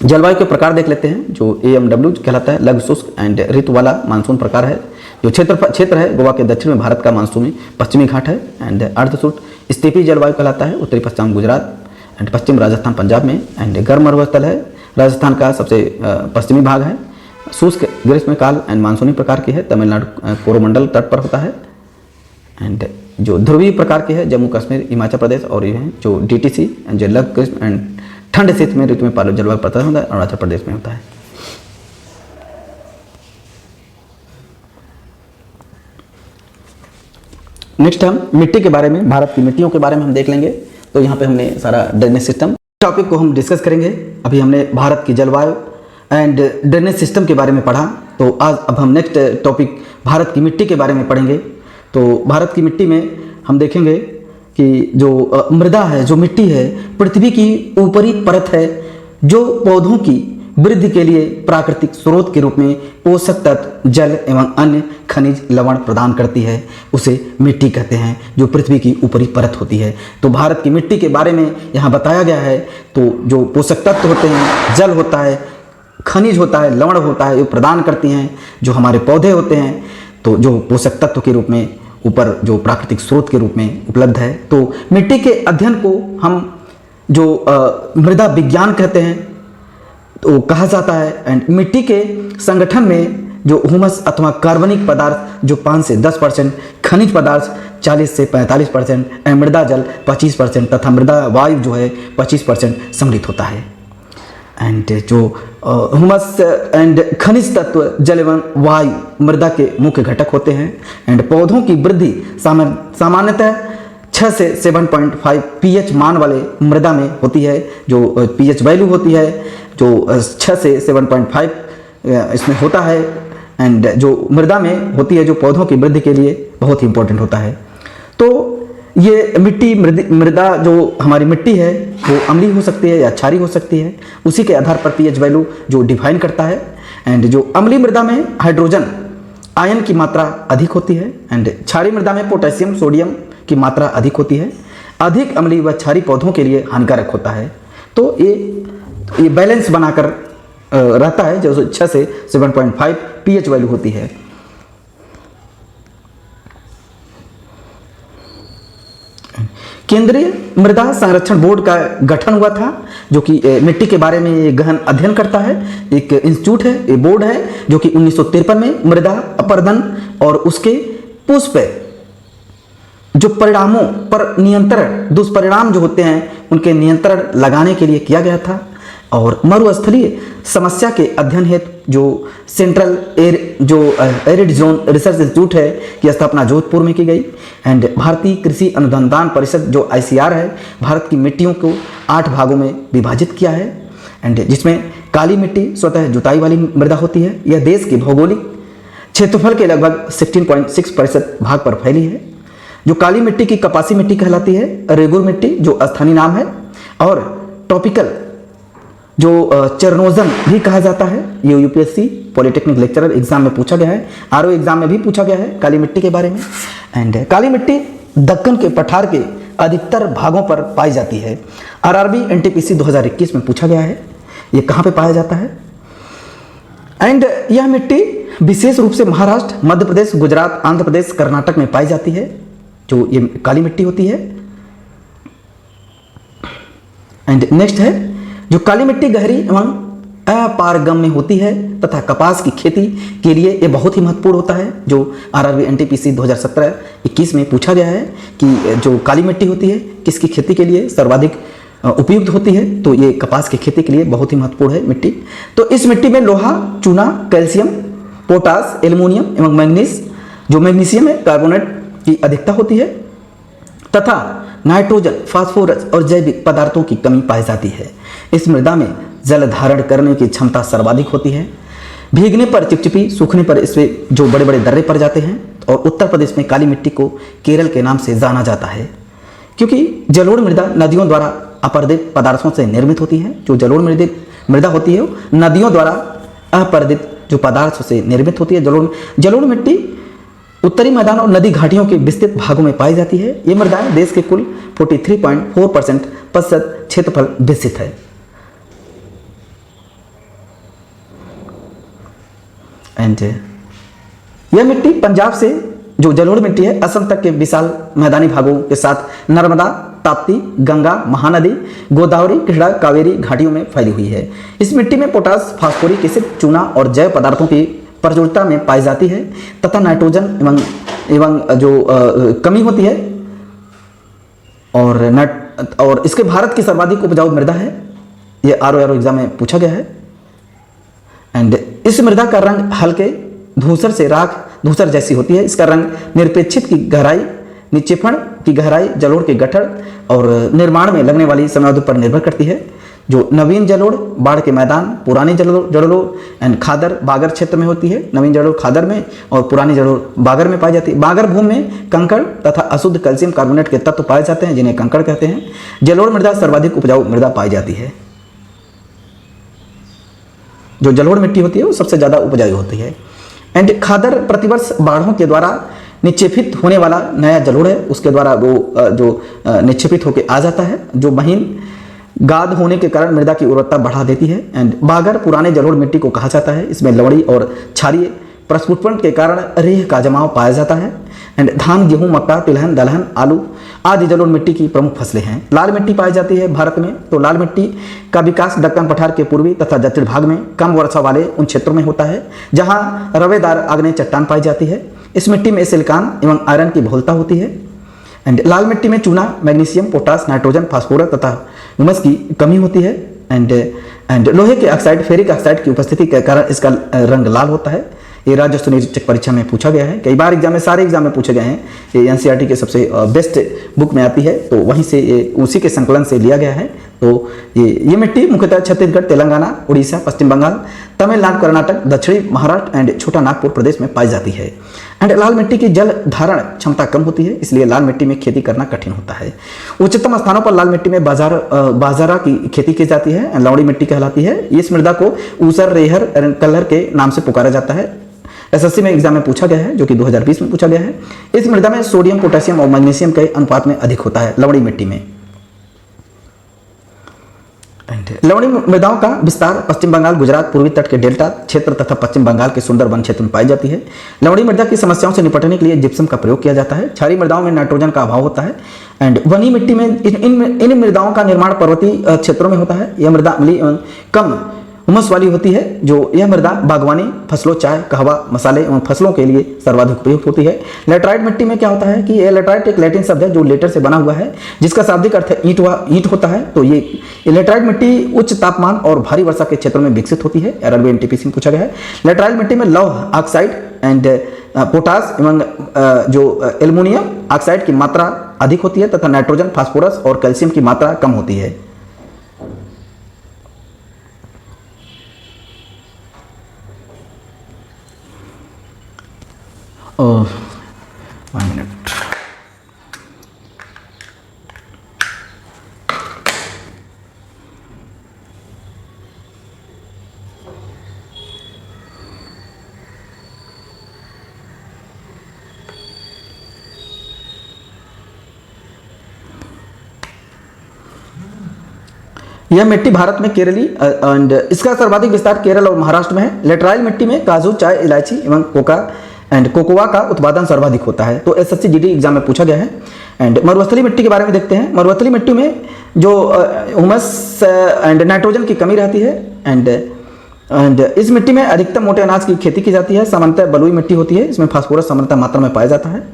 जलवायु के प्रकार देख लेते हैं। जो AMW कहलाता है लघु शुष्क एंड ऋतु वाला मानसून प्रकार है। जो क्षेत्र है गोवा के दक्षिण में भारत का मानसूनी पश्चिमी घाट है। एंड अर्धशुष्क स्टेपी जलवायु कहलाता है उत्तरी पश्चिम गुजरात एंड पश्चिम राजस्थान पंजाब में। एंड गर्म मरुस्थल है राजस्थान का सबसे पश्चिमी भाग है। शुष्क ग्रीष्म काल एंड मानसूनी प्रकार की है, तमिलनाडु कोरोमंडल तट पर होता है। एंड जो ध्रुवीय प्रकार की है जम्मू कश्मीर, हिमाचल प्रदेश और ये हैं जो DTC जो लघु ग्रीष्म एंड ठंड शीत में ऋतु में पालो जलवायु प्रदेश होता है, अरुणाचल प्रदेश में होता है। नेक्स्ट हम मिट्टी के बारे में, भारत की मिट्टियों के बारे में हम देख लेंगे। तो यहाँ पे हमने सारा ड्रेनेज सिस्टम टॉपिक को हम डिस्कस करेंगे। अभी हमने भारत की जलवायु एंड ड्रेनेज सिस्टम के बारे में पढ़ा, तो आज अब हम नेक्स्ट टॉपिक भारत की मिट्टी के बारे में पढ़ेंगे। तो भारत की मिट्टी में हम देखेंगे कि जो मृदा है, जो मिट्टी है, पृथ्वी की ऊपरी परत है जो पौधों की वृद्धि के लिए प्राकृतिक स्रोत के रूप में पोषक तत्व, जल एवं अन्य खनिज लवण प्रदान करती है, उसे मिट्टी कहते हैं, जो पृथ्वी की ऊपरी परत होती है। तो भारत की मिट्टी के बारे में यहाँ बताया गया है। तो जो पोषक तत्व होते हैं, जल होता है, खनिज होता है, लवण होता है, ये प्रदान करती हैं। जो हमारे पौधे होते हैं तो जो पोषक तत्व के रूप में ऊपर जो प्राकृतिक स्रोत के रूप में उपलब्ध है। तो मिट्टी के अध्ययन को हम जो मृदा विज्ञान कहते हैं तो कहा जाता है। एंड मिट्टी के संगठन में जो ह्यूमस अथवा कार्बनिक पदार्थ जो 5 से 10%, खनिज पदार्थ 40 से 45% एंड मृदा जल 25% तथा मृदा वायु जो है 25% सम्मिलित होता है। एंड जो ह्यूमस एंड खनिज तत्व जल एवं वायु मृदा के मुख्य घटक होते हैं। एंड पौधों की वृद्धि सामान्यतः 6 से 7.5 pH मान वाले मृदा में होती है। जो pH वैल्यू होती है जो 6 से 7.5 इसमें होता है। एंड जो मृदा में होती है जो पौधों की वृद्धि के लिए बहुत ही इंपॉर्टेंट होता है। तो ये मिट्टी मृदा जो हमारी मिट्टी है वो अम्लीय हो सकती है या क्षारीय हो सकती है, उसी के आधार पर pH वैल्यू जो डिफाइन करता है। एंड जो अम्लीय मृदा में हाइड्रोजन आयन की मात्रा अधिक होती है एंड क्षारीय मृदा में पोटेशियम सोडियम की मात्रा अधिक होती है। अधिक अम्लीय व क्षारीय पौधों के लिए हानिकारक होता है। तो ये बैलेंस बनाकर रहता है जो 6 से 7.5 pH वैल्यू होती है। केंद्रीय मृदा संरक्षण बोर्ड का गठन हुआ था जो कि मिट्टी के बारे में ये गहन अध्ययन करता है। एक इंस्टीट्यूट है, ये बोर्ड है जो कि 1953 में मृदा अपर्दन और उसके पुष्प जो परिणामों पर नियंत्रण, दुष्परिणाम जो होते हैं उनके नियंत्रण लगाने के लिए किया गया था। और मरुस्थलीय समस्या के अध्ययन हेतु जो central arid zone research institute है की स्थापना जोधपुर में की गई। एंड भारतीय कृषि अनुसंधान परिषद जो ICAR है भारत की मिट्टियों को 8 भागों में विभाजित किया है। एंड जिसमें काली मिट्टी स्वतः जुताई वाली मृदा होती है। यह देश के भौगोलिक क्षेत्रफल के लगभग 16.6% भाग पर फैली है। जो काली मिट्टी की कपासी मिट्टी कहलाती है, रेगुर मिट्टी जो स्थानीय नाम है, और ट्रॉपिकल जो चरनोजन भी कहा जाता है। ये UPSC पॉलिटेक्निक लेक्चरर एग्जाम में पूछा गया है, RO एग्जाम में भी पूछा गया है काली मिट्टी के बारे में। एंड काली मिट्टी दक्कन के पठार के अधिकतर भागों पर पाई जाती है। RRB NTPC 2021 में पूछा गया है ये कहाँ पे पाया जाता है। एंड यह मिट्टी विशेष रूप से महाराष्ट्र, मध्य प्रदेश, गुजरात, आंध्र प्रदेश, कर्नाटक में पाई जाती है जो ये काली मिट्टी होती है। एंड नेक्स्ट है जो काली मिट्टी गहरी एवं अपारगम्य होती है तथा कपास की खेती के लिए ये बहुत ही महत्वपूर्ण होता है। जो RRB NTPC 2017-21 में पूछा गया है कि जो काली मिट्टी होती है किसकी खेती के लिए सर्वाधिक उपयुक्त होती है, तो ये कपास की खेती के लिए बहुत ही महत्वपूर्ण है मिट्टी। तो इस मिट्टी में लोहा, चूना, कैल्शियम, पोटास, एल्युमिनियम एवं मैग्नीज जो मैग्नीशियम है कार्बोनेट की अधिकता होती है तथा नाइट्रोजन, फास्फोरस और जैविक पदार्थों की कमी पाई जाती है। इस मृदा में जल धारण करने की क्षमता सर्वाधिक होती है। भीगने पर चिपचिपी, सूखने पर इसमें जो बड़े बड़े दर्रे पड़ जाते हैं। और उत्तर प्रदेश में काली मिट्टी को केरल के नाम से जाना जाता है क्योंकि जलोढ़ मृदा नदियों द्वारा अपरदित पदार्थों से निर्मित होती है। जो जलोढ़ मृदा होती है नदियों द्वारा अपरदित जो पदार्थों से निर्मित होती है। जलोढ़ मिट्टी उत्तरी मैदान और नदी घाटियों के विस्तृत भागों में पाई जाती है। ये मृदाएं देश के कुल 43.4% क्षेत्रफल विस्तृत है। एंड यह मिट्टी पंजाब से जो जलोढ़ मिट्टी है असम तक के विशाल मैदानी भागों के साथ नर्मदा, ताप्ती, गंगा, महानदी, गोदावरी, कृष्णा, कावेरी घाटियों में फैली हुई है। इस मिट्टी में पोटास, फास्फोरिक एसिड, चूना और जैव पदार्थों की प्रचुरता में पाई जाती है तथा नाइट्रोजन एवं जो कमी होती है। और इसके भारत की सर्वाधिक उपजाऊ मृदा है। ये RO एग्जाम में पूछा गया है। एंड इस मृदा का रंग हल्के धूसर से राख धूसर जैसी होती है। इसका रंग निरपेक्षित की गहराई, निक्षेपण की गहराई, जलोढ़ के गठन और निर्माण में लगने वाली समयावधि पर निर्भर करती है। जो नवीन जलोढ़ बाढ़ के मैदान, पुरानी जलोढ़ एंड खादर बागर क्षेत्र में होती है। नवीन जलोढ़ खादर में और पुरानी जलोढ़ बागर में पाई जाती है। बागर भूमि में कंकड़ तथा अशुद्ध कैल्शियम कार्बोनेट के तत्व पाए जाते हैं जिन्हें कंकड़ कहते हैं। जलोढ़ मृदा सर्वाधिक उपजाऊ मृदा पाई जाती है। जो जलोढ़ मिट्टी होती है वो सबसे ज़्यादा उपजाऊ होती है। एंड खादर प्रतिवर्ष बाढ़ों के द्वारा निक्षेपित होने वाला नया जलोढ़ है उसके द्वारा वो जो निक्षेपित होकर आ जाता है जो महीन गाद होने के कारण मृदा की उर्वरता बढ़ा देती है। एंड बागर पुराने जलोढ़ मिट्टी को कहा जाता है। इसमें लवड़ी और क्षारीय प्रस्फुटन के कारण रेह का जमाव पाया जाता है। एंड धान, गेहूं, मक्का, तिलहन, दलहन, आलू आदि जलोढ़ मिट्टी की प्रमुख फसलें हैं। लाल मिट्टी पाई जाती है भारत में। तो लाल मिट्टी का विकास दक्कन पठार के पूर्वी तथा दक्षिण भाग में कम वर्षा वाले उन क्षेत्रों में होता है जहां रवेदार आग्नेय चट्टान पाई जाती है। इस मिट्टी में सिलिकॉन एवं आयरन की बहुलता होती है। एंड लाल मिट्टी में चूना, मैग्नीशियम, पोटास, नाइट्रोजन, फास्फोरस तथा ह्यूमस की कमी होती है। एंड लोहे के ऑक्साइड, फेरिक ऑक्साइड की उपस्थिति के कारण इसका रंग लाल होता है। ये राजस्व निरीक्षक परीक्षा में पूछा गया है। कई बार एग्जाम में, सारे एग्जाम में पूछे गए हैं। ये NCERT के सबसे बेस्ट बुक में आती है तो वहीं से ये उसी के संकलन से लिया गया है। तो ये मिट्टी मुख्यतः छत्तीसगढ़, तेलंगाना, उड़ीसा, पश्चिम बंगाल, तमिलनाडु, कर्नाटक, दक्षिणी महाराष्ट्र एंड छोटा नागपुर प्रदेश में पाई जाती है। एंड लाल मिट्टी की जल धारण क्षमता कम होती है इसलिए लाल मिट्टी में खेती करना कठिन होता है। उच्चतम स्थानों पर लाल मिट्टी में बाजरा की खेती की जाती है। लवड़ी मिट्टी कहलाती है। इस मृदा को ऊसर, रेहर, कलर के नाम से पुकारा जाता है। SSC में एग्जाम में पूछा गया है जो कि 2020 में पूछा गया है। इस मृदा में सोडियम, पोटेशियम और मैग्नीशियम के अनुपात में अधिक होता है लवड़ी मिट्टी में। लवणी मृदाओं का विस्तार पश्चिम बंगाल, गुजरात, पूर्वी तट के डेल्टा क्षेत्र तथा पश्चिम बंगाल के सुंदर वन क्षेत्र में पाई जाती है। लवणी मृदा की समस्याओं से निपटने के लिए जिप्सम का प्रयोग किया जाता है। क्षारीय मृदाओं में नाइट्रोजन का अभाव होता है। एंड वनी मिट्टी में इन मृदाओं का निर्माण पर्वतीय क्षेत्रों में होता है। यह मृदा अम्लीय कम हुमस वाली होती है। जो यह मृदा बागवानी फसलों, चाय, कहवा, मसाले एवं फसलों के लिए सर्वाधिक उपयुक्त होती है। लेटराइट मिट्टी में क्या होता है कि ये लेटराइट एक लैटिन शब्द है जो लेटर से बना हुआ है, जिसका शाब्दिक अर्थ ईंट होता है। तो ये लेटराइट मिट्टी उच्च तापमान और भारी वर्षा के क्षेत्रों में विकसित होती है। RRB NTPC में पूछा गया है। लेटराइट मिट्टी में लौह ऑक्साइड एंड पोटास एवं जो एल्युमिनियम ऑक्साइड की मात्रा अधिक होती है तथा नाइट्रोजन, फास्फोरस और कैल्शियम की मात्रा कम होती है। One minute. यह मिट्टी भारत में केरली एंड इसका सर्वाधिक विस्तार केरल और महाराष्ट्र में है। लेटराइल मिट्टी में काजू, चाय, इलायची एवं कोकोआ का उत्पादन सर्वाधिक होता है। तो SSC GD एग्जाम में पूछा गया है। एंड मरुस्थलीय मिट्टी के बारे में देखते हैं। मरुस्थलीय मिट्टी में जो ह्यूमस एंड नाइट्रोजन की कमी रहती है एंड इस मिट्टी में अधिकतम मोटे अनाज की खेती की जाती है। सामान्यतः बलुई मिट्टी होती है, इसमें फास्फोरस सामान्यतः मात्रा में पाया जाता है।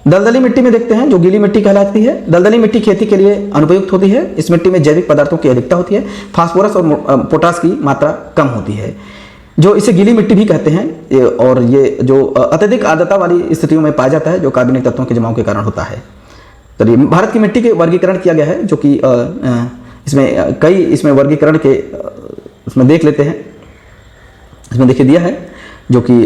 दलदली मिट्टी में देखते हैं, जो गीली मिट्टी कहलाती है। दलदली मिट्टी खेती के लिए अनुपयुक्त होती है। इस मिट्टी में जैविक पदार्थों की अधिकता होती है, फास्फोरस और पोटास की मात्रा कम होती है, जो इसे गीली मिट्टी भी कहते हैं। और ये जो अत्यधिक आर्द्रता वाली स्थितियों में पाया जाता है, जो कार्बनिक तत्वों के जमाव के कारण होता है। चलिए, भारत की मिट्टी के वर्गीकरण किया गया है, जो कि इसमें वर्गीकरण के इसमें देख लेते हैं। इसमें देखिए दिया है, जो कि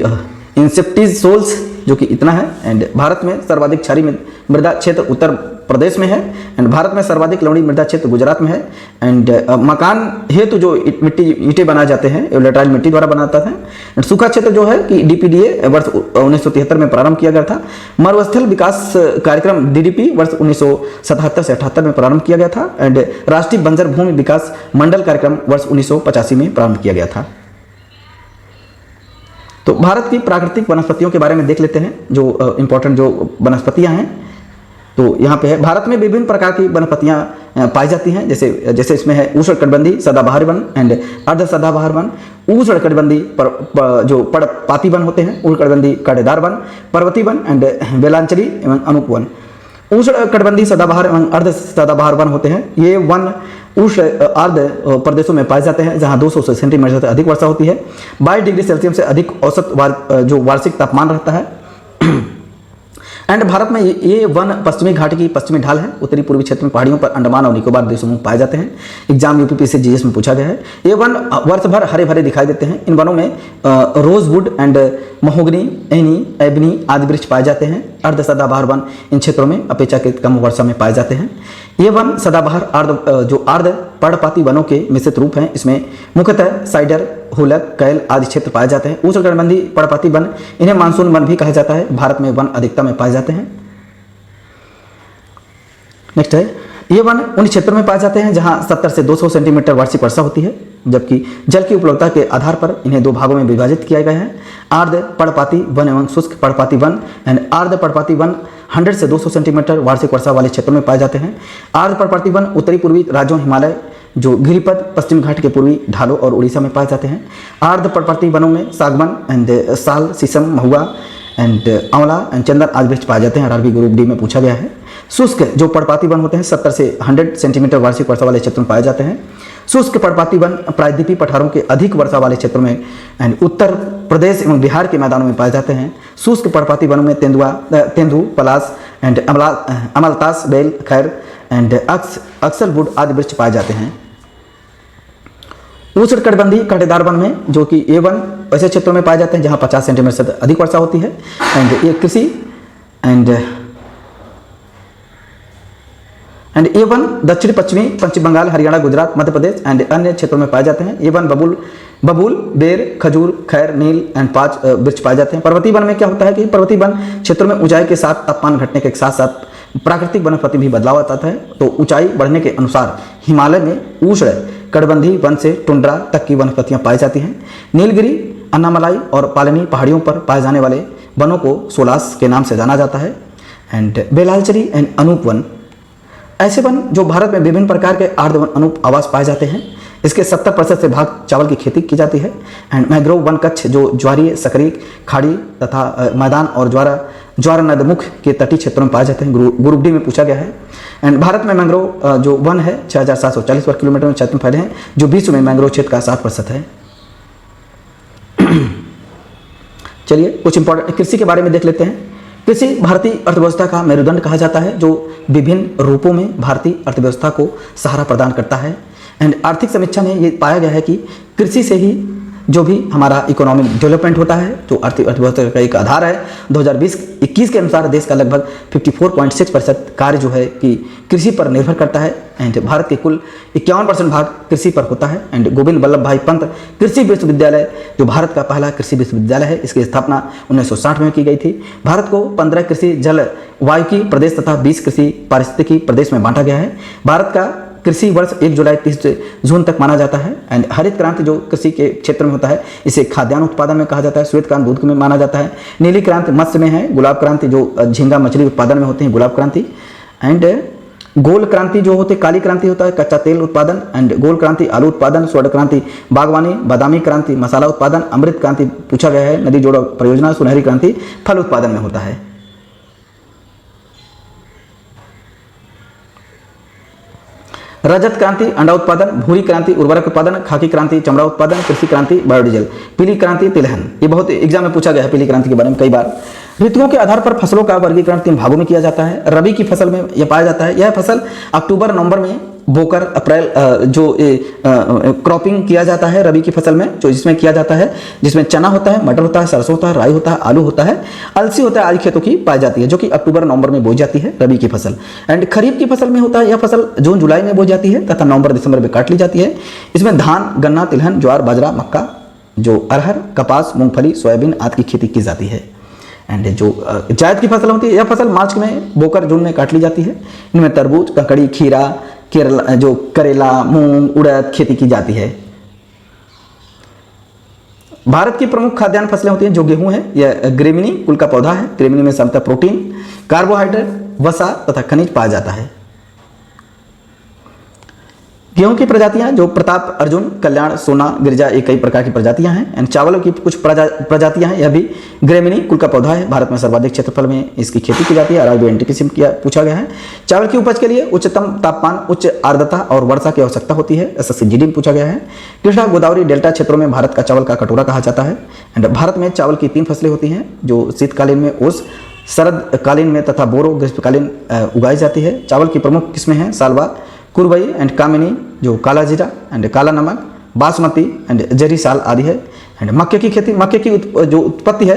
इंसेप्टिस सोल्स, जो कि इतना है। एंड भारत में सर्वाधिक क्षारीय मृदा क्षेत्र उत्तर प्रदेश में है। एंड भारत में सर्वाधिक लवणीय मृदा क्षेत्र गुजरात में है। एंड मकान हेतु जो ईंटें बनाए जाते हैं, लेटराइल मिट्टी द्वारा बनाता है। एंड सूखा क्षेत्र जो है कि DPDA वर्ष 1973 में प्रारंभ किया गया था। मरुस्थल विकास कार्यक्रम DDP वर्ष 1977 से 78 में प्रारंभ किया गया था। एंड राष्ट्रीय बंजर भूमि विकास मंडल कार्यक्रम वर्ष 1985 में प्रारंभ किया गया था। तो भारत की प्राकृतिक वनस्पतियों के बारे में देख लेते हैं, जो इंपॉर्टेंट जो वनस्पतियां हैं। तो यहाँ पे है, भारत में विभिन्न प्रकार की वनस्पतियां पाई जाती हैं। जैसे इसमें है उष्णकटिबंधीय सदाबहार वन एंड अर्ध सदाबहार वन, उष्णकटिबंधीय जो पर्णपाती वन होते हैं, उष्णकटिबंधीय कांटेदार वन, पर्वतीय वन एंड बेलांचली एवं अनूप वन। उष्णकटिबंधीय सदाबहार एवं अर्ध सदाबहार वन होते हैं। ये वन उष्ण आर्द्र प्रदेशों में पाए जाते हैं, जहां 200 सेंटीमीटर से अधिक वर्षा होती है। 22 डिग्री सेल्सियस से अधिक औसत जो वार्षिक तापमान रहता है। एंड भारत में ये वन पश्चिमी घाट की पश्चिमी ढाल है। उत्तरी पूर्वी क्षेत्र में पहाड़ियों पर अंडमान और निकोबार द्वीप समूह पाए जाते हैं। एग्जाम UPPC GS में पूछा गया है। ये वन वर्ष भर हरे भरे दिखाई देते हैं। इन वनों में रोजवुड एंड महोगनी, एबनी आदि वृक्ष पाए जाते हैं। अर्ध सदाबहार वन इन क्षेत्रों में अपेक्षाकृत कम वर्षा में पाए जाते हैं। ये वन सदाबहार अर्ध पर्णपाती वनों के मिश्रित रूप हैं। इसमें मुख्यतः साइडर, हुलक, कैल आदि क्षेत्र पाए जाते हैं। उष्णकटिबंधीय पर्णपाती वन, इन्हें मानसून वन भी कहा जाता है। भारत में वन अधिकता में पाए जाते हैं। नेक्स्ट है, ये वन उन क्षेत्रों में पाए जाते हैं जहां 70 से 200 सेंटीमीटर वार्षिक वर्षा होती है, जबकि जल की उपलब्धता के आधार पर इन्हें दो भागों में विभाजित किया गया है। आर्द्र पर्णपाती वन एवं शुष्क पर्णपाती वन। एंड आर्द्र पर्णपाती वन 100 से 200 सेंटीमीटर वार्षिक वर्षा वाले क्षेत्रों में पाए जाते हैं। आर्द्र पर्णपाती वन उत्तरी पूर्वी राज्यों, हिमालय, जो गिरिपथ, पश्चिम घाट के पूर्वी ढालों और उड़ीसा में पाए जाते हैं। आर्द्र पर्णपाती वनों में सागवन एंड साल, शीशम, महुआ एंड आंवला एंड चंदन आदि वृक्ष पाए जाते हैं। RRB ग्रुप D में पूछा गया है। शुष्क जो पर्णपाती वन होते हैं 70 से 100 सेंटीमीटर वार्षिक वर्षा वाले क्षेत्रों में पाए जाते हैं। शुष्क पर्णपाती वन प्रायद्वीपीय पठारों के अधिक वर्षा वाले क्षेत्रों में एंड उत्तर प्रदेश एवं बिहार के मैदानों में पाए जाते हैं। शुष्क पर्णपाती वनों में तेंदुआ, पलाश एंड अमलतास, बेल, खैर एंड अक्सरवुड आदि वृक्ष पाए जाते हैं। उष्णकटिबंधीय कांटेदार वन में, जो कि ये वन ऐसे क्षेत्रों में पाए जाते हैं जहां 50 सेंटीमीटर से अधिक वर्षा होती है। एंड ये कृषि एंड ये वन दक्षिण पश्चिमी पश्चिम बंगाल, हरियाणा, गुजरात, मध्य प्रदेश एंड अन्य क्षेत्रों में पाए जाते हैं। ये वन बबूल, बेर, खजूर, खैर, नील एंड 5 वृक्ष पाए जाते हैं। पर्वतीय वन में क्या होता है कि पर्वतीय वन क्षेत्रों में ऊंचाई के साथ तापमान घटने के साथ साथ प्राकृतिक वनस्पति भी बदलाव आता है। तो ऊंचाई बढ़ने के अनुसार हिमालय में उष्ण कटिबंधीय वन से टुंड्रा तक की वनस्पतियां पाई जाती हैं। नीलगिरी, अन्नामलाई और पालनी पहाड़ियों पर पाए जाने वाले वनों को सोलास के नाम से जाना जाता है। एंड बेलालचरी एंड अनूप वन ऐसे वन जो भारत में विभिन्न प्रकार के आर्द्र अनुप आवास पाए जाते हैं। इसके 70% से भाग चावल की खेती की जाती है। एंड मैंग्रोव वन कच्छ जो ज्वारीय, सकरी, खाड़ी तथा मैदान और ज्वार नदमुख के तटीय क्षेत्रों में पाए जाते हैं। ग्रुप डी में पूछा गया है। एंड भारत में मैंग्रोव जो वन है 6740 वर्ग किलोमीटर में क्षेत्र में फैले हैं, जो विश्व में मैंग्रोव क्षेत्र का 7% है। चलिए कुछ इंपॉर्टेंट कृषि के बारे में देख लेते हैं। कृषि भारतीय अर्थव्यवस्था का मेरुदंड कहा जाता है, जो विभिन्न रूपों में भारतीय अर्थव्यवस्था को सहारा प्रदान करता है। एंड आर्थिक समीक्षा में ये पाया गया है कि कृषि से ही जो भी हमारा इकोनॉमिक डेवलपमेंट होता है, जो आर्थिक अर्थव्यवस्था का एक आधार है। 2020-21 के अनुसार देश का लगभग 54.6% कार्य जो है कि कृषि पर निर्भर करता है। एंड भारत के कुल 51% भाग कृषि पर होता है। एंड गोविंद वल्लभ भाई पंत कृषि विश्वविद्यालय जो भारत का पहला कृषि विश्वविद्यालय है, इसकी स्थापना 1960 में की गई थी। भारत को 15 कृषि जल वायुकी प्रदेश तथा 20 कृषि पारिस्थितिकी प्रदेश में बांटा गया है। भारत का कृषि वर्ष 1 जुलाई 30 जून तक माना जाता है। एंड हरित क्रांति जो कृषि के क्षेत्र में होता है, इसे खाद्यान्न उत्पादन में कहा जाता है। श्वेत क्रांति दूध में माना जाता है। नीली क्रांति मत्स्य में है। गुलाब क्रांति जो झींगा मछली उत्पादन में होते हैं, गुलाब क्रांति। एंड गोल क्रांति जो होते काली क्रांति होता है, कच्चा तेल उत्पादन। एंड गोल क्रांति आलू उत्पादन। स्वर्ण क्रांति बागवानी। बादामी क्रांति मसाला उत्पादन। अमृत क्रांति पूछा गया है नदी जोड़ो परियोजना। सुनहरी क्रांति फल उत्पादन में होता है। रजत क्रांति अंडा उत्पादन। भूरी क्रांति उर्वरक उत्पादन। खाकी क्रांति चमड़ा उत्पादन। कृषि क्रांति बायोडीजल। पीली क्रांति तिलहन। ये बहुत एग्जाम में पूछा गया है पीली क्रांति के बारे में कई बार। ऋतुओं के आधार पर फसलों का वर्गीकरण 3 भागों में किया जाता है। रबी की फसल में यह पाया जाता है। यह फसल अक्टूबर नवंबर में बोकर अप्रैल क्रॉपिंग किया जाता है रबी की फसल में, जो इसमें किया जाता है, जिसमें चना होता है, मटर होता है, सरसों होता है, राई होता है, आलू होता है, अलसी होता है, आदि खेतों की पाई जाती है, जो कि अक्टूबर नवंबर में बोई जाती है रबी की फसल। एंड खरीफ की फसल में होता है, यह फसल जून जुलाई में बोई जाती है तथा नवंबर दिसंबर में काट ली जाती है। इसमें धान, गन्ना, तिलहन, ज्वार, बाजरा, मक्का, जो अरहर, कपास, मूंगफली, सोयाबीन आदि की खेती की जाती है। एंड जो जायद की फसल होती है, यह फसल मार्च में बोकर जून में काट ली जाती है। इनमें तरबूज, ककड़ी, खीरा, जो करेला, मूंग, उड़द खेती की जाती है। भारत की प्रमुख खाद्यान्न फसलें होती हैं, जो गेहूं है, यह ग्रेमिनी कुल का पौधा है। ग्रेमिनी में समता प्रोटीन, कार्बोहाइड्रेट, वसा तथा खनिज पाया जाता है। गेहूं की प्रजातियां जो प्रताप, अर्जुन, कल्याण, सोना, गिरजा, ये कई प्रकार की प्रजातियां हैं। एंड चावलों की कुछ प्रजातियां हैं, यह भी ग्रेमिनी कुल का पौधा है। भारत में सर्वाधिक क्षेत्रफल में इसकी खेती की जाती है। अराबियन एंटीकिस्म किया पूछा गया है। चावल की उपज के लिए उच्चतम तापमान, उच्च आर्द्रता और वर्षा की आवश्यकता होती है। SSCGD में पूछा गया है। कृष्णा गोदावरी डेल्टा क्षेत्रों में भारत का चावल का कटोरा कहा जाता है। एंड भारत में चावल की 3 फसलें होती हैं, जो शीतकालीन में ओस, शरदकालीन में तथा बोरो, ग्रीष्मकालीन उगाई जाती है। चावल की प्रमुख किस्में हैं सालवा, कुरबई एंड कामिनी, जो काला जीरा एंड काला नमक, बासमती एंड जरी साल आदि है। एंड मक्के की खेती, मक्के की जो उत्पत्ति है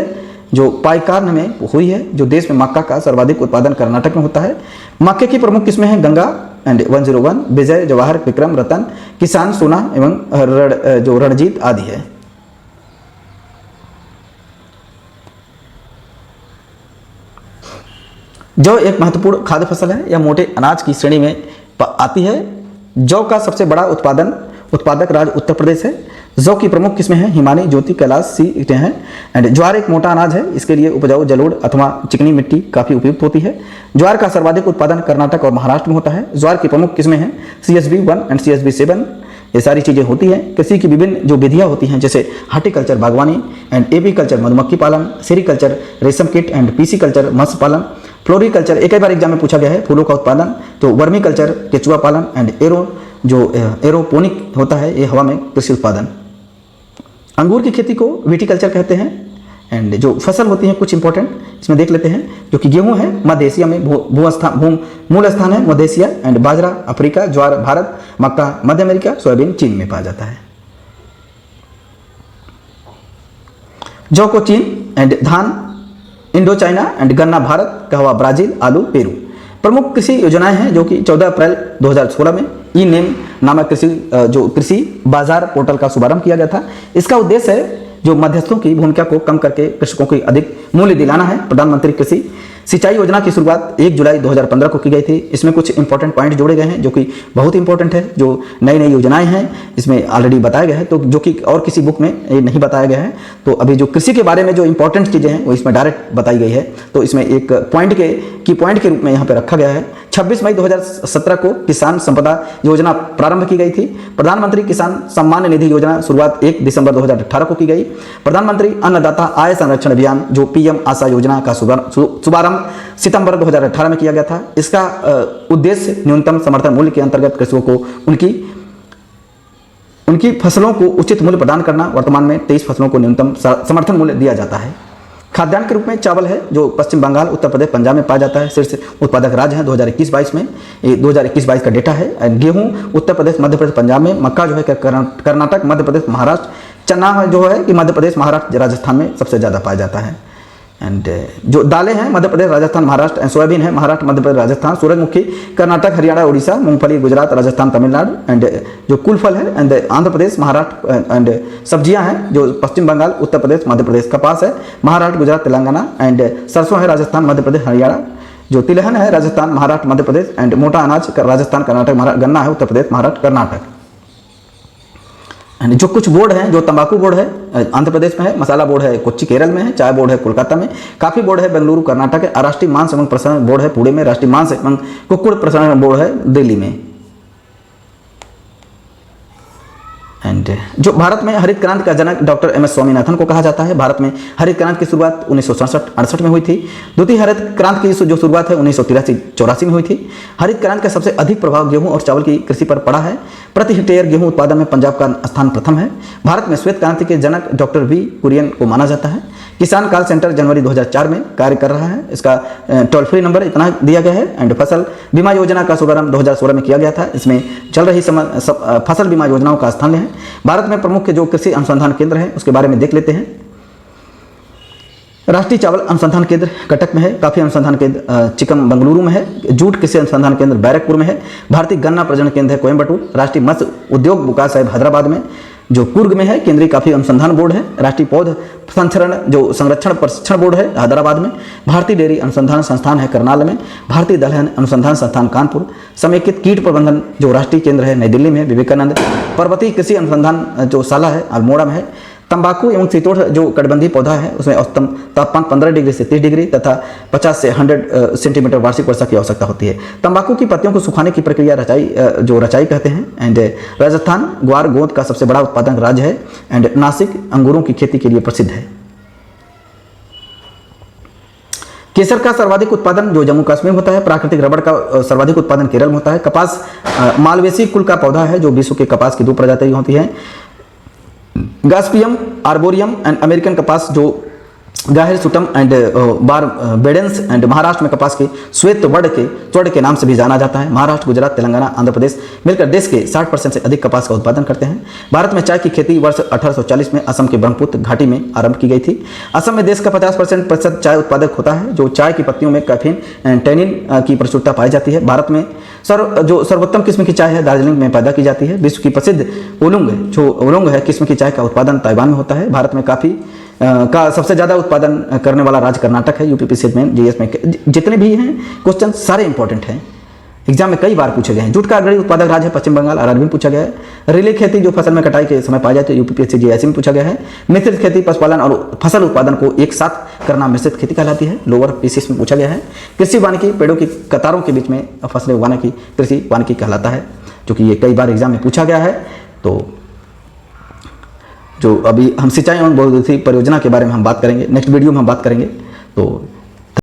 जो पाइकारन में हुई है, जो देश में मक्का का सर्वाधिक उत्पादन कर्नाटक में होता है। मक्के की प्रमुख किस्में हैं गंगा एंड 101, विजय, जवाहर, विक्रम, रतन, किसान, सोना एवं जो रणजीत आदि है। जौ एक महत्वपूर्ण खाद्य फसल है। यह मोटे अनाज की श्रेणी में आती है। जौ का सबसे बड़ा उत्पादक राज्य उत्तर प्रदेश है। जौ की प्रमुख किस्में हैं हिमानी, ज्योति, कैलाश, सी हैं। एंड ज्वार एक मोटा अनाज है। इसके लिए उपजाऊ जलोढ़ अथवा चिकनी मिट्टी काफ़ी उपयुक्त होती है। ज्वार का सर्वाधिक उत्पादन कर्नाटक और महाराष्ट्र में होता है। ज्वार की प्रमुख किस्में हैं CSB 1 एंड CSB 7। ये सारी चीज़ें होती हैं। कृषि की विभिन्न जो विधियाँ होती हैं, जैसे हार्टिकल्चर बागवानी एंड एपीकल्चर मधुमक्खी पालन, सेरिकल्चर रेशम कीट एंड पीसीकल्चर मत्स्य पालन, फ्लोरिकल्चर एक बार एग्जाम में पूछा गया है फूलों का उत्पादन, तो वर्मीकल्चर केचुआ पालन एंड एरोपोनिक होता है, ये हवा में कृषि उत्पादन। अंगूर की खेती को विटीकल्चर कहते हैं। एंड जो फसल होती हैं कुछ इंपॉर्टेंट इसमें देख लेते हैं, जो कि गेहूं है मध्य एशिया में मूल स्थान है मध्य एशिया। एंड बाजरा अफ्रीका, ज्वार भारत, मक्का मध्य अमेरिका, सोयाबीन चीन में पाया जाता है। जौ को चीन एंड धान इंडो चाइना एंड गन्ना भारत, कहवा ब्राजील, आलू पेरू। प्रमुख कृषि योजनाएं हैं, जो कि 14 अप्रैल 2016 में ई-नेम नामक कृषि बाजार पोर्टल का शुभारंभ किया गया था। इसका उद्देश्य है जो मध्यस्थों की भूमिका को कम करके कृषकों को अधिक मूल्य दिलाना है। प्रधानमंत्री कृषि सिंचाई योजना की शुरुआत 1 जुलाई 2015 को की गई थी। इसमें कुछ इंपॉर्टेंट पॉइंट जोड़े गए हैं जो कि बहुत इंपॉर्टेंट है। जो नई नई योजनाएं हैं इसमें ऑलरेडी बताया गया है, तो जो कि और किसी बुक में ये नहीं बताया गया है। तो अभी जो कृषि के बारे में जो इंपॉर्टेंट चीज़ें हैं वो इसमें डायरेक्ट बताई गई है। तो इसमें एक पॉइंट के रूप में यहाँ पे रखा गया है। 26 मई 2017 को किसान संपदा योजना प्रारंभ की गई थी। प्रधानमंत्री किसान सम्मान निधि योजना शुरुआत 1 दिसंबर 2018 को की गई। प्रधानमंत्री अन्नदाता आय संरक्षण अभियान जो पीएम आशा योजना का शुभारंभ सितंबर 2018 में किया गया था। इसका उद्देश्य न्यूनतम समर्थन मूल्य के अंतर्गत कृषकों को उनकी फसलों को उचित मूल्य प्रदान करना। वर्तमान में 23 फसलों को न्यूनतम समर्थन मूल्य दिया जाता है। खाद्यान्न के रूप में चावल है जो पश्चिम बंगाल, उत्तर प्रदेश, पंजाब में पाया जाता है। शीर्ष उत्पादक राज्य है 2021-22 में, ये 2021-22 का डेटा है। गेहूं उत्तर प्रदेश, मध्य प्रदेश, पंजाब में। मक्का जो है कर्नाटक, मध्य प्रदेश, महाराष्ट्र। चना जो है कि मध्य प्रदेश, महाराष्ट्र, राजस्थान में सबसे ज़्यादा पाया जाता है। एंड जो दालें हैं मध्य प्रदेश, राजस्थान, महाराष्ट्र। एंड सोयाबीन है महाराष्ट्र, मध्य प्रदेश, राजस्थान। सूरजमुखी कर्नाटक, हरियाणा, उड़ीसा। मूंगफली गुजरात, राजस्थान, तमिलनाडु। एंड जो कुल फल है एंड आंध्र प्रदेश, महाराष्ट्र। एंड सब्जियां हैं जो पश्चिम बंगाल, उत्तर प्रदेश, मध्य प्रदेश। कपास है महाराष्ट्र, गुजरात, तेलंगाना। एंड सरसों है राजस्थान, मध्य प्रदेश, हरियाणा। जो तिलहन है राजस्थान, महाराष्ट्र, मध्य प्रदेश। एंड मोटा अनाज राजस्थान, कर्नाटक, महाराष्ट्र। गन्ना है उत्तर प्रदेश, महाराष्ट्र, कर्नाटक। जो कुछ बोर्ड हैं, जो तंबाकू बोर्ड है आंध्र प्रदेश में है, मसाला बोर्ड है कोच्चि केरल में है, चाय बोर्ड है कोलकाता में, कॉफी बोर्ड है बेंगलुरु कर्नाटक है, राष्ट्रीय मांस एवं प्रसंस्करण बोर्ड है पुणे में, राष्ट्रीय मांस एवं कुक्कुट प्रसंस्करण बोर्ड है दिल्ली में। एंड जो भारत में हरित क्रांति का जनक डॉक्टर एम एस स्वामीनाथन को कहा जाता है। भारत में हरित क्रांति की शुरुआत 1967-68 में हुई थी। द्वितीय हरित क्रांति की जो शुरुआत है 1983-84 में हुई थी। हरित क्रांति का सबसे अधिक प्रभाव गेहूं और चावल की कृषि पर पड़ा है। प्रति हेक्टेयर गेहूं उत्पादन में पंजाब का स्थान प्रथम है। भारत में श्वेत क्रांति के जनक डॉक्टर वी कुरियन को माना जाता है। किसान कॉल सेंटर जनवरी 2004 में कार्य कर रहा है। इसका टोल फ्री नंबर इतना दिया गया है। एंड फसल बीमा योजना का शुभारंभ 2016 में किया गया था। इसमें चल रही फसल बीमा योजनाओं का स्थान है। भारत में प्रमुख जो कृषि अनुसंधान केंद्र है उसके बारे में देख लेते हैं। राष्ट्रीय चावल अनुसंधान केंद्र कटक में है। कॉफी अनुसंधान केंद्र चिकम बेंगलुरु में है। जूट कृषि अनुसंधान केंद्र बैरकपुर में है। भारतीय गन्ना प्रजनन केंद्र है कोयम्बटूर। राष्ट्रीय मत्स्य उद्योग विकास है हैदराबाद में। जो कुर्ग में है केंद्रीय कॉफी अनुसंधान बोर्ड है। राष्ट्रीय पौध संरक्षण प्रशिक्षण बोर्ड है हैदराबाद में। भारतीय डेयरी अनुसंधान संस्थान है करनाल में। भारतीय दलहन अनुसंधान संस्थान कानपुर। समेकित कीट प्रबंधन जो राष्ट्रीय केंद्र है नई दिल्ली में विवेकानंद। पर्वतीय कृषि अनुसंधान जो शाला है अल्मोड़ा में है। तंबाकू एवं सीतोड़ जो कटबंधी पौधा है उसमें औसतन तापमान 15 डिग्री से 30 डिग्री तथा 50 से 100 सेंटीमीटर वार्षिक वर्षा की आवश्यकता होती है। तंबाकू की पत्तियों को सुखाने की प्रक्रिया रचाई कहते हैं। एंड राजस्थान ग्वार गोंद का सबसे बड़ा उत्पादक राज्य है। एंड नासिक अंगूरों की खेती के लिए प्रसिद्ध है। केसर का सर्वाधिक उत्पादन जो जम्मू कश्मीर में होता है। प्राकृतिक रबड़ का सर्वाधिक उत्पादन केरल में होता है। कपास मालवेसी कुल का पौधा है जो विश्व के कपास की 2 प्रजातियां होती हैं, गास्पियम आर्बोरियम एंड अमेरिकन कपास जो गाहिर सुटम एंड बारबेडेंस। एंड महाराष्ट्र में कपास के श्वेत स्वर्ण के नाम से भी जाना जाता है। महाराष्ट्र, गुजरात, तेलंगाना, आंध्र प्रदेश मिलकर देश के 60% से अधिक कपास का उत्पादन करते हैं। भारत में चाय की खेती वर्ष 1840 में असम के ब्रह्मपुत्र घाटी में आरंभ की गई थी। असम में देश का 50% चाय उत्पादक होता है। जो चाय की पत्तियों में कैफीन एंड टैनिन की प्रचुरता पाई जाती है। भारत में सर्वोत्तम किस्म की चाय है दार्जिलिंग में पैदा की जाती है। विश्व की प्रसिद्ध ओलोंग है किस्म की चाय का उत्पादन ताइवान में होता है। भारत में काफ़ी का सबसे ज़्यादा उत्पादन करने वाला राज्य कर्नाटक है। यूपीपीएससी में जीएस में जितने भी हैं क्वेश्चन सारे इंपॉर्टेंट हैं, एग्जाम में कई बार पूछे गए हैं। जूट का अग्रणी उत्पादक राज्य है पश्चिम बंगाल, आरआरबी में पूछा गया है। रिले खेती जो फसल में कटाई के समय पाई जाती है यूपीपीएससी जीएससी में पूछा गया है। मिश्रित खेती पशुपालन और फसल उत्पादन को एक साथ करना मिश्रित खेती कहलाती है, लोअर पीसीएस में पूछा गया है। कृषि वानिकी पेड़ों की कतारों के बीच में फसलें उगाने की कृषि वानिकी कहलाता है, जो कि ये कई बार एग्जाम में पूछा गया है। तो जो अभी हम सिंचाई एवं बहुउद्देशीय परियोजना के बारे में हम बात करेंगे, नेक्स्ट वीडियो में हम बात करेंगे। तो